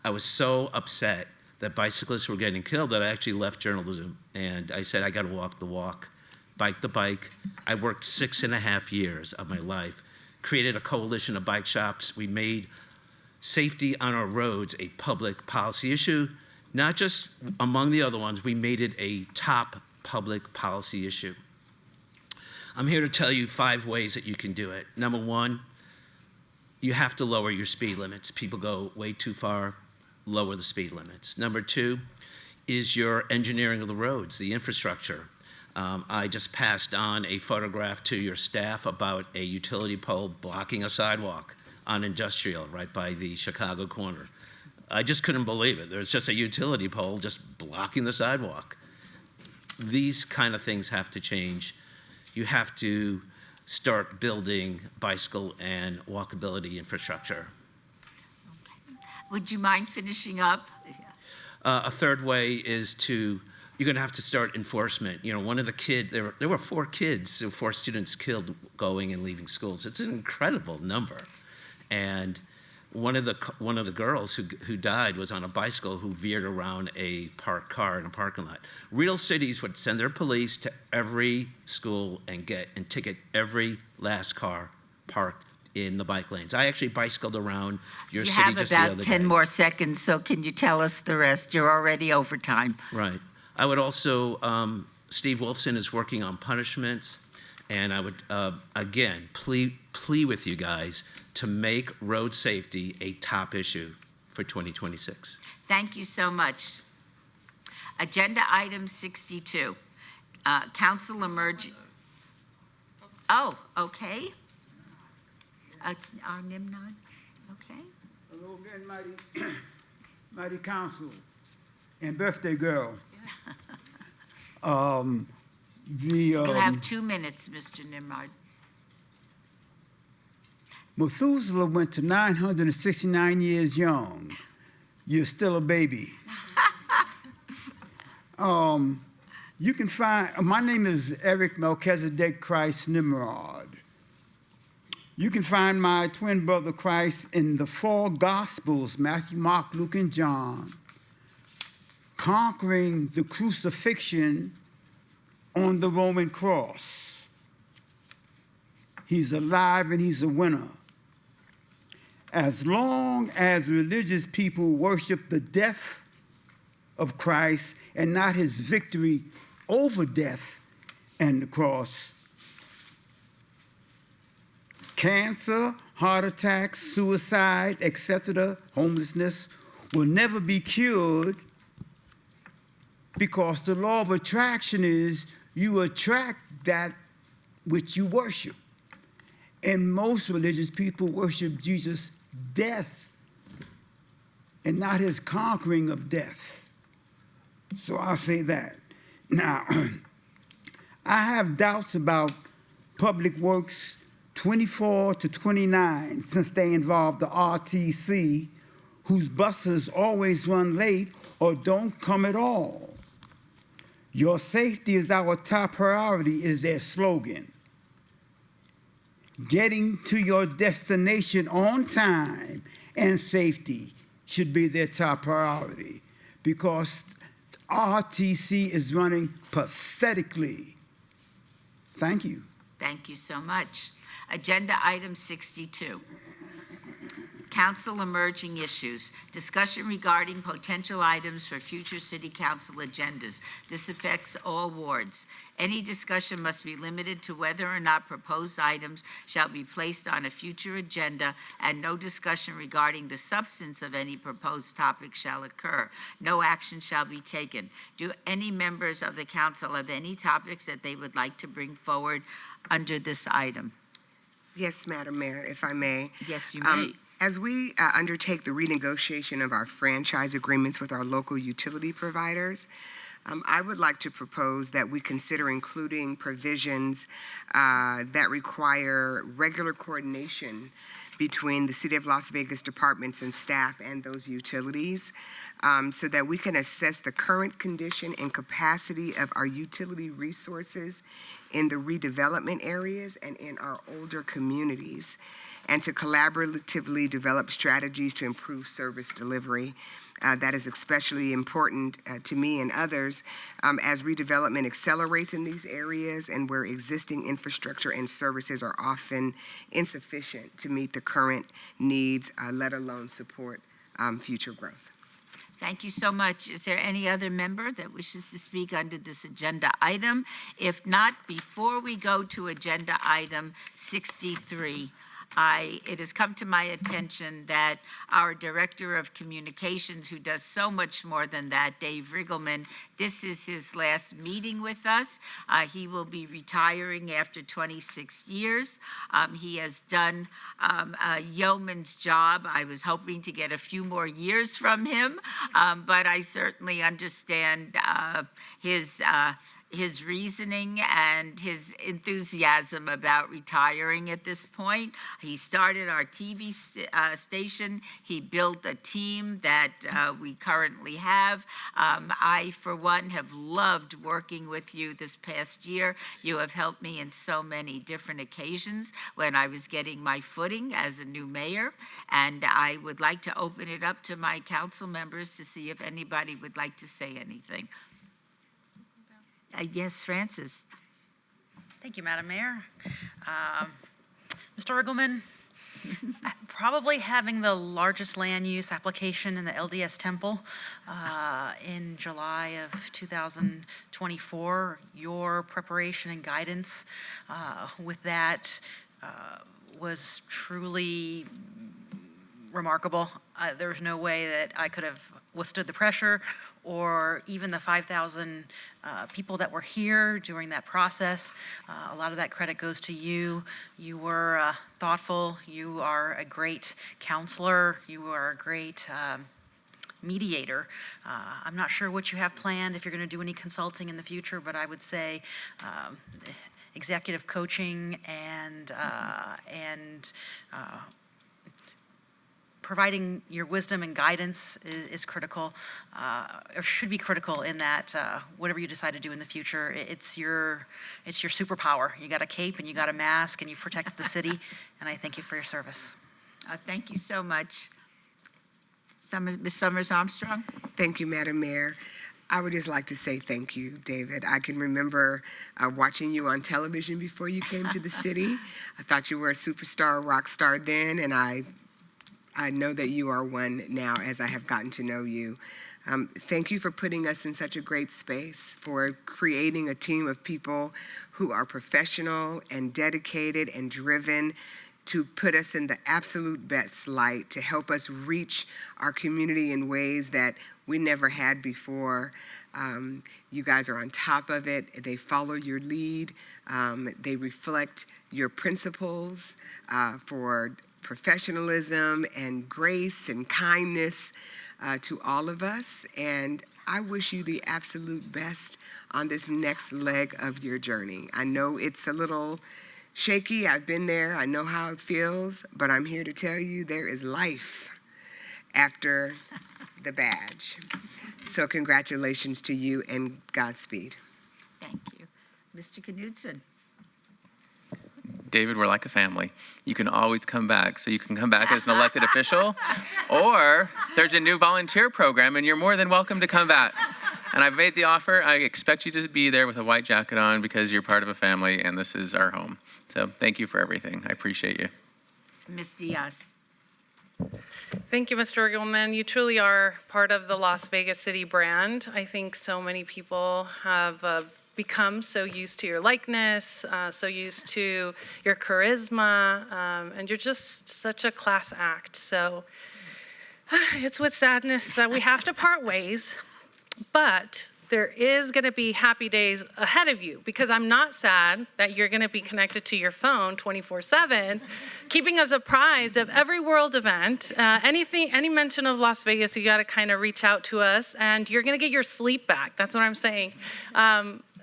V: I was so upset that bicyclists were getting killed that I actually left journalism. And I said, I got to walk the walk, bike the bike. I worked 6.5 years of my life, created a coalition of bike shops. We made safety on our roads a public policy issue, not just among the other ones, we made it a top public policy issue. I'm here to tell you 5 ways that you can do it. Number 1, you have to lower your speed limits. People go way too far, lower the speed limits. Number 2 is your engineering of the roads, the infrastructure. I just passed on a photograph to your staff about a utility pole blocking a sidewalk on Industrial right by the Chicago corner. I just couldn't believe it. There's just a utility pole just blocking the sidewalk. These kind of things have to change. You have to start building bicycle and walkability infrastructure.
A: Would you mind finishing up?
V: A third way is you're going to have to start enforcement. You know, one of the kids, there were 4 kids, 4 students killed going and leaving schools. It's an incredible number. And one of the girls who died was on a bicycle who veered around a parked car in a parking lot. Real cities would send their police to every school and ticket every last car parked in the bike lanes. I actually bicycled around your city just the other day. You have about 10
A: more seconds, so can you tell us the rest? You're already over time.
V: Right. I would also, Steve Wolfson is working on punishments, and I would, again, plea with you guys to make road safety a top issue for 2026.
A: Thank you so much. Agenda item 62, council emerging. Oh, okay. It's our Nimrod. Okay.
O: Hello again, mighty council and birthday girl.
A: You'll have 2 minutes, Mr. Nimrod.
O: Methuselah went to 969 years young. You're still a baby. You can find, my name is Eric Melchizedek Christ Nimrod. You can find my twin brother Christ in the 4 Gospels, Matthew, Mark, Luke, and John, conquering the crucifixion on the Roman cross. He's alive and he's a winner. As long as religious people worship the death of Christ and not his victory over death and the cross, cancer, heart attacks, suicide, etc., homelessness will never be cured, because the law of attraction is you attract that which you worship. And most religious people worship Jesus' death and not his conquering of death. So I'll say that. Now, I have doubts about Public Works 24 to 29 since they involve the RTC, whose buses always run late or don't come at all. Your safety is our top priority is their slogan. Getting to your destination on time and safety should be their top priority, because RTC is running pathetically. Thank you.
A: Thank you so much. Agenda item 62. Council emerging issues. Discussion regarding potential items for future city council agendas. This affects all wards. Any discussion must be limited to whether or not proposed items shall be placed on a future agenda, and no discussion regarding the substance of any proposed topic shall occur. No action shall be taken. Do any members of the council have any topics that they would like to bring forward under this item?
F: Yes, Madam Mayor, if I may.
A: Yes, you may.
F: As we undertake the renegotiation of our franchise agreements with our local utility providers, I would like to propose that we consider including provisions that require regular coordination between the City of Las Vegas departments and staff and those utilities, so that we can assess the current condition and capacity of our utility resources in the redevelopment areas and in our older communities, and to collaboratively develop strategies to improve service delivery. That is especially important to me and others as redevelopment accelerates in these areas and where existing infrastructure and services are often insufficient to meet the current needs, let alone support future growth.
A: Thank you so much. Is there any other member that wishes to speak under this agenda item? If not, before we go to agenda item 63, it has come to my attention that our Director of Communications, who does so much more than that, Dave Riggleman, this is his last meeting with us. He will be retiring after 26 years. He has done a yeoman's job. I was hoping to get a few more years from him, but I certainly understand his reasoning and his enthusiasm about retiring at this point. He started our TV station. He built a team that we currently have. I, for one, have loved working with you this past year. You have helped me in so many different occasions when I was getting my footing as a new mayor. And I would like to open it up to my council members to see if anybody would like to say anything. Yes, Francis.
D: Thank you, Madam Mayor. Mr. Riggleman, probably having the largest land use application in the LDS Temple in July of 2024, your preparation and guidance with that was truly remarkable. There's no way that I could have withstood the pressure or even the 5,000 people that were here during that process. A lot of that credit goes to you. You were thoughtful. You are a great counselor. You are a great mediator. I'm not sure what you have planned, if you're going to do any consulting in the future, but I would say executive coaching and providing your wisdom and guidance is critical, or should be critical in that whatever you decide to do in the future, it's your superpower. You got a cape and you got a mask and you've protected the city, and I thank you for your service.
A: Thank you so much. Ms. Summers Armstrong?
F: Thank you, Madam Mayor. I would just like to say thank you, David. I can remember watching you on television before you came to the city. I thought you were a superstar, rock star then, and I know that you are one now as I have gotten to know you. Thank you for putting us in such a great space, for creating a team of people who are professional and dedicated and driven to put us in the absolute best light, to help us reach our community in ways that we never had before. You guys are on top of it. They follow your lead. They reflect your principles for professionalism and grace and kindness to all of us. And I wish you the absolute best on this next leg of your journey. I know it's a little shaky. I've been there. I know how it feels, but I'm here to tell you there is life after the badge. So congratulations to you and Godspeed.
A: Thank you. Mr. Knudsen?
B: David, we're like a family. You can always come back. So you can come back as an elected official, or there's a new volunteer program, and you're more than welcome to come back. And I've made the offer. I expect you to be there with a white jacket on because you're part of a family, and this is our home. So thank you for everything. I appreciate you.
A: Ms. Diaz?
G: Thank you, Mr. Riggleman. You truly are part of the Las Vegas City brand. I think so many people have become so used to your likeness, so used to your charisma, and you're just such a class act. So it's with sadness that we have to part ways, but there is going to be happy days ahead of you, because I'm not sad that you're going to be connected to your phone 24/7, keeping us apprised of every world event. Any mention of Las Vegas, you got to kind of reach out to us, and you're going to get your sleep back. That's what I'm saying.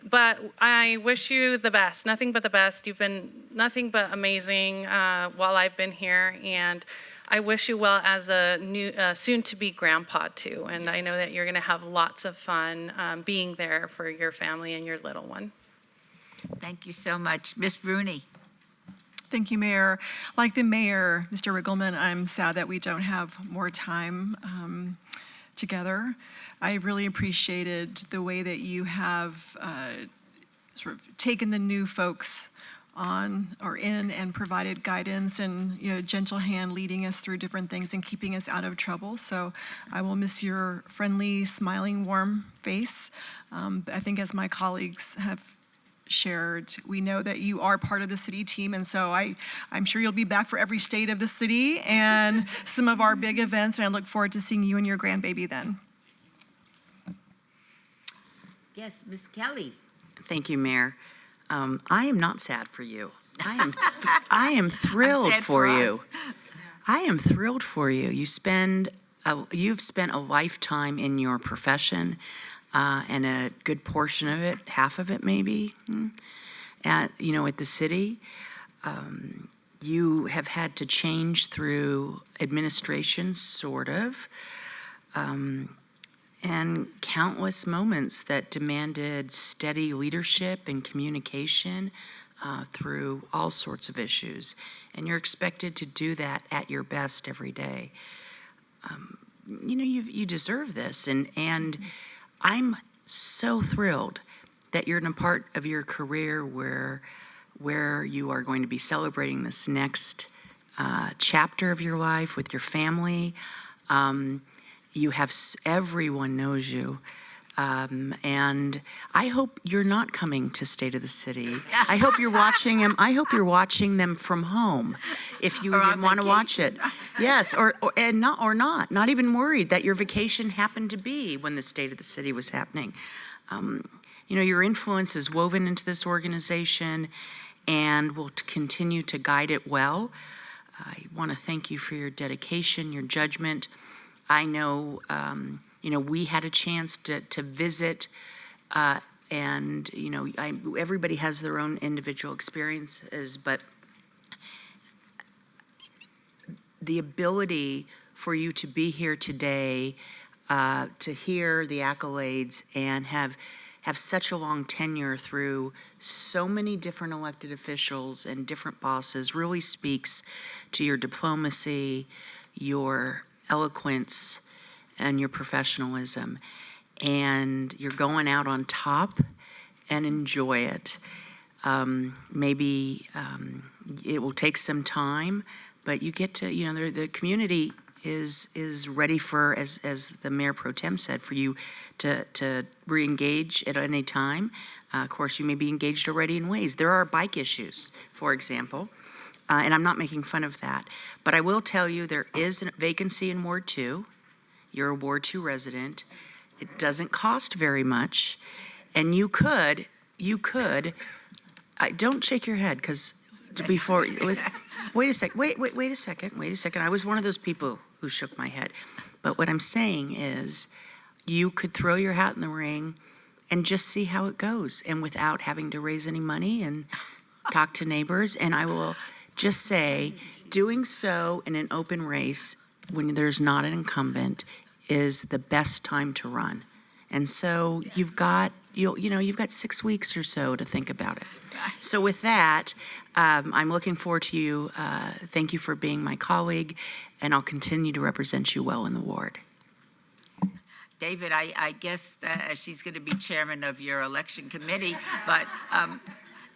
G: But I wish you the best, nothing but the best. You've been nothing but amazing while I've been here, and I wish you well as a new, soon-to-be grandpa too. And I know that you're going to have lots of fun being there for your family and your little one.
A: Thank you so much. Ms. Bruni.
H: Thank you, Mayor. Like the mayor, Mr. Riggleman, I'm sad that we don't have more time together. I really appreciated the way that you have sort of taken the new folks on or in and provided guidance and, you know, gentle hand leading us through different things and keeping us out of trouble. So I will miss your friendly, smiling, warm face. I think as my colleagues have shared, we know that you are part of the city team, and so I'm sure you'll be back for every state of the city and some of our big events, and I look forward to seeing you and your grandbaby then.
A: Yes, Ms. Kelly.
E: Thank you, Mayor. I am not sad for you. I am thrilled
A: sad
E: for
A: for
E: you.
A: us.
E: I am thrilled for you. You've spent a lifetime in your profession, and a good portion of it, half of it maybe, at the city. You have had to change through administration, sort of, and countless moments that demanded steady leadership and communication through all sorts of issues. And you're expected to do that at your best every day. You deserve this, and I'm so thrilled that you're in a part of your career where you are going to be celebrating this next chapter of your life with your family. You have everyone knows you. And I hope you're not coming to State of the City. I hope you're watching them. I hope you're watching them from home, if you even want to watch it. Yes, or not even worried that your vacation happened to be when the State of the City was happening. Your influence is woven into this organization, and will continue to guide it well. I want to thank you for your dedication, your judgment. I know. We had a chance to visit, and everybody has their own individual experiences, but the ability for you to be here today, to hear the accolades and have such a long tenure through so many different elected officials and different bosses really speaks to your diplomacy, your eloquence, and your professionalism, and you're going out on top, and enjoy it. Maybe it will take some time, but you get to, the community is ready for, as the Mayor Pro Tem said, for you to re-engage at any time. Of course, you may be engaged already in ways. There are bike issues, for example, and I'm not making fun of that, but I will tell you there is a vacancy in Ward 2. You're a Ward 2 resident. It doesn't cost very much. And you could, don't shake your head, because before, wait a second. I was one of those people who shook my head. But what I'm saying is, you could throw your hat in the ring and just see how it goes, and without having to raise any money and talk to neighbors. And I will just say, doing so in an open race when there's not an incumbent is the best time to run. And so you've got 6 weeks or so to think about it. So with that, I'm looking forward to you. Thank you for being my colleague, and I'll continue to represent you well in the ward.
A: David, I guess she's going to be chairman of your election committee, but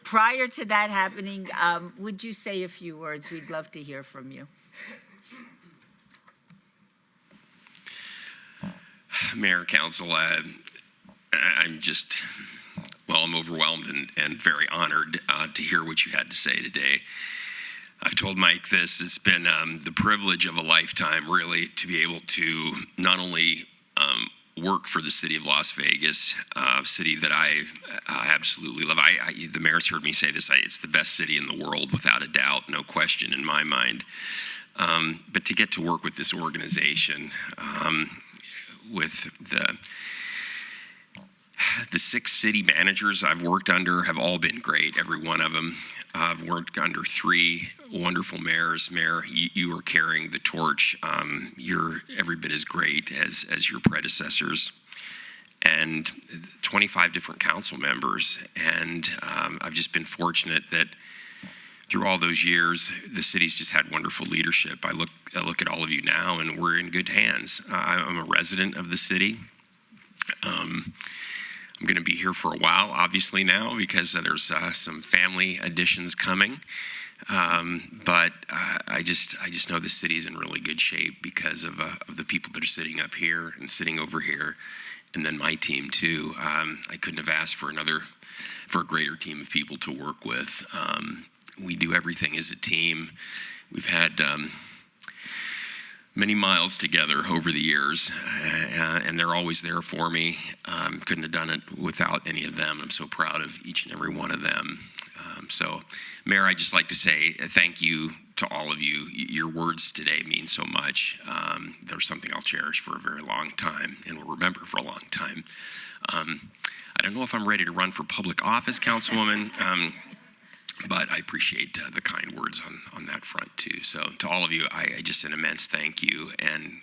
A: prior to that happening, would you say a few words? We'd love to hear from you.
J: Mayor, Council, I'm overwhelmed and very honored to hear what you had to say today. I've told Mike this, it's been the privilege of a lifetime, really, to be able to not only work for the city of Las Vegas, a city that I absolutely love. The mayor's heard me say this, it's the best city in the world, without a doubt, no question in my mind. But to get to work with this organization, with The 6 city managers I've worked under have all been great, every one of them. I've worked under 3 wonderful mayors. Mayor, you are carrying the torch. You're every bit as great as your predecessors. And 25 different council members. And I've just been fortunate that through all those years, the city's just had wonderful leadership. I look at all of you now, and we're in good hands. I'm a resident of the city. I'm going to be here for a while, obviously now, because there's some family additions coming. But I just know the city's in really good shape because of the people that are sitting up here and sitting over here, and then my team too. I couldn't have asked for a greater team of people to work with. We do everything as a team. We've had many miles together over the years, and they're always there for me. Couldn't have done it without any of them. I'm so proud of each and every one of them. So, Mayor, I'd just like to say thank you to all of you. Your words today mean so much. They're something I'll cherish for a very long time and will remember for a long time. I don't know if I'm ready to run for public office, Councilwoman, but I appreciate the kind words on that front too. So to all of you, I just an immense thank you, and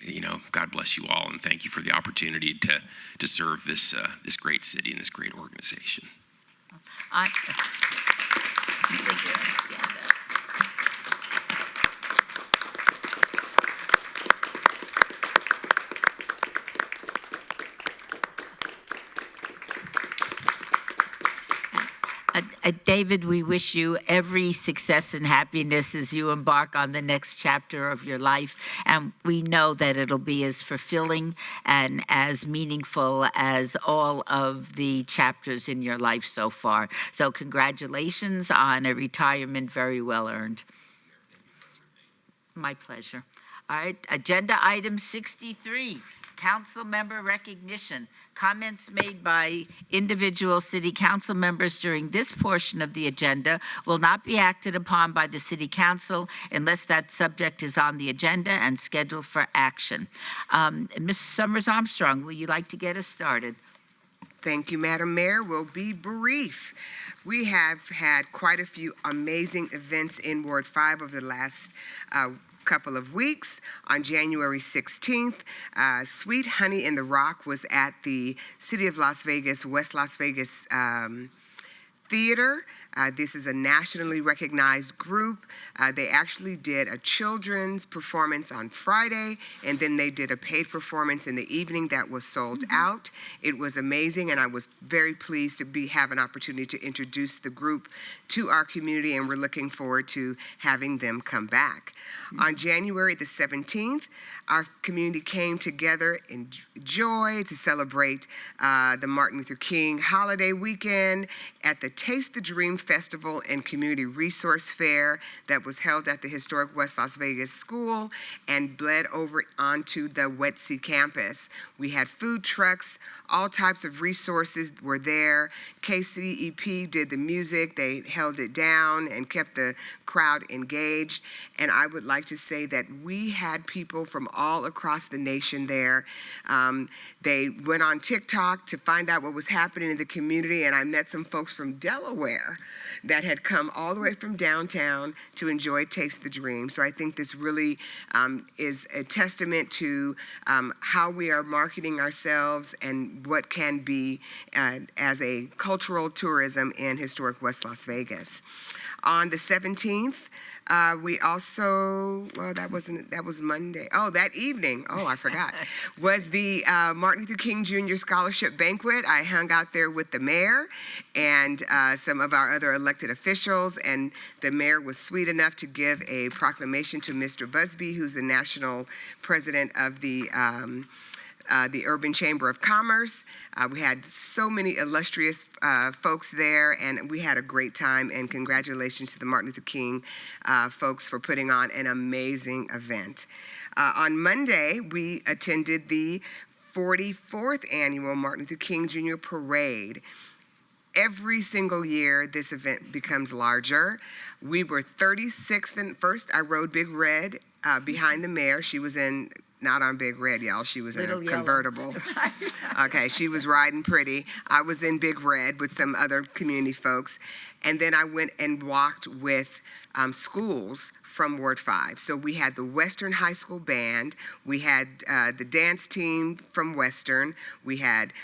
J: God bless you all, and thank you for the opportunity to serve this great city and this great organization.
A: David, we wish you every success and happiness as you embark on the next chapter of your life. And we know that it'll be as fulfilling and as meaningful as all of the chapters in your life so far. So congratulations on a retirement very well earned. My pleasure. All right, agenda item 63. Council member recognition. Comments made by individual city council members during this portion of the agenda will not be acted upon by the city council unless that subject is on the agenda and scheduled for action. Ms. Summers Armstrong, will you like to get us started?
F: Thank you, Madam Mayor. We'll be brief. We have had quite a few amazing events in Ward 5 over the last couple of weeks. On January 16th, Sweet Honey in the Rock was at the City of Las Vegas, West Las Vegas Theater. This is a nationally recognized group. They actually did a children's performance on Friday, and then they did a paid performance in the evening that was sold out. It was amazing, and I was very pleased to have an opportunity to introduce the group to our community, and we're looking forward to having them come back. On January the 17th, our community came together in joy to celebrate the Martin Luther King holiday weekend at the Taste the Dream Festival and Community Resource Fair that was held at the historic West Las Vegas School and bled over onto the WETC campus. We had food trucks, all types of resources were there. KCEP did the music, they held it down and kept the crowd engaged. And I would like to say that we had people from all across the nation there. They went on TikTok to find out what was happening in the community, and I met some folks from Delaware that had come all the way from downtown to enjoy Taste the Dream. So I think this really is a testament to how we are marketing ourselves and what can be as a cultural tourism in historic West Las Vegas. On the 17th, we also, well, that was Monday. Oh, that evening, I forgot, was the Martin Luther King Jr. Scholarship Banquet. I hung out there with the mayor and some of our other elected officials, and the mayor was sweet enough to give a proclamation to Mr. Busby, who's the national president of the Urban Chamber of Commerce. We had so many illustrious folks there, and we had a great time, and congratulations to the Martin Luther King folks for putting on an amazing event. On Monday, we attended the 44th annual Martin Luther King Jr. Parade. Every single year, this event becomes larger. We were 36th, and first I rode Big Red behind the mayor. She was in not on Big Red, y'all. She was in
A: Little
F: a
A: yellow.
F: convertible. Okay, she was riding pretty. I was in Big Red with some other community folks. And then I went and walked with schools from Ward 5. So we had the Western High School Band, we had the dance team from Western, we had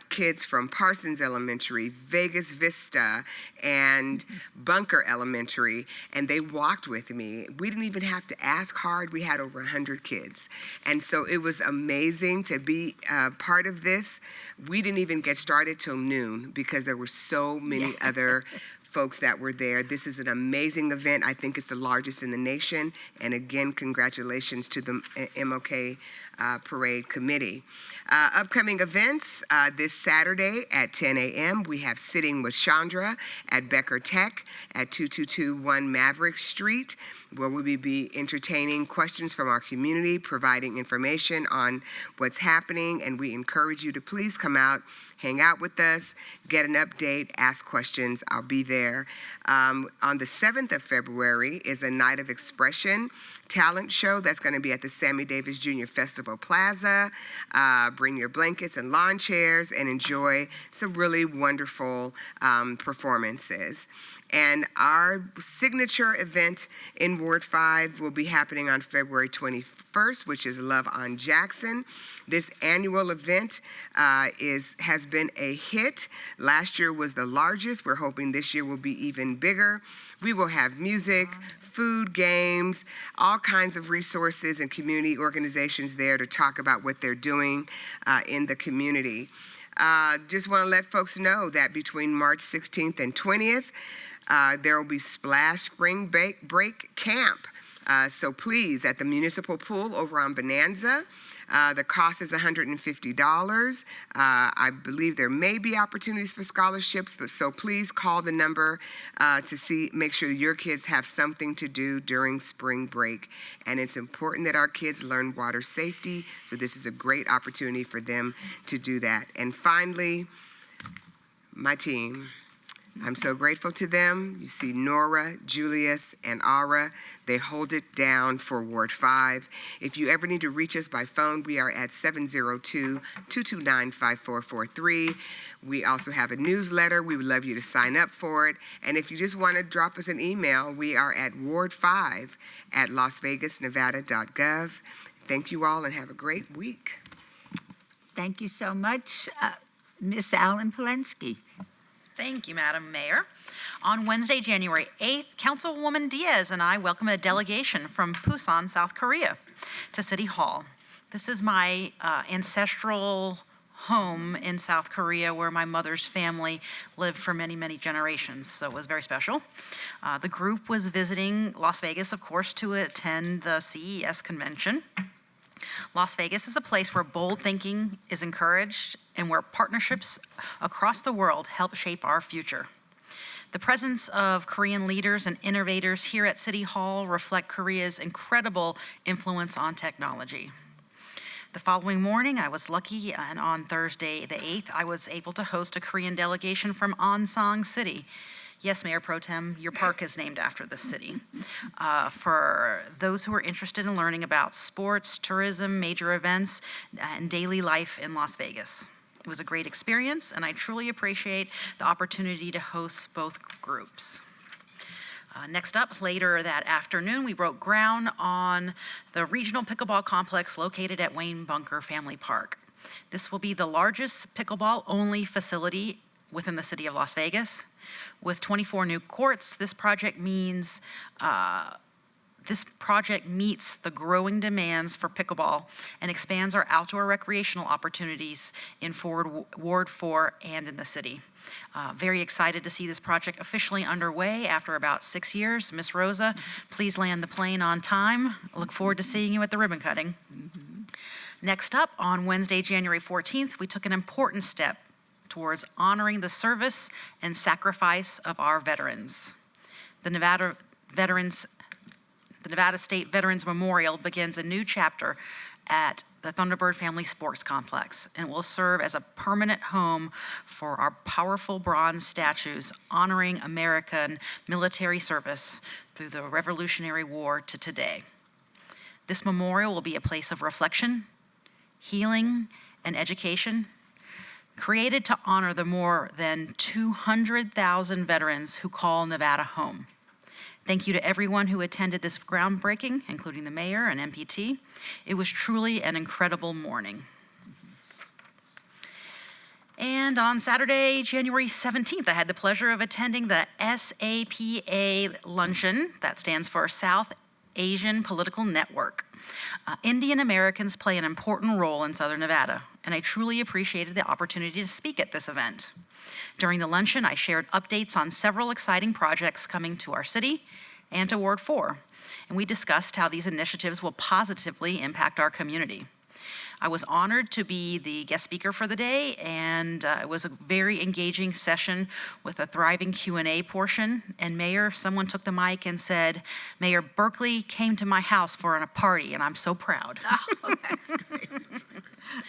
F: kids from Parsons Elementary, Vegas Vista, and Bunker Elementary, and they walked with me. We didn't even have to ask hard. We had over 100 kids. And so it was amazing to be part of this. We didn't even get started till noon because there were so many other folks that were there. This is an amazing event. I think it's the largest in the nation. And again, congratulations to the MLK Parade Committee. Upcoming events this Saturday at 10 a.m. We have Sitting with Chandra at Becker Tech at 2221 Maverick Street, where we will be entertaining questions from our community, providing information on what's happening, and we encourage you to please come out, hang out with us, get an update, ask questions. I'll be there. On the 7th of February is a Night of Expression talent show that's going to be at the Sammy Davis Jr. Festival Plaza. Bring your blankets and lawn chairs and enjoy some really wonderful performances. And our signature event in Ward 5 will be happening on February 21st, which is Love on Jackson. This annual event has been a hit. Last year was the largest. We're hoping this year will be even bigger. We will have music, food, games, all kinds of resources and community organizations there to talk about what they're doing in the community. Just want to let folks know that between March 16th and 20th, there will be Splash Spring Break Camp. So please, at the municipal pool over on Bonanza, the cost is $150. I believe there may be opportunities for scholarships, but so please call the number to make sure that your kids have something to do during spring break. And it's important that our kids learn water safety, so this is a great opportunity for them to do that. And finally, my team. I'm so grateful to them. You see Nora, Julius, and Ara. They hold it down for Ward 5. If you ever need to reach us by phone, we are at 702-229-5443. We also have a newsletter. We would love you to sign up for it. And if you just want to drop us an email, we are at ward5@lasvegasnevada.gov. Thank you all and have a great week.
A: Thank you so much. Miss Allen Polensky.
D: Thank you, Madam Mayor. On Wednesday, January 8th, Councilwoman Diaz and I welcome a delegation from Busan, South Korea, to City Hall. This is my ancestral home in South Korea where my mother's family lived for many, many generations, so it was very special. The group was visiting Las Vegas, of course, to attend the CES convention. Las Vegas is a place where bold thinking is encouraged and where partnerships across the world help shape our future. The presence of Korean leaders and innovators here at City Hall reflect Korea's incredible influence on technology. The following morning, I was lucky, and on Thursday the 8th, I was able to host a Korean delegation from Onsong City. Yes, Mayor Pro Tem, your park is named after the city. For those who are interested in learning about sports, tourism, major events, and daily life in Las Vegas. It was a great experience, and I truly appreciate the opportunity to host both groups. Next up, later that afternoon, we broke ground on the regional pickleball complex located at Wayne Bunker Family Park. This will be the largest pickleball-only facility within the city of Las Vegas. With 24 new courts, this project meets the growing demands for pickleball and expands our outdoor recreational opportunities in Ward 4 and in the city. Very excited to see this project officially underway after about 6 years. Miss Rosa, please land the plane on time. I look forward to seeing you at the ribbon cutting. Next up, on Wednesday, January 14th, we took an important step towards honoring the service and sacrifice of our veterans. The Nevada State Veterans Memorial begins a new chapter at the Thunderbird Family Sports Complex and will serve as a permanent home for our powerful bronze statues honoring American military service through the Revolutionary War to today. This memorial will be a place of reflection, healing, and education, created to honor the more than 200,000 veterans who call Nevada home. Thank you to everyone who attended this groundbreaking, including the mayor and MPT. It was truly an incredible morning. And on Saturday, January 17th, I had the pleasure of attending the SAPA luncheon. That stands for South Asian Political Network. Indian Americans play an important role in Southern Nevada, and I truly appreciated the opportunity to speak at this event. During the luncheon, I shared updates on several exciting projects coming to our city and to Ward 4, and we discussed how these initiatives will positively impact our community. I was honored to be the guest speaker for the day, and it was a very engaging session with a thriving Q&A portion. And Mayor, someone took the mic and said, Mayor Berkeley came to my house for a party, and I'm so proud.
A: Oh, that's great.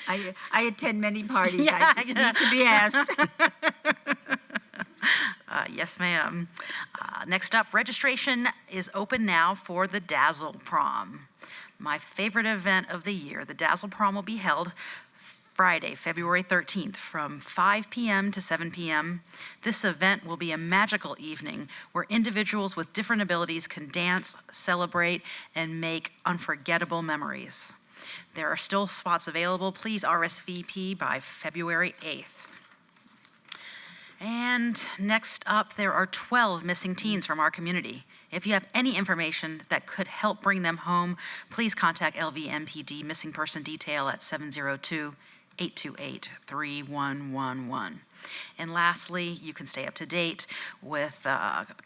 A: I attend many parties. I just need to be asked.
D: Yes, ma'am. Next up, registration is open now for the Dazzle Prom. My favorite event of the year. The Dazzle Prom will be held Friday, February 13th from 5 p.m. to 7 p.m. This event will be a magical evening where individuals with different abilities can dance, celebrate, and make unforgettable memories. There are still spots available. Please RSVP by February 8th. And next up, there are 12 missing teens from our community. If you have any information that could help bring them home, please contact LVMPD Missing Person Detail at 702-828-3111. And lastly, you can stay up to date with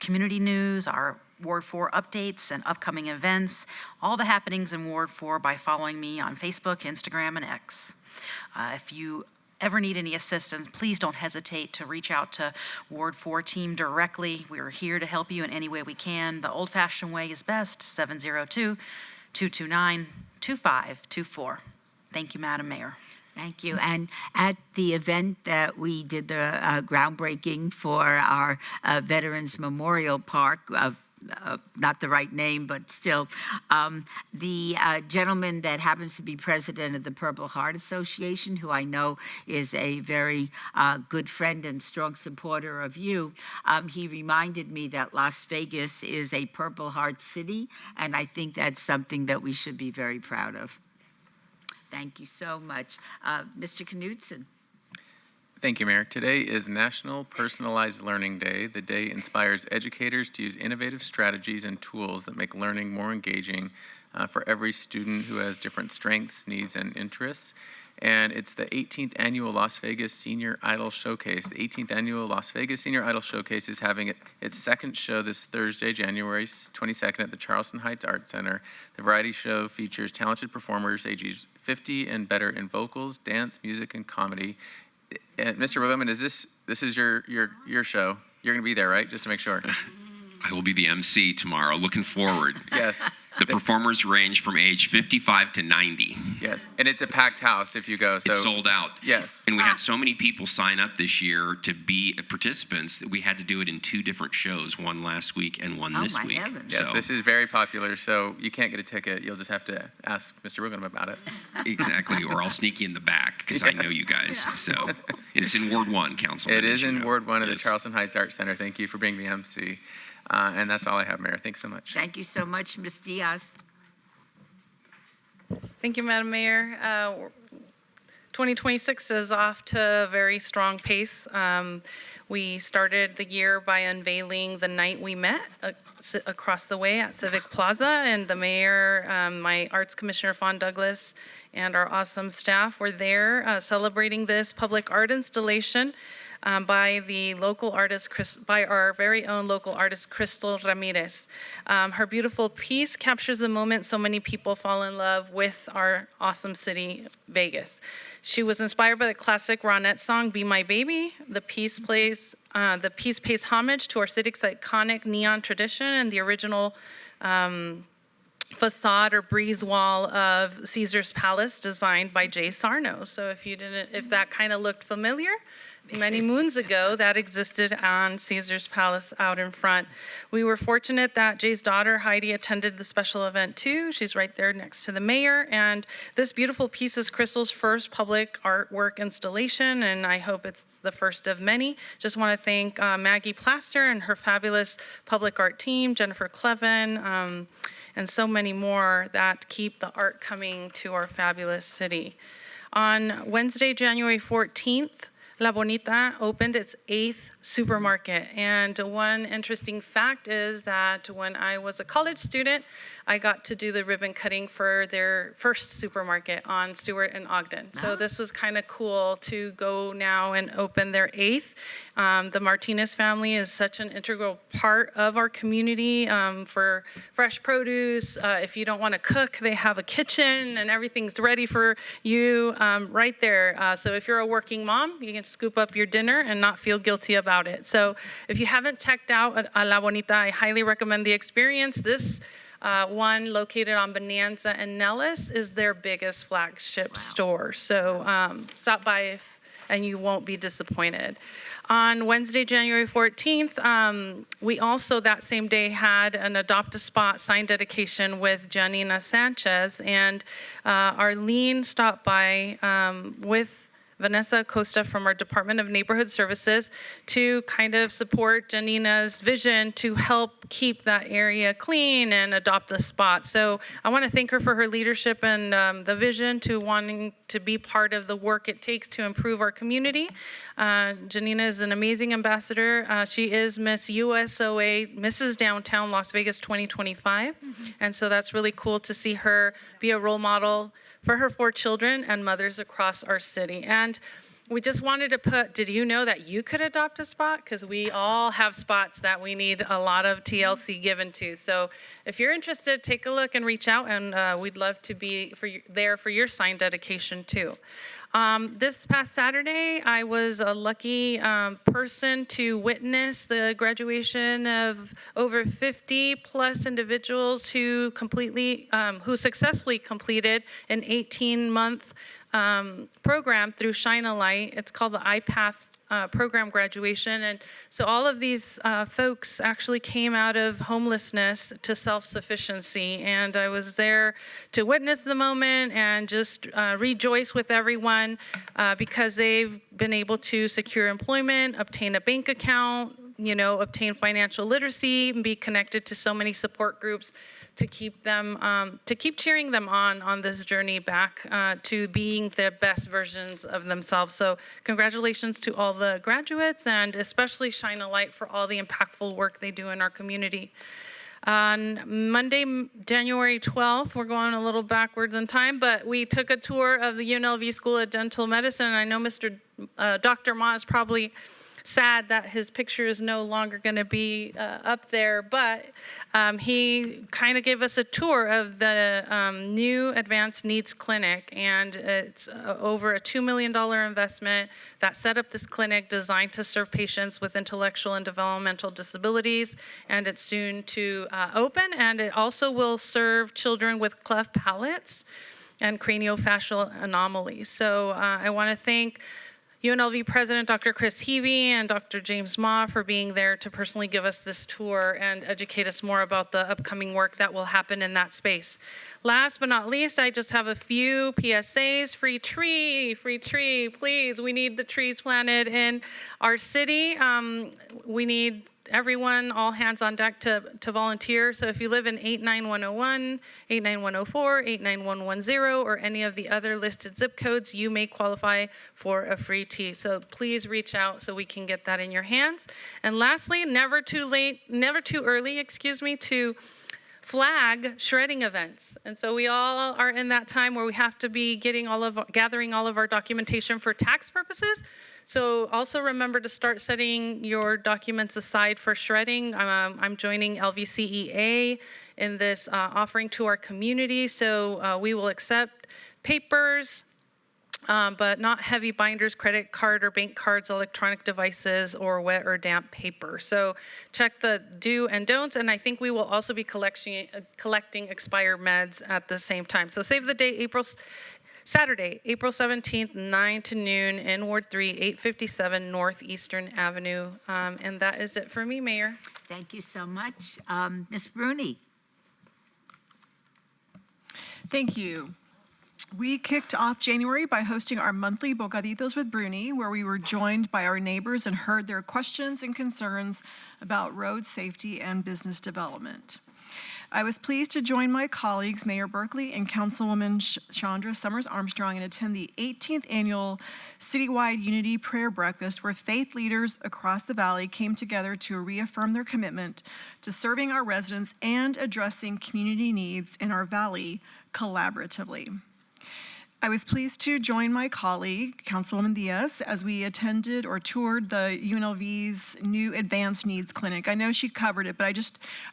D: community news, our Ward 4 updates, and upcoming events, all the happenings in Ward 4 by following me on Facebook, Instagram, and X. If you ever need any assistance, please don't hesitate to reach out to Ward 4 team directly. We're here to help you in any way we can. The old-fashioned way is best, 702-229-2524. Thank you, Madam Mayor.
A: Thank you. And at the event that we did the groundbreaking for our Veterans Memorial Park, not the right name, but still, the gentleman that happens to be president of the Purple Heart Association, who I know is a very good friend and strong supporter of you, he reminded me that Las Vegas is a Purple Heart city, and I think that's something that we should be very proud of. Thank you so much. Mr. Knudsen.
B: Thank you, Mayor. Today is National Personalized Learning Day. The day inspires educators to use innovative strategies and tools that make learning more engaging for every student who has different strengths, needs, and interests. And it's the 18th Annual Las Vegas Senior Idol Showcase. The 18th Annual Las Vegas Senior Idol Showcase is having its second show this Thursday, January 22nd at the Charleston Heights Art Center. The variety show features talented performers ages 50 and better in vocals, dance, music, and comedy. Mr. Williman, this is your show? You're going to be there, right? Just to make sure.
J: I will be the MC tomorrow. Looking forward.
B: Yes.
J: The performers range from age 55 to 90.
B: Yes, and it's a packed house if you go. So.
J: It's sold out.
B: Yes.
J: And we had so many people sign up this year to be participants that we had to do it in two different shows, one last week and one this week.
A: Heavens.
B: Yes,
J: So-
B: this is very popular, so you can't get a ticket. You'll just have to ask Mr. Wiggum about it.
J: Exactly, or I'll sneak you in the back because I know you guys. So and it's in Ward 1, Councilman.
B: It is
J: as you
B: in
J: know.
B: Ward 1 of the
J: Yes.
B: Charleston Heights Art Center. Thank you for being the MC. And that's all I have, Mayor. Thanks so much.
A: Thank you so much, Ms. Diaz.
G: Thank you, Madam Mayor. 2026 is off to a very strong pace. We started the year by unveiling the night we met across the way at Civic Plaza, and the mayor, my Arts Commissioner Fawn Douglas, and our awesome staff were there celebrating this public art installation by the local artist, by our very own local artist, Crystal Ramirez. Her beautiful piece captures the moment so many people fall in love with our awesome city, Vegas. She was inspired by the classic Ronette song, Be My Baby. The piece pays homage to our city's iconic neon tradition and the original facade or breeze wall of Caesar's Palace designed by Jay Sarno. So if that kind of looked familiar, many moons ago, that existed on Caesar's Palace out in front. We were fortunate that Jay's daughter, Heidi, attended the special event too. She's right there next to the mayor. And this beautiful piece is Crystal's first public artwork installation, and I hope it's the first of many. Just want to thank Maggie Plaster and her fabulous public art team, Jennifer Clevin, and so many more that keep the art coming to our fabulous city. On Wednesday, January 14th, La Bonita opened its 8th supermarket. And one interesting fact is that when I was a college student, I got to do the ribbon cutting for their first supermarket on Stewart and Ogden. So this was kind of cool to go now and open their 8th. The Martinez family is such an integral part of our community for fresh produce. If you don't want to cook, they have a kitchen and everything's ready for you right there. So if you're a working mom, you can scoop up your dinner and not feel guilty about it. So if you haven't checked out La Bonita, I highly recommend the experience. This one located on Bonanza and Nellis is their biggest flagship store. So stop by and you won't be disappointed. On Wednesday, January 14th, we also that same day had an Adopt a Spot sign dedication with Janina Sanchez, and Arlene stopped by with Vanessa Costa from our Department of Neighborhood Services to kind of support Janina's vision to help keep that area clean and adopt a spot. So I want to thank her for her leadership and the vision to wanting to be part of the work it takes to improve our community. Janina is an amazing ambassador. She is Miss USOA, Mrs. Downtown Las Vegas 2025. And so that's really cool to see her be a role model for her 4 children and mothers across our city. And we just wanted to put, did you know that you could adopt a spot? Because we all have spots that we need a lot of TLC given to. So if you're interested, take a look and reach out, and we'd love to be there for your sign dedication too. This past Saturday, I was a lucky person to witness the graduation of over 50 plus individuals who successfully completed an 18-month program through Shine a Light. It's called the iPath program graduation. And so all of these folks actually came out of homelessness to self-sufficiency. And I was there to witness the moment and just rejoice with everyone because they've been able to secure employment, obtain a bank account, obtain financial literacy, and be connected to so many support groups to keep them, to keep cheering them on this journey back to being the best versions of themselves. So congratulations to all the graduates, and especially Shine a Light for all the impactful work they do in our community. On Monday, January 12th, we're going a little backwards in time, but we took a tour of the UNLV School of Dental Medicine. And I know Dr. Ma is probably sad that his picture is no longer going to be up there, but he kind of gave us a tour of the new Advanced Needs Clinic, and it's over a $2 million investment that set up this clinic designed to serve patients with intellectual and developmental disabilities, and it's soon to open, and it also will serve children with cleft palates and craniofacial anomalies. So I want to thank UNLV President Dr. Chris Heavey and Dr. James Ma for being there to personally give us this tour and educate us more about the upcoming work that will happen in that space. Last but not least, I just have a few PSAs. Free tree, please. We need the trees planted in our city. We need everyone, all hands on deck to volunteer. So if you live in 89101, 89104, 89110, or any of the other listed zip codes, you may qualify for a free tea. So please reach out so we can get that in your hands. And lastly, never too early, to flag shredding events. And so we all are in that time where we have to be gathering all of our documentation for tax purposes. So also remember to start setting your documents aside for shredding. I'm joining LVCEA in this offering to our community. So we will accept papers, but not heavy binders, credit card or bank cards, electronic devices, or wet or damp paper. So check the do and don'ts, and I think we will also be collecting expired meds at the same time. So save the date, Saturday, April 17th, 9 to noon in Ward 3, 857 Northeastern Avenue. And that is it for me, Mayor.
A: Thank you so much. Ms. Bruni.
H: Thank you. We kicked off January by hosting our monthly Bocaditos with Bruni, where we were joined by our neighbors and heard their questions and concerns about road safety and business development. I was pleased to join my colleagues, Mayor Berkeley and Councilwoman Chandra Summers Armstrong, and attend the 18th annual citywide Unity Prayer Breakfast, where faith leaders across the valley came together to reaffirm their commitment to serving our residents and addressing community needs in our valley collaboratively. I was pleased to join my colleague, Councilwoman Diaz, as we attended or toured the UNLV's new Advanced Needs Clinic. I know she covered it, but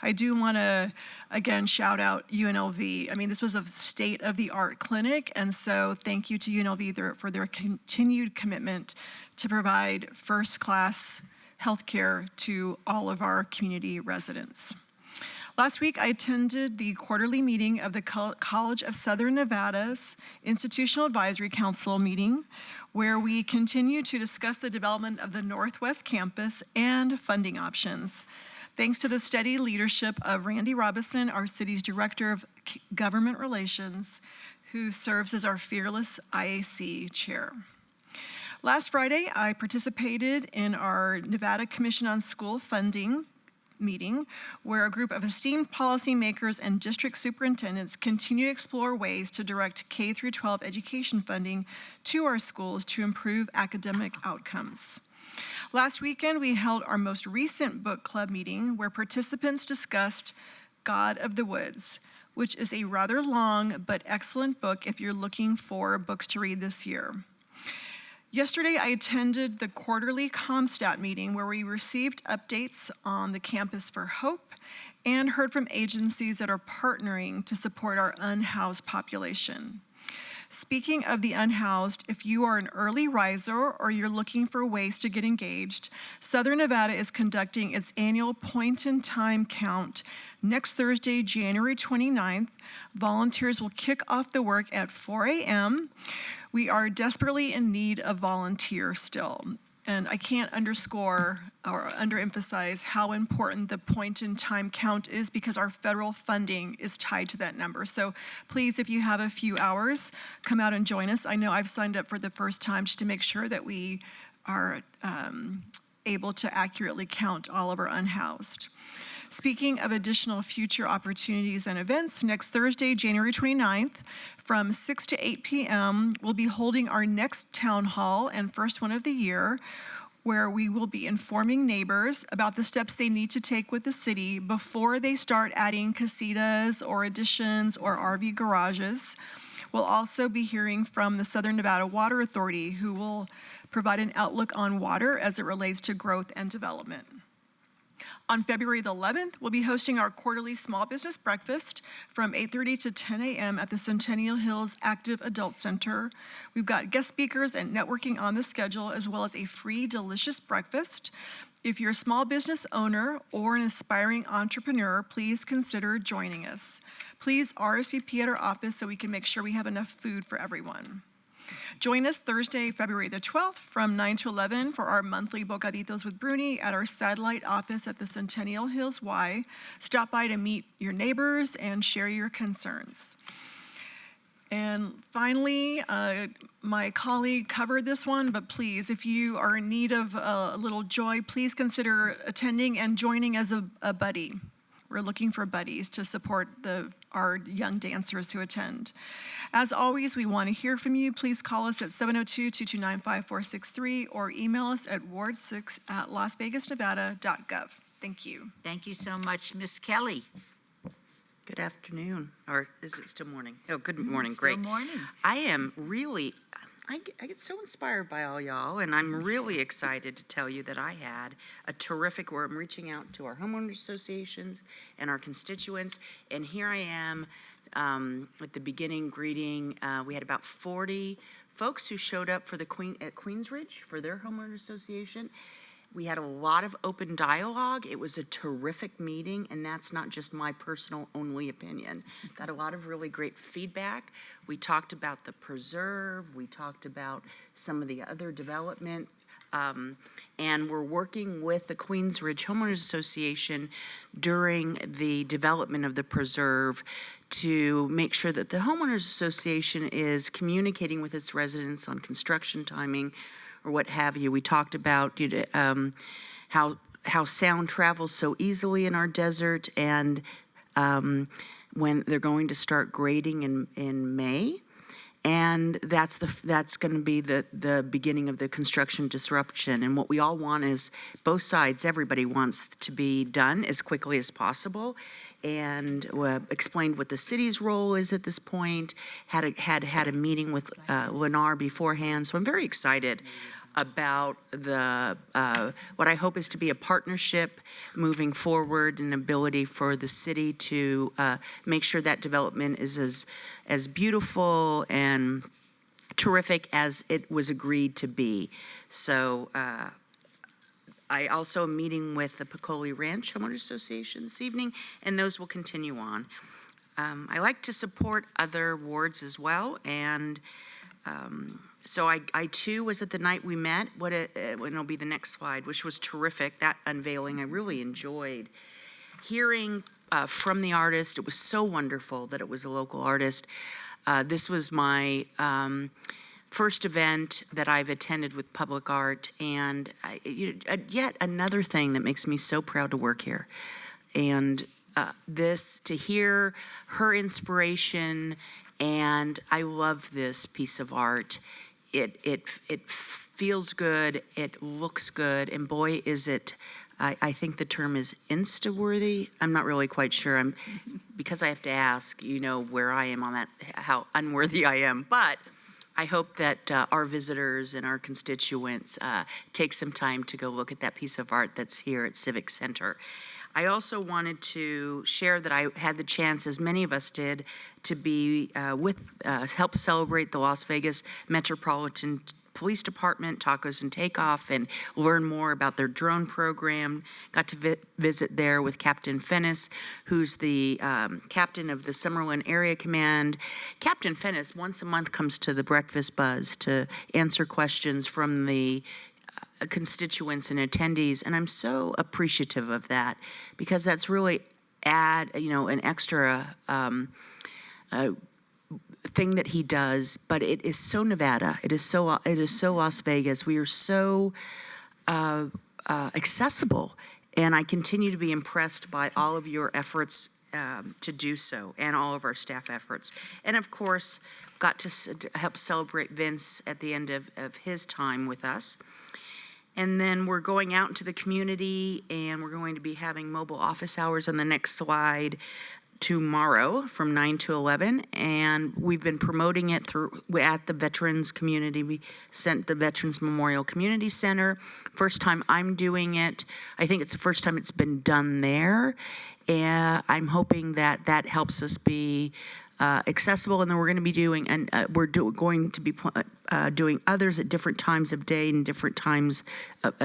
H: I do want to, again, shout out UNLV. I mean, this was a state-of-the-art clinic, and so thank you to UNLV for their continued commitment to provide first-class healthcare to all of our community residents. Last week, I attended the quarterly meeting of the College of Southern Nevada's Institutional Advisory Council meeting, where we continue to discuss the development of the Northwest Campus and funding options. Thanks to the steady leadership of Randy Robison, our city's Director of Government Relations, who serves as our fearless IAC chair. Last Friday, I participated in our Nevada Commission on School Funding meeting, where a group of esteemed policymakers and district superintendents continue to explore ways to direct K-12 education funding to our schools to improve academic outcomes. Last weekend, we held our most recent book club meeting, where participants discussed God of the Woods, which is a rather long but excellent book if you're looking for books to read this year. Yesterday, I attended the quarterly CompStat meeting, where we received updates on the Campus for Hope and heard from agencies that are partnering to support our unhoused population. Speaking of the unhoused, if you are an early riser or you're looking for ways to get engaged, Southern Nevada is conducting its annual point-in-time count next Thursday, January 29th. Volunteers will kick off the work at 4 a.m. We are desperately in need of volunteers still. And I can't underscore or underemphasize how important the point-in-time count is, because our federal funding is tied to that number. So please, if you have a few hours, come out and join us. I know I've signed up for the first time just to make sure that we are able to accurately count all of our unhoused. Speaking of additional future opportunities and events, next Thursday, January 29th, from 6 to 8 p.m., we'll be holding our next town hall and first one of the year, where we will be informing neighbors about the steps they need to take with the city before they start adding casitas or additions or RV garages. We'll also be hearing from the Southern Nevada Water Authority, who will provide an outlook on water as it relates to growth and development. On February the 11th, we'll be hosting our quarterly small business breakfast from 8:30 to 10 a.m. at the Centennial Hills Active Adult Center. We've got guest speakers and networking on the schedule, as well as a free, delicious breakfast. If you're a small business owner or an aspiring entrepreneur, please consider joining us. Please RSVP at our office so we can make sure we have enough food for everyone. Join us Thursday, February the 12th from 9 to 11 for our monthly Bocaditos with Bruni at our satellite office at the Centennial Hills Y. Stop by to meet your neighbors and share your concerns. And finally, my colleague covered this one, but please, if you are in need of a little joy, please consider attending and joining as a buddy. We're looking for buddies to support our young dancers who attend. As always, we want to hear from you. Please call us at 702-229-5463 or email us at ward6@lasvegasnevada.gov. Thank you.
A: Thank you so much. Ms. Kelly.
E: Good afternoon, or is it still morning? Oh, good morning,
A: Still
E: great.
A: morning.
E: I am really, I get so inspired by all y'all, and I'm really excited to tell you that I had a terrific, where I'm reaching out to our homeowners associations and our constituents, and here I am at the beginning greeting. We had about 40 folks who showed up for the Queensridge for their homeowners association. We had a lot of open dialogue. It was a terrific meeting, and that's not just my personal only opinion. Got a lot of really great feedback. We talked about the preserve. We talked about some of the other development. And we're working with the Queensridge Homeowners Association during the development of the preserve to make sure that the Homeowners Association is communicating with its residents on construction timing or what have you. We talked about how sound travels so easily in our desert, and when they're going to start grading in May. And that's going to be the beginning of the construction disruption. And what we all want is both sides, everybody wants to be done as quickly as possible. And explained what the city's role is at this point. Had a meeting with Lennar beforehand. So I'm very excited about the what I hope is to be a partnership moving forward, and ability for the city to make sure that development is as beautiful and terrific as it was agreed to be. So I also am meeting with the Piccoli Ranch Homeowners Association this evening, and those will continue on. I like to support other wards as well, and so I too was at the night we met, when it'll be the next slide, which was terrific. That unveiling I really enjoyed. Hearing from the artist, it was so wonderful that it was a local artist. This was my first event that I've attended with Public Art, and yet another thing that makes me so proud to work here. And to hear her inspiration, and I love this piece of art. It feels good, it looks good, and boy, is it, I think the term is Insta-worthy. I'm not really quite sure. Because I have to ask, where I am on that, how unworthy I am. But I hope that our visitors and our constituents take some time to go look at that piece of art that's here at Civic Center. I also wanted to share that I had the chance, as many of us did, to be help celebrate the Las Vegas Metropolitan Police Department, Tacos and Takeoff, and learn more about their drone program. Got to visit there with Captain Fennis, who's the captain of the Summerlin Area Command. Captain Fennis, once a month, comes to the Breakfast Buzz to answer questions from the constituents and attendees, and I'm so appreciative of that, because that's really an extra thing that he does. But it is so Nevada. It is so Las Vegas. We are so accessible, and I continue to be impressed by all of your efforts to do so, and all of our staff efforts. And of course, got to help celebrate Vince at the end of his time with us. And then we're going out into the community, and we're going to be having mobile office hours on the next slide tomorrow from 9 to 11. And we've been promoting it at the Veterans Community. We sent the Veterans Memorial Community Center. First time I'm doing it. I think it's the first time it's been done there. And I'm hoping that that helps us be accessible, and then we're going to be doing, and going to be doing others at different times of day and different times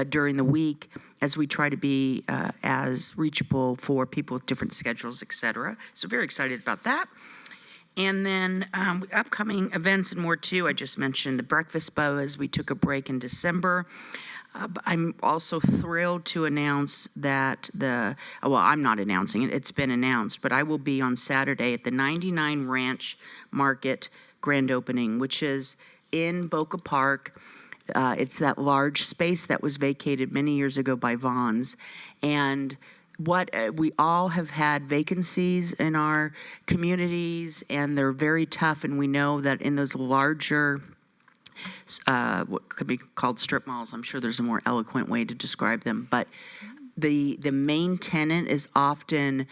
E: during the week, as we try to be as reachable for people with different schedules, etc. So very excited about that. And then upcoming events and more too. I just mentioned the Breakfast Buzz. We took a break in December. I'm also thrilled to announce that I'm not announcing it, it's been announced, but I will be on Saturday at the 99 Ranch Market grand opening, which is in Boca Park. It's that large space that was vacated many years ago by Vons. And we all have had vacancies in our communities, and they're very tough, and we know that in those larger what could be called strip malls. I'm sure there's a more eloquent way to describe them, but the main tenant is often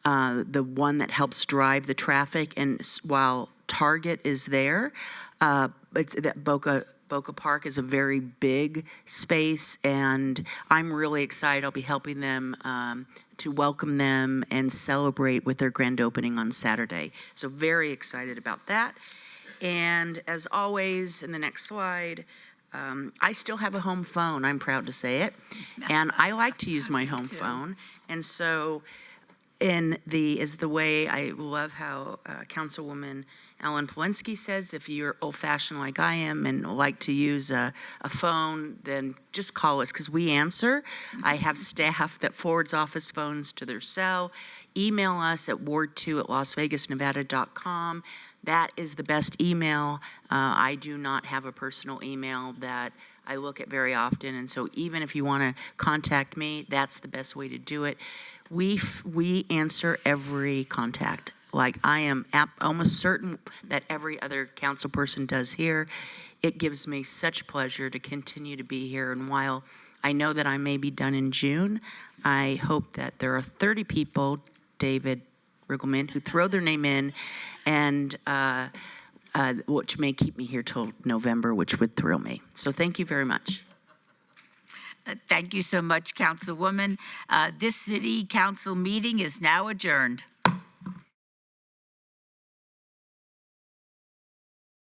E: the one that helps drive the traffic. And while Target is there, Boca Park is a very big space, and I'm really excited. I'll be helping them to welcome them and celebrate with their grand opening on Saturday. So very excited about that. And as always, in the next slide, I still have a home phone, I'm proud to say it, and I like to use my home phone. And so is the way, I love how Councilwoman Alan Polinsky says, if you're old-fashioned like I am and like to use a phone, then just call us, because we answer. I have staff that forwards office phones to their cell. Email us at ward2@lasvegasnevada.com. That is the best email. I do not have a personal email that I look at very often, and so even if you want to contact me, that's the best way to do it. We answer every contact. Like I am almost certain that every other council person does here. It gives me such pleasure to continue to be here. And while I know that I may be done in June, I hope that there are 30 people, David Riggleman, who throw their name in, and which may keep me here till November, which would thrill me. So thank you very much.
A: Thank you so much, Councilwoman. This city council meeting is now adjourned.